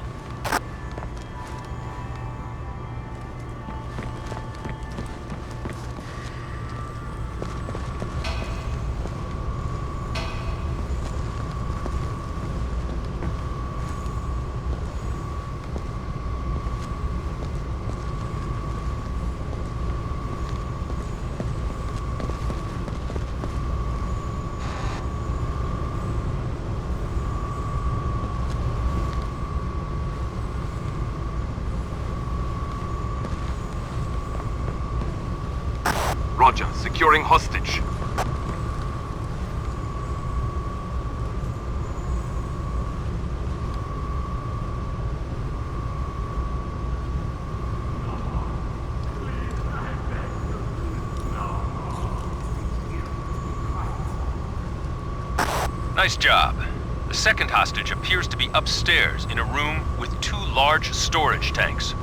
Roger, securing hostage. Nice job. The second hostage appears to be upstairs in a room with 2 large storage tanks.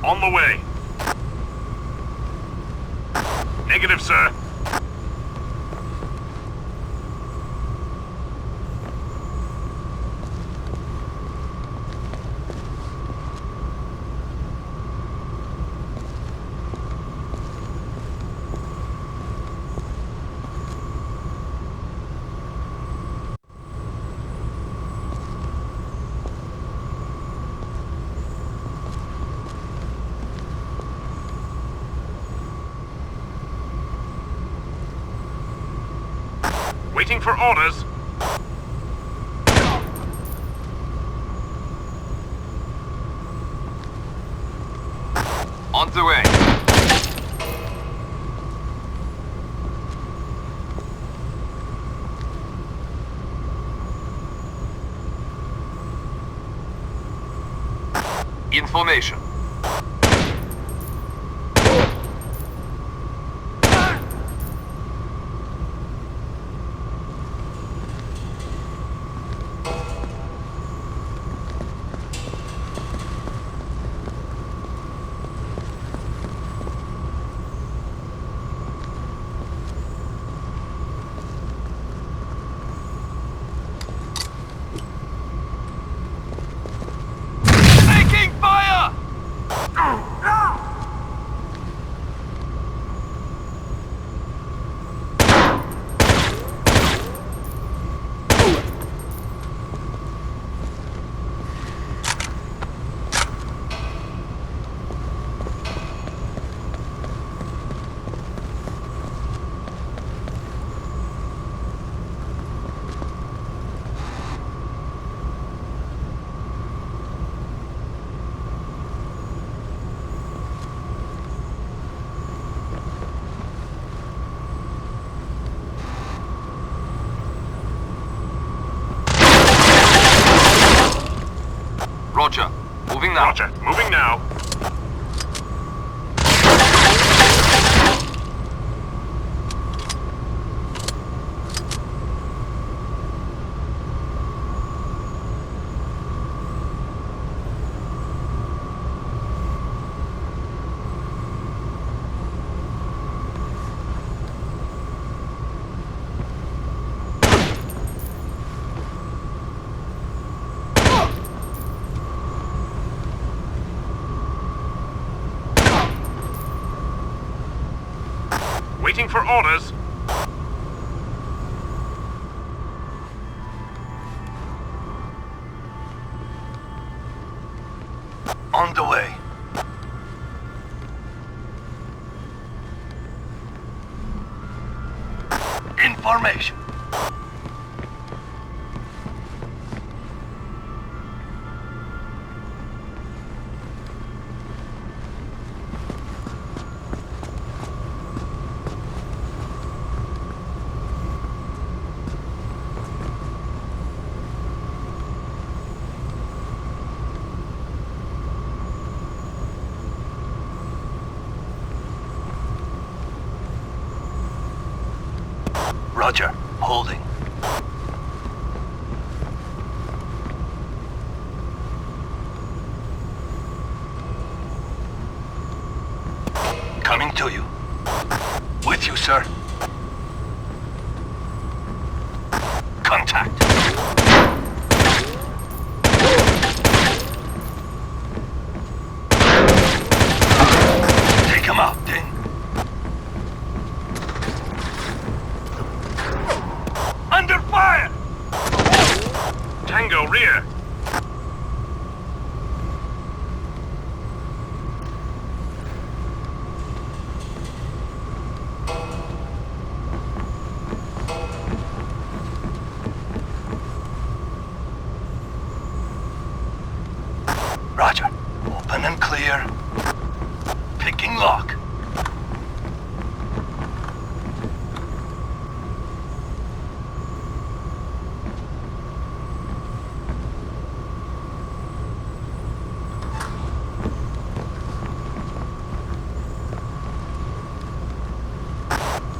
On the way. Negative, sir. Waiting for orders. On the way. Information. Roger. Moving now. Roger. Moving now. orders. On the way. Information. Roger. Holding. Coming to you. With you, sir. Contact. Take him out, Ding. Under fire! Tango, rear. Roger. Open and clear. Picking lock.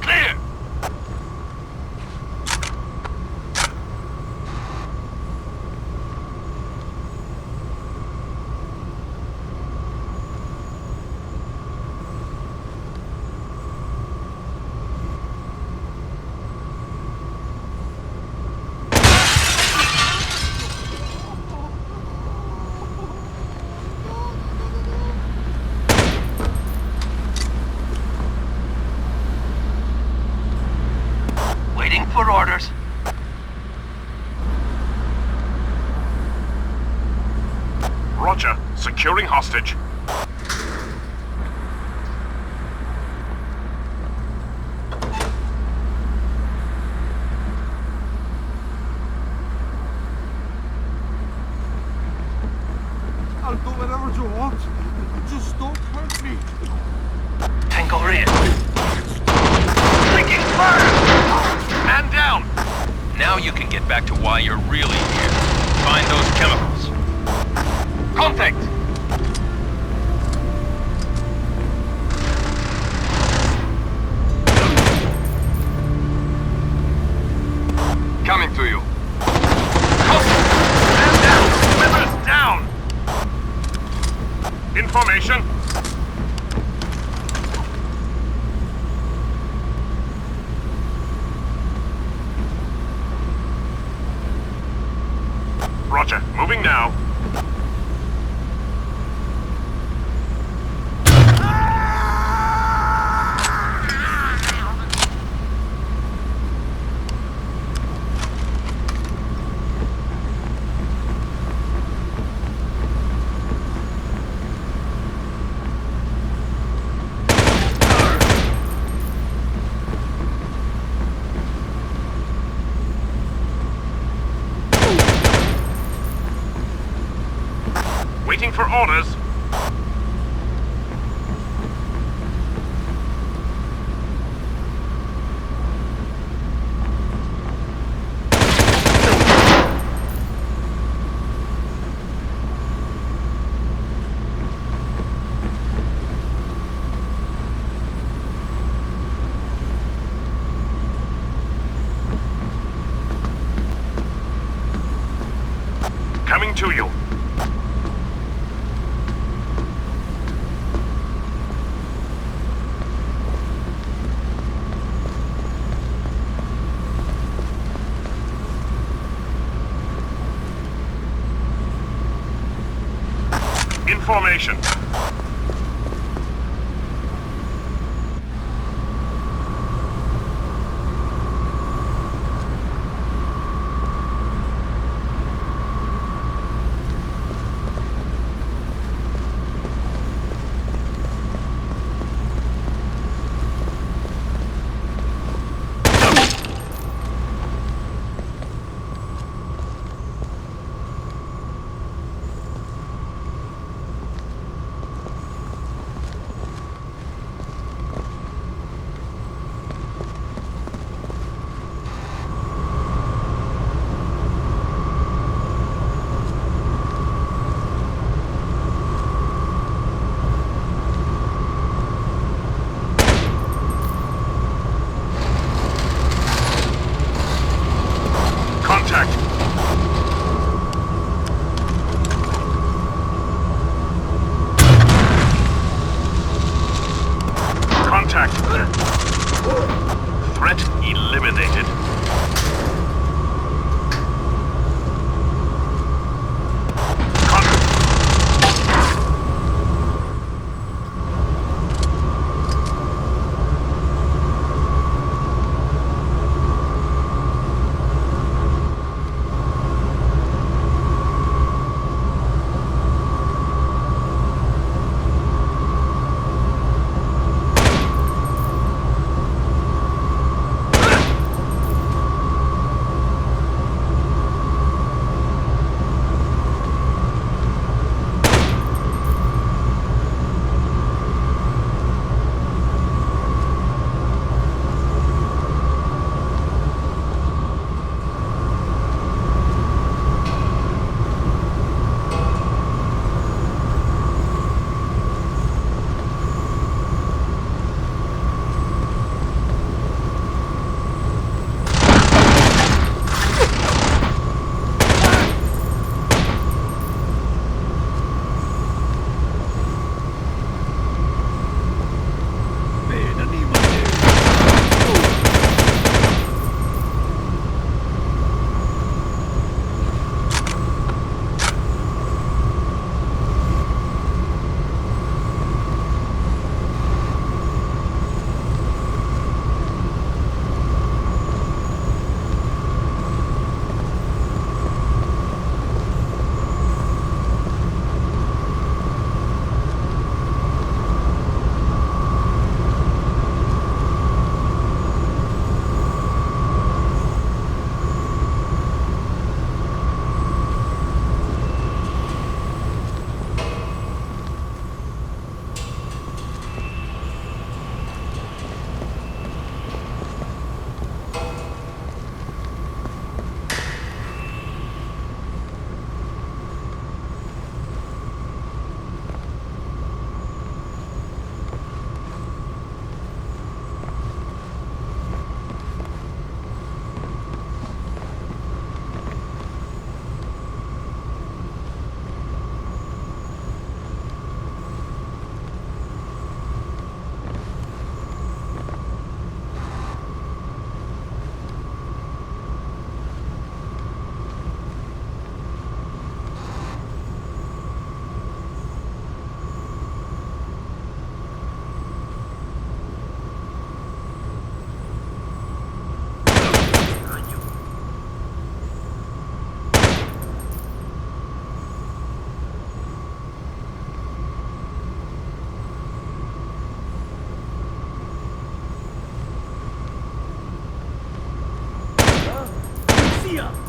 Clear. Waiting for orders. Roger. Securing hostage. I'll do whatever you want. Just don't hurt me. Tango rear. Taking fire! Man down. Now you can get back to why you're really here. Find those chemicals. Contact. Coming to you. Man down. Weapons down. Information. Roger. Moving now. Waiting for orders. Coming to you. Information. Fire!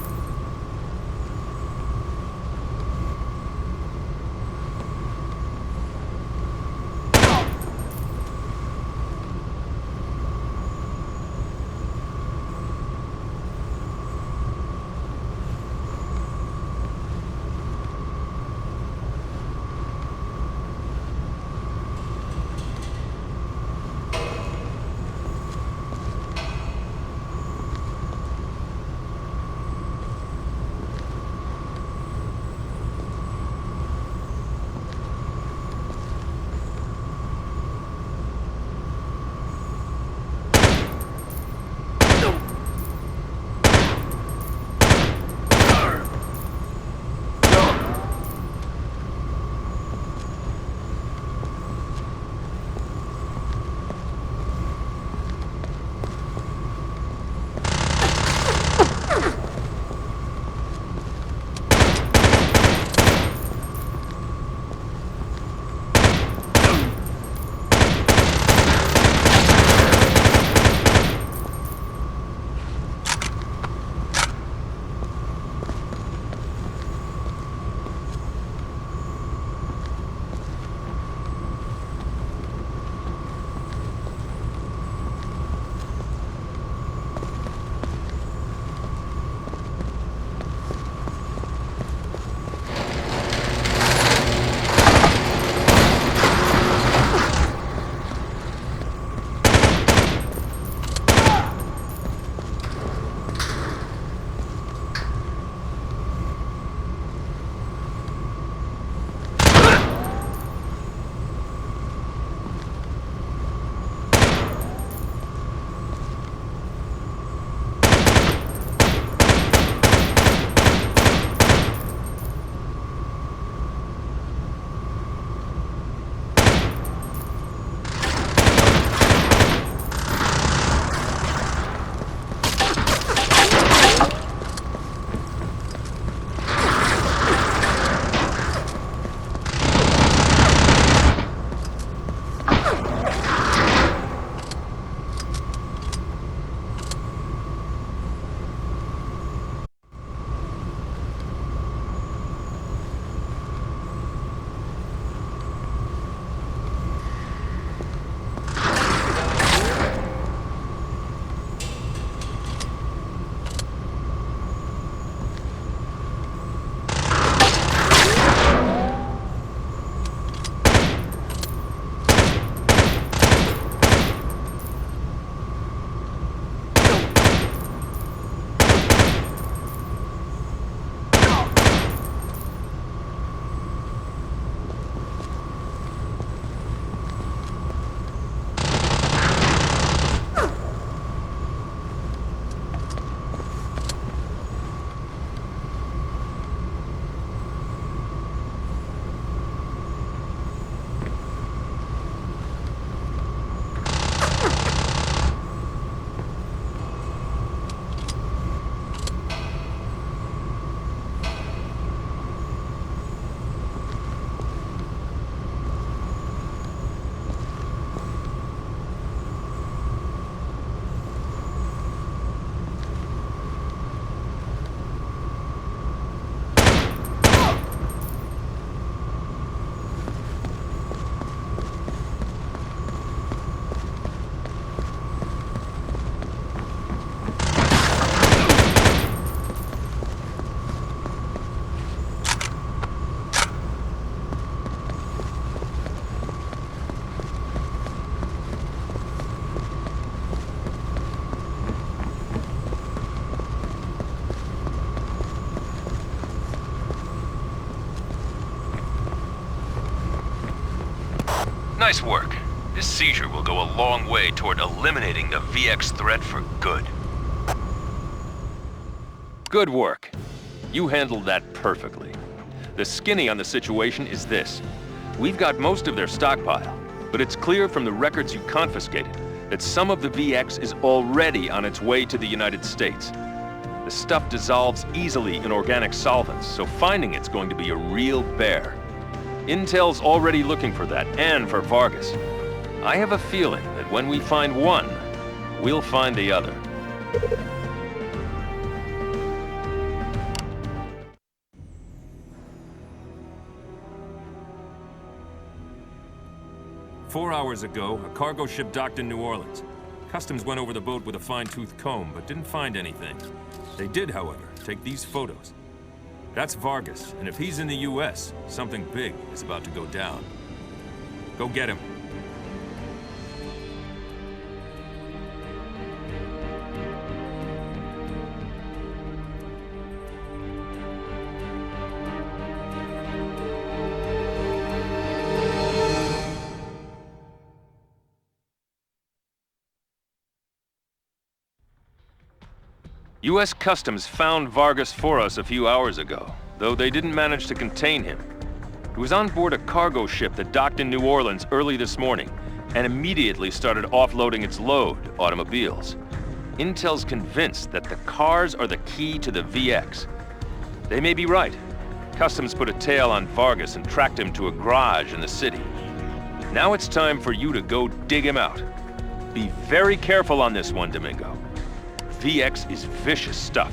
Nice work. This seizure will go a long way toward eliminating the VX threat for good. Good work. You handled that perfectly. The skinny on the situation is this. We've got most of their stockpile, but it's clear from the records you confiscated that some of the VX is already on its way to the United States. The stuff dissolves easily in organic solvents, so finding it's going to be a real bear. Intel's already looking for that, and for Vargas. I have a feeling that when we find one, we'll find the other. 4 hours ago, a cargo ship docked in New Orleans. Customs went over the boat with a fine-tooth comb, but didn't find anything. They did, however, take these photos. That's Vargas, and if he's in the U.S., something big is about to go down. Go get him. U.S. Customs found Vargas for us a few hours ago, though they didn't manage to contain him. He was on board a cargo ship that docked in New Orleans early this morning and immediately started offloading its load, automobiles. Intel's convinced that the cars are the key to the VX. They may be right. Customs put a tail on Vargas and tracked him to a garage in the city. Now it's time for you to go dig him out. Be very careful on this one, Domingo. VX is vicious stuff.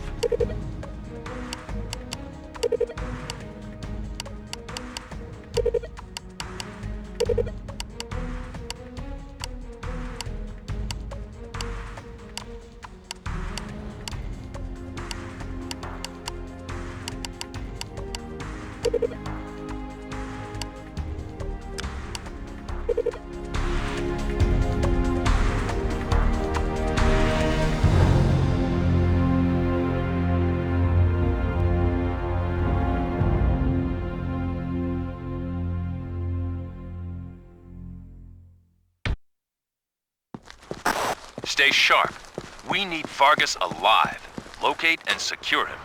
Stay sharp. We need Vargas alive. Locate and secure him.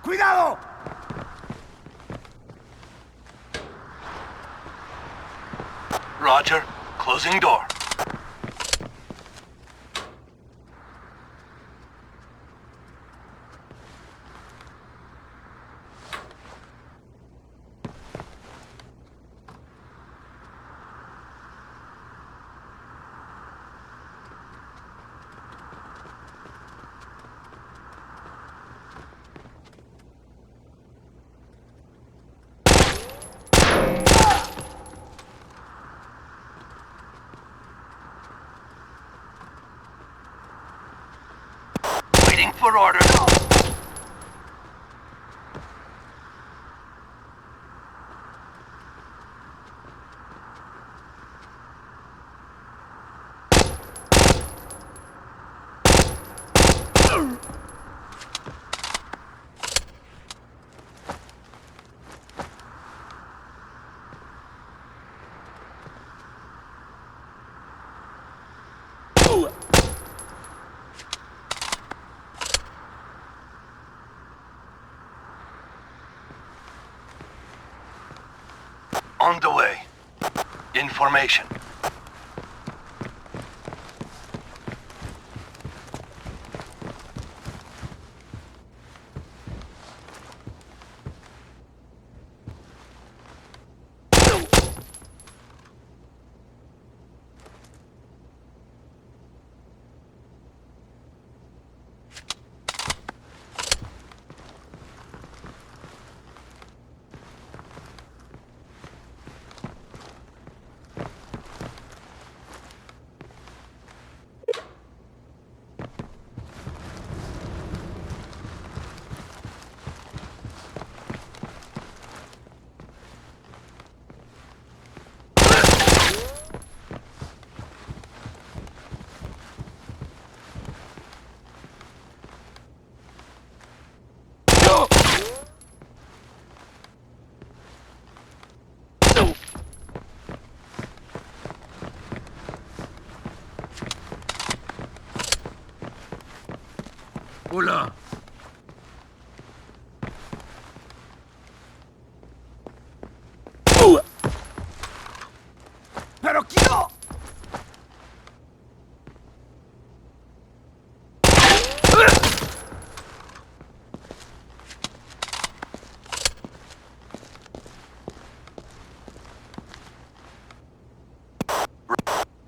¡Cuidado! Roger. Closing door. Waiting for orders. On the way. Information. Hola.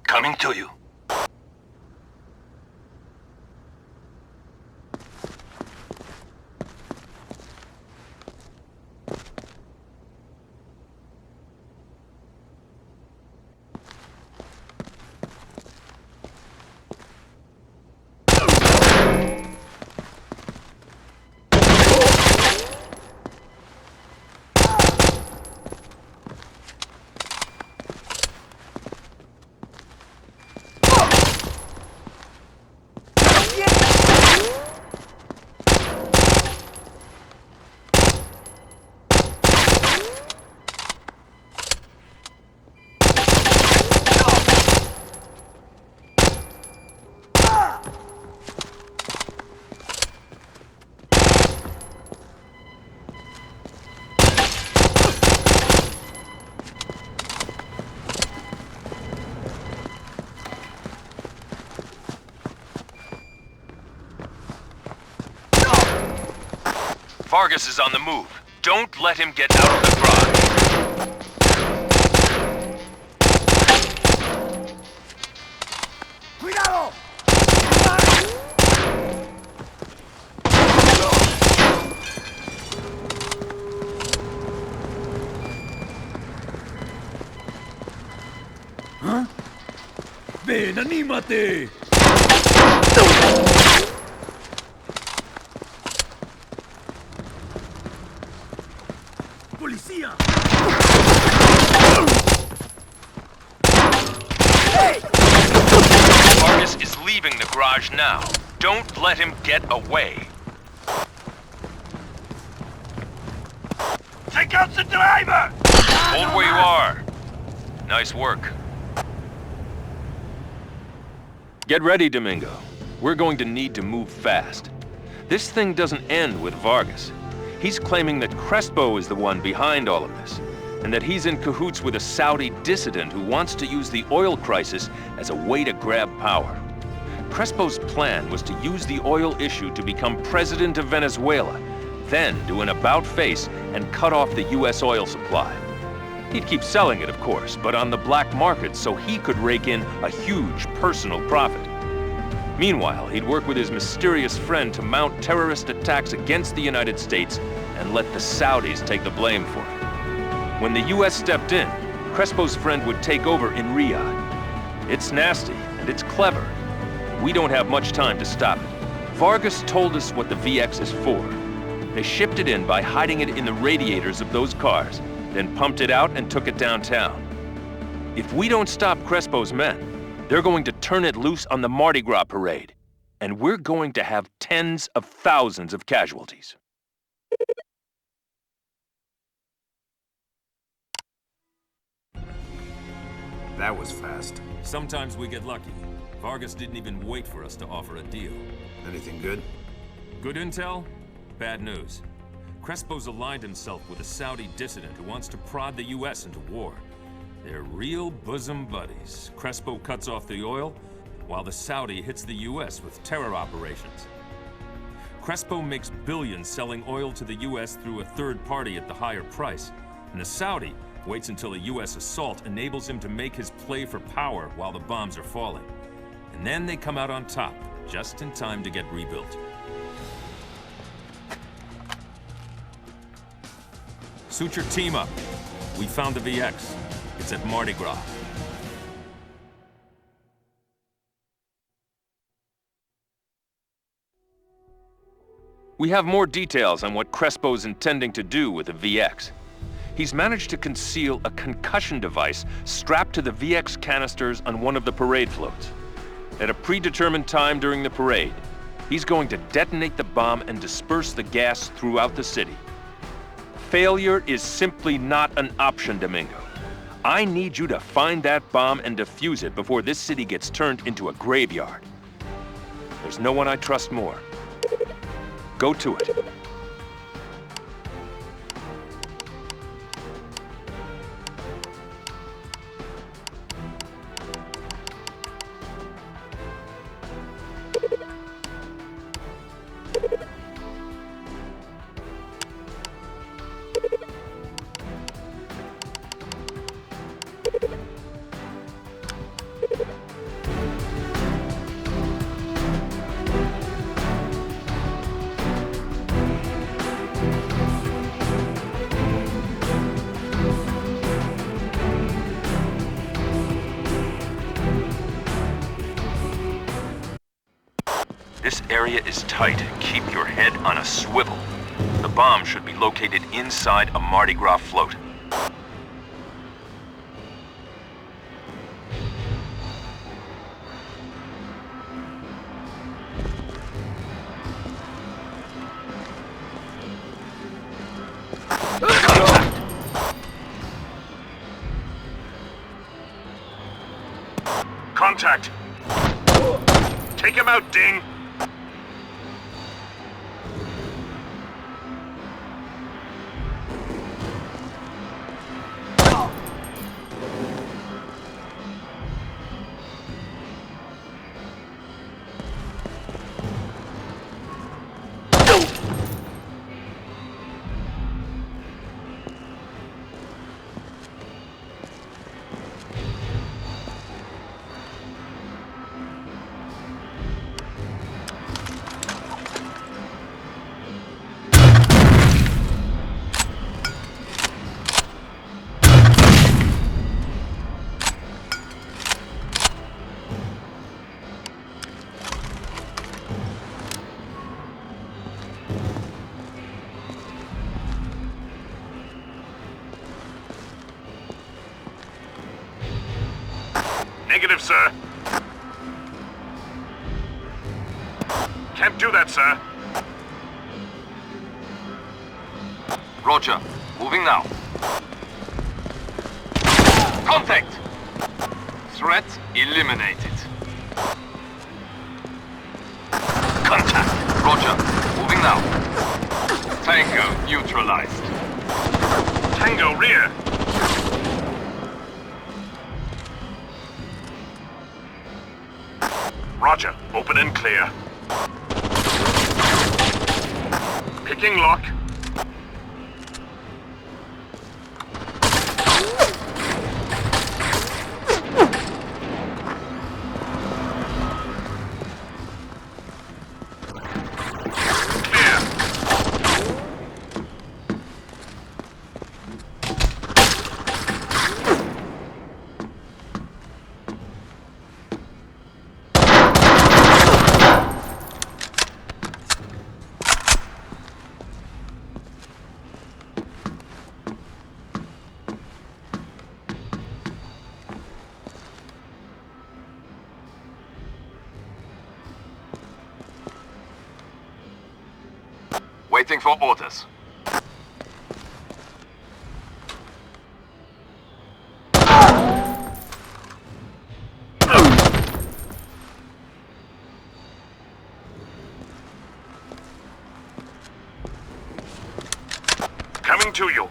Coming to you. Vargas is on the move. Don't let him get out of the garage. Cuidado! ¿Ah? ¡Ven, anímate! ¡Policía! Vargas is leaving the garage now. Don't let him get away. Take out the driver! Hold where you are. Nice work. Get ready, Domingo. We're going to need to move fast. This thing doesn't end with Vargas. He's claiming that Crespo is the one behind all of this, and that he's in cahoots with a Saudi dissident who wants to use the oil crisis as a way to grab power. Crespo's plan was to use the oil issue to become president of Venezuela, then do an about-face and cut off the U.S. oil supply. He'd keep selling it, of course, but on the black market so he could rake in a huge personal profit. Meanwhile, he'd work with his mysterious friend to mount terrorist attacks against the United States and let the Saudis take the blame for it. When the U.S. stepped in, Crespo's friend would take over in Riyadh. It's nasty, and it's clever. We don't have much time to stop it. Vargas told us what the VX is for. They shipped it in by hiding it in the radiators of those cars, then pumped it out and took it downtown. If we don't stop Crespo's men, they're going to turn it loose on the Mardi Gras parade, and we're going to have tens of thousands of casualties. That was fast. Sometimes we get lucky. Vargas didn't even wait for us to offer a deal. Anything good? Good intel? Bad news. Crespo's aligned himself with a Saudi dissident who wants to prod the U.S. into war. They're real bosom buddies. Crespo cuts off the oil, while the Saudi hits the U.S. with terror operations. Crespo makes billions selling oil to the U.S. through a third party at the higher price, and the Saudi waits until a U.S. assault enables him to make his play for power while the bombs are falling. And then they come out on top, just in time to get rebuilt. Suit your team up. We found the VX. It's at Mardi Gras. We have more details on what Crespo's intending to do with the VX. He's managed to conceal a concussion device strapped to the VX canisters on one of the parade floats. At a predetermined time during the parade, he's going to detonate the bomb and disperse the gas throughout the city. Failure is simply not an option, Domingo. I need you to find that bomb and defuse it before this city gets turned into a graveyard. There's no one I trust more. Go to it. area is tight. Keep your head on a swivel. The bomb should be located inside a Mardi Gras float. Contact! Take him out, Ding! Negative, sir. Can't do that, sir. Roger. Moving now. Contact! Threat eliminated. Contact! Roger. Moving now. Tango neutralized. Tango, rear! Roger. Open and clear. Picking lock. Waiting for orders. Coming to you.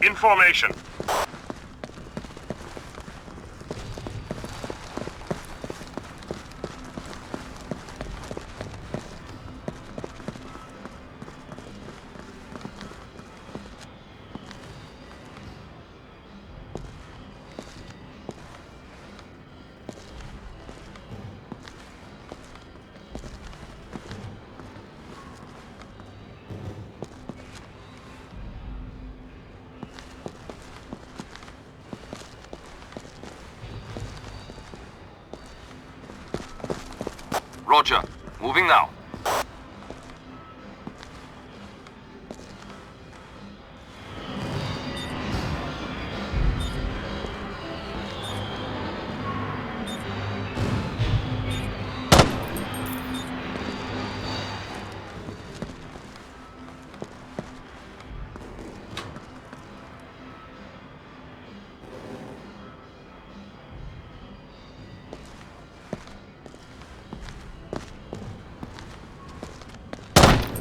Information. Roger. Moving now.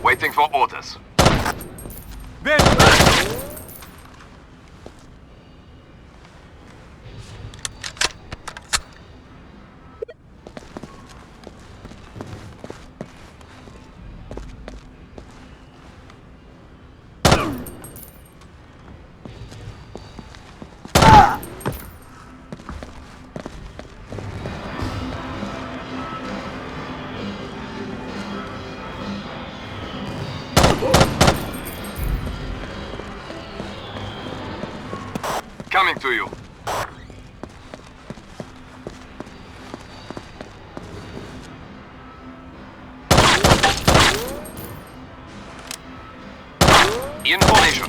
Waiting for orders. Oh! coming to you. In formation.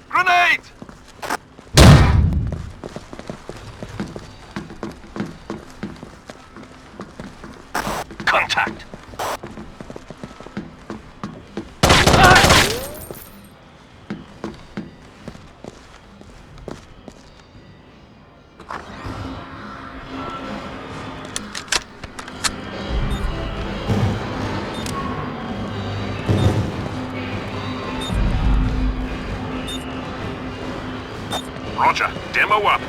Grenade! Contact. Roger. Demo up.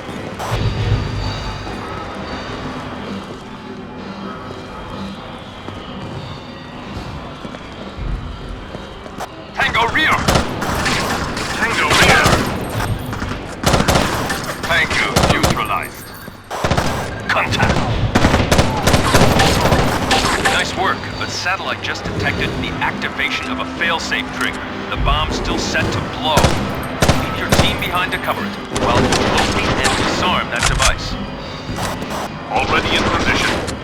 Tango rear. Tango rear. Tango neutralized. Contact. Nice work, but satellite just detected the activation of a failsafe trigger. The bomb's still set to blow. Leave your team behind to cover it, while you locate and disarm that device. Already in position.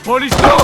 Police, stop!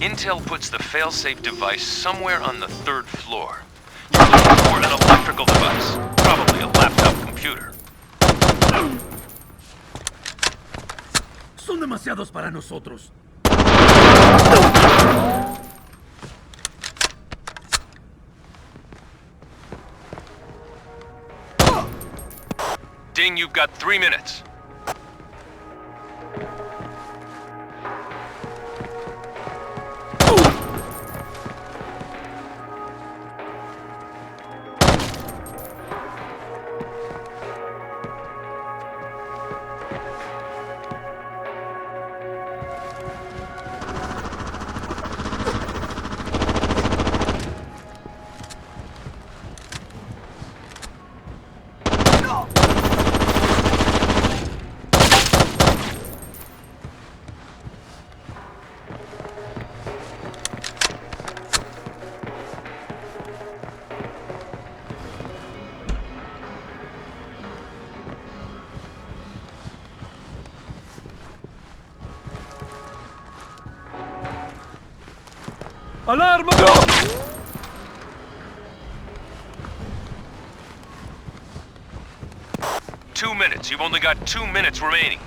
Intel puts the failsafe device somewhere on the 3rd floor. You're looking for an electrical device, probably a laptop computer. Son demasiados para nosotros. Ding, you've got 3 minutes. Alarma! 2 minutes. You've only got 2 minutes remaining.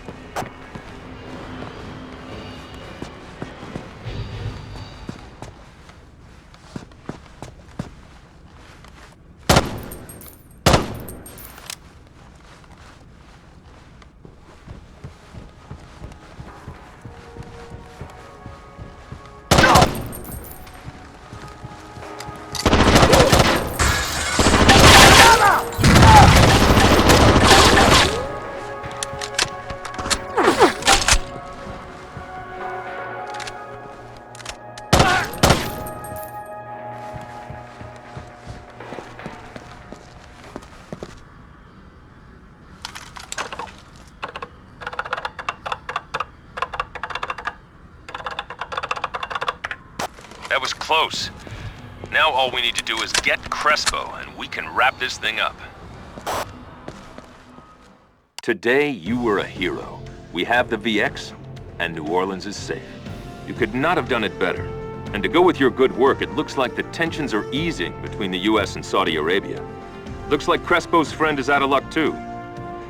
close. Now all we need to do is get Crespo, and we can wrap this thing up. Today, you were a hero. We have the VX, and New Orleans is safe. You could not have done it better. And to go with your good work, it looks like the tensions are easing between the US and Saudi Arabia. Looks like Crespo's friend is out of luck too.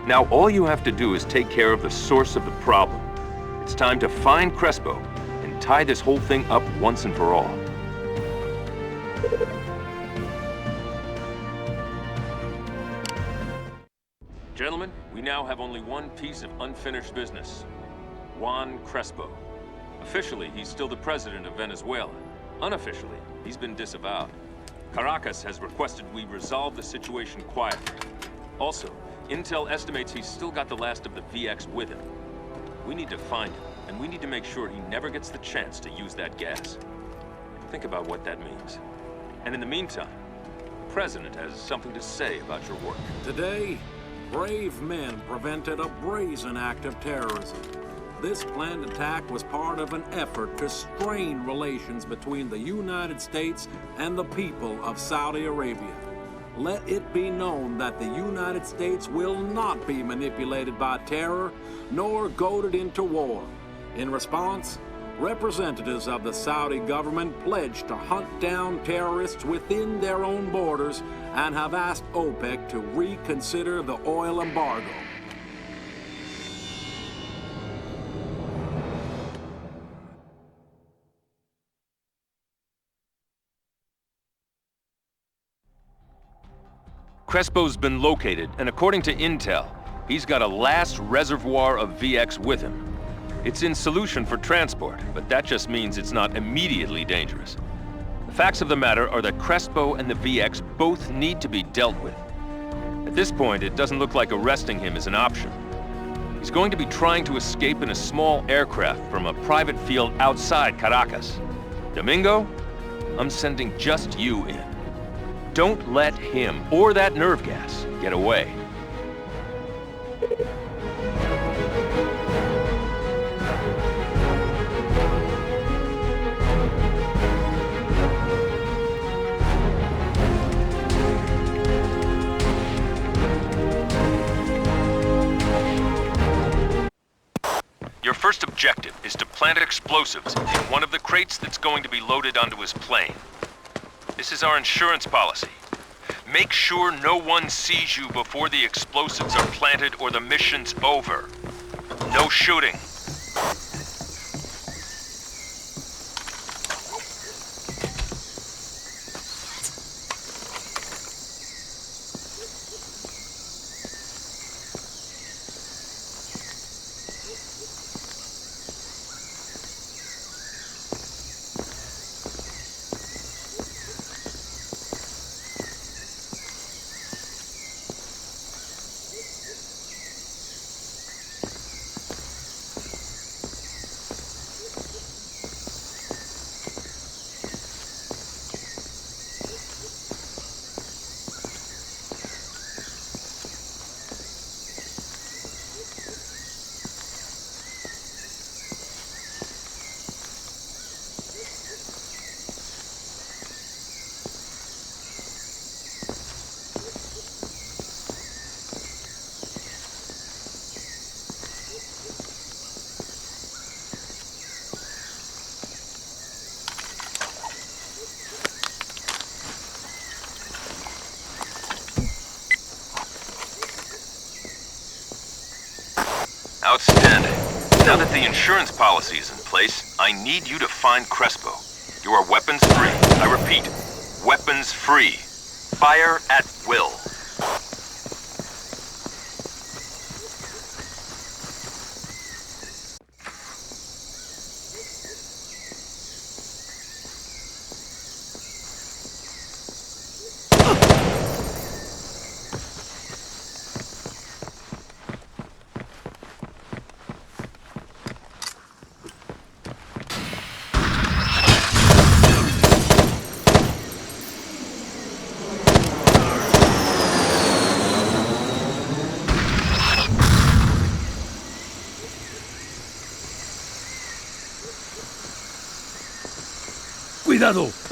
Now all you have to do is take care of the source of the problem. It's time to find Crespo and tie this whole thing up once and for all. Gentlemen, we now have only one piece of unfinished business. Juan Crespo. Officially, he's still the president of Venezuela. Unofficially, he's been disavowed. Caracas has requested we resolve the situation quietly. Also, Intel estimates he's still got the last of the VX with him. We need to find him, and we need to make sure he never gets the chance to use that gas. Think about what that means. And in the meantime, the president has something to say about your work. Today, brave men prevented a brazen act of terrorism. This planned attack was part of an effort to strain relations between the United States and the people of Saudi Arabia. Let it be known that the United States will not be manipulated by terror, nor goaded into war. In response, representatives of the Saudi government pledged to hunt down terrorists within their own borders and have asked OPEC to reconsider the oil embargo. Crespo's been located, and according to Intel, he's got a last reservoir of VX with him. It's in solution for transport, but that just means it's not immediately dangerous. The facts of the matter are that Crespo and the VX both need to be dealt with. At this point, it doesn't look like arresting him is an option. He's going to be trying to escape in a small aircraft from a private field outside Caracas. Domingo, I'm sending just you in. Don't let him or that nerve gas get away. Your first objective is to plant explosives in one of the crates that's going to be loaded onto his plane. This is our insurance policy. Make sure no one sees you before the explosives are planted or the mission's over. No shooting. Outstanding. Now that the insurance policy is in place, I need you to find Crespo. You are weapons free. I repeat, weapons free. Fire at will. Cuidado!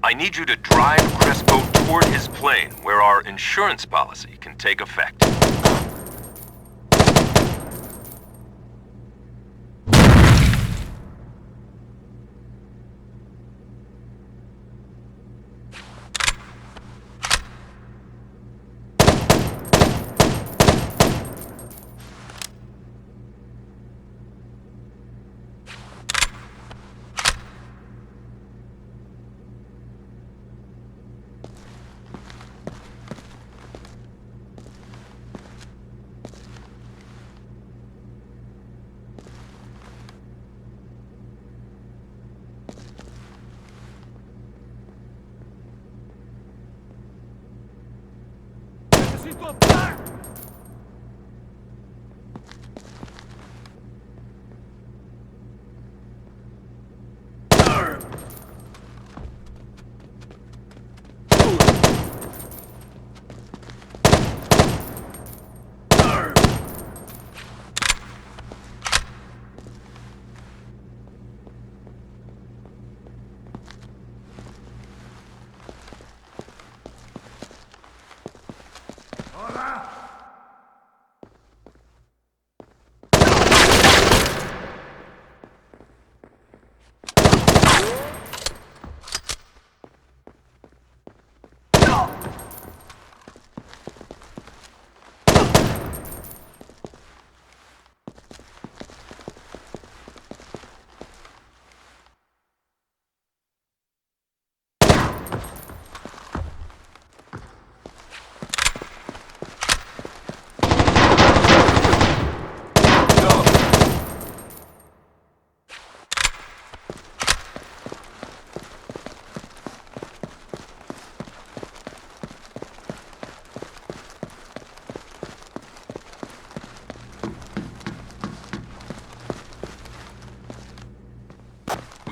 I need you to drive Crespo toward his plane, where our insurance policy can take effect.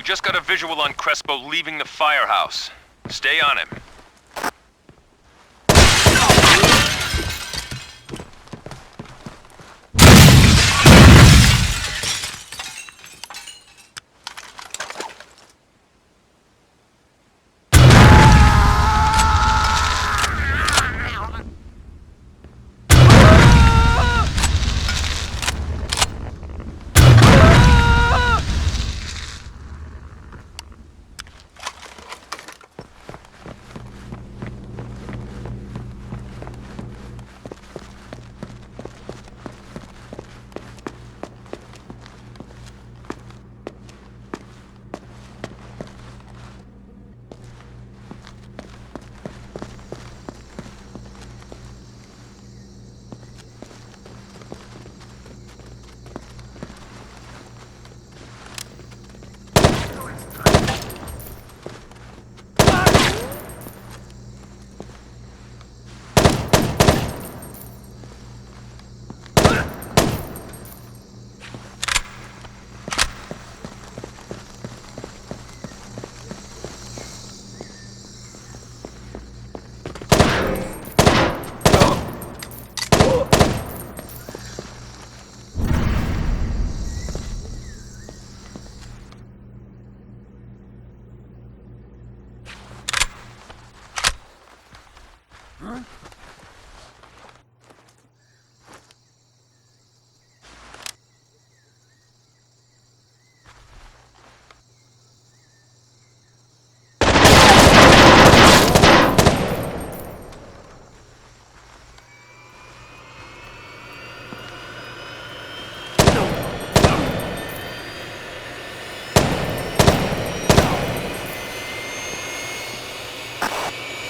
just got a visual on Crespo leaving the firehouse. Stay on him.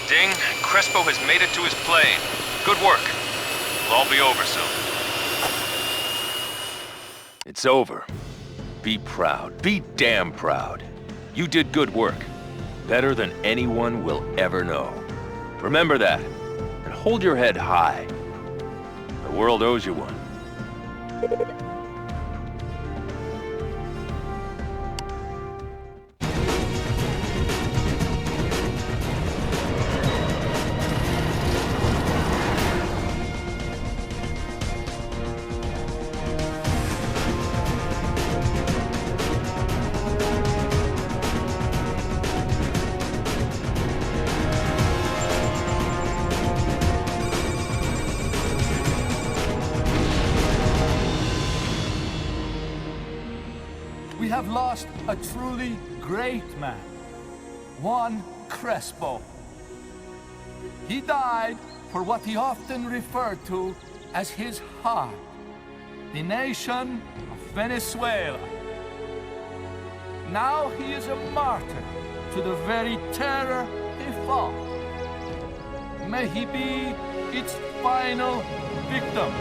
Ding, Crespo has made it to his plane. Good work. It'll all be over soon. It's over. Be proud. Be damn proud. You did good work. Better than anyone will ever know. Remember that, and hold your head high. The world owes you one. We have lost a truly great man, Juan Crespo. He died for what he often referred to as his heart, the nation of Venezuela. Now he is a martyr to the very terror he fought. May he be its final victim.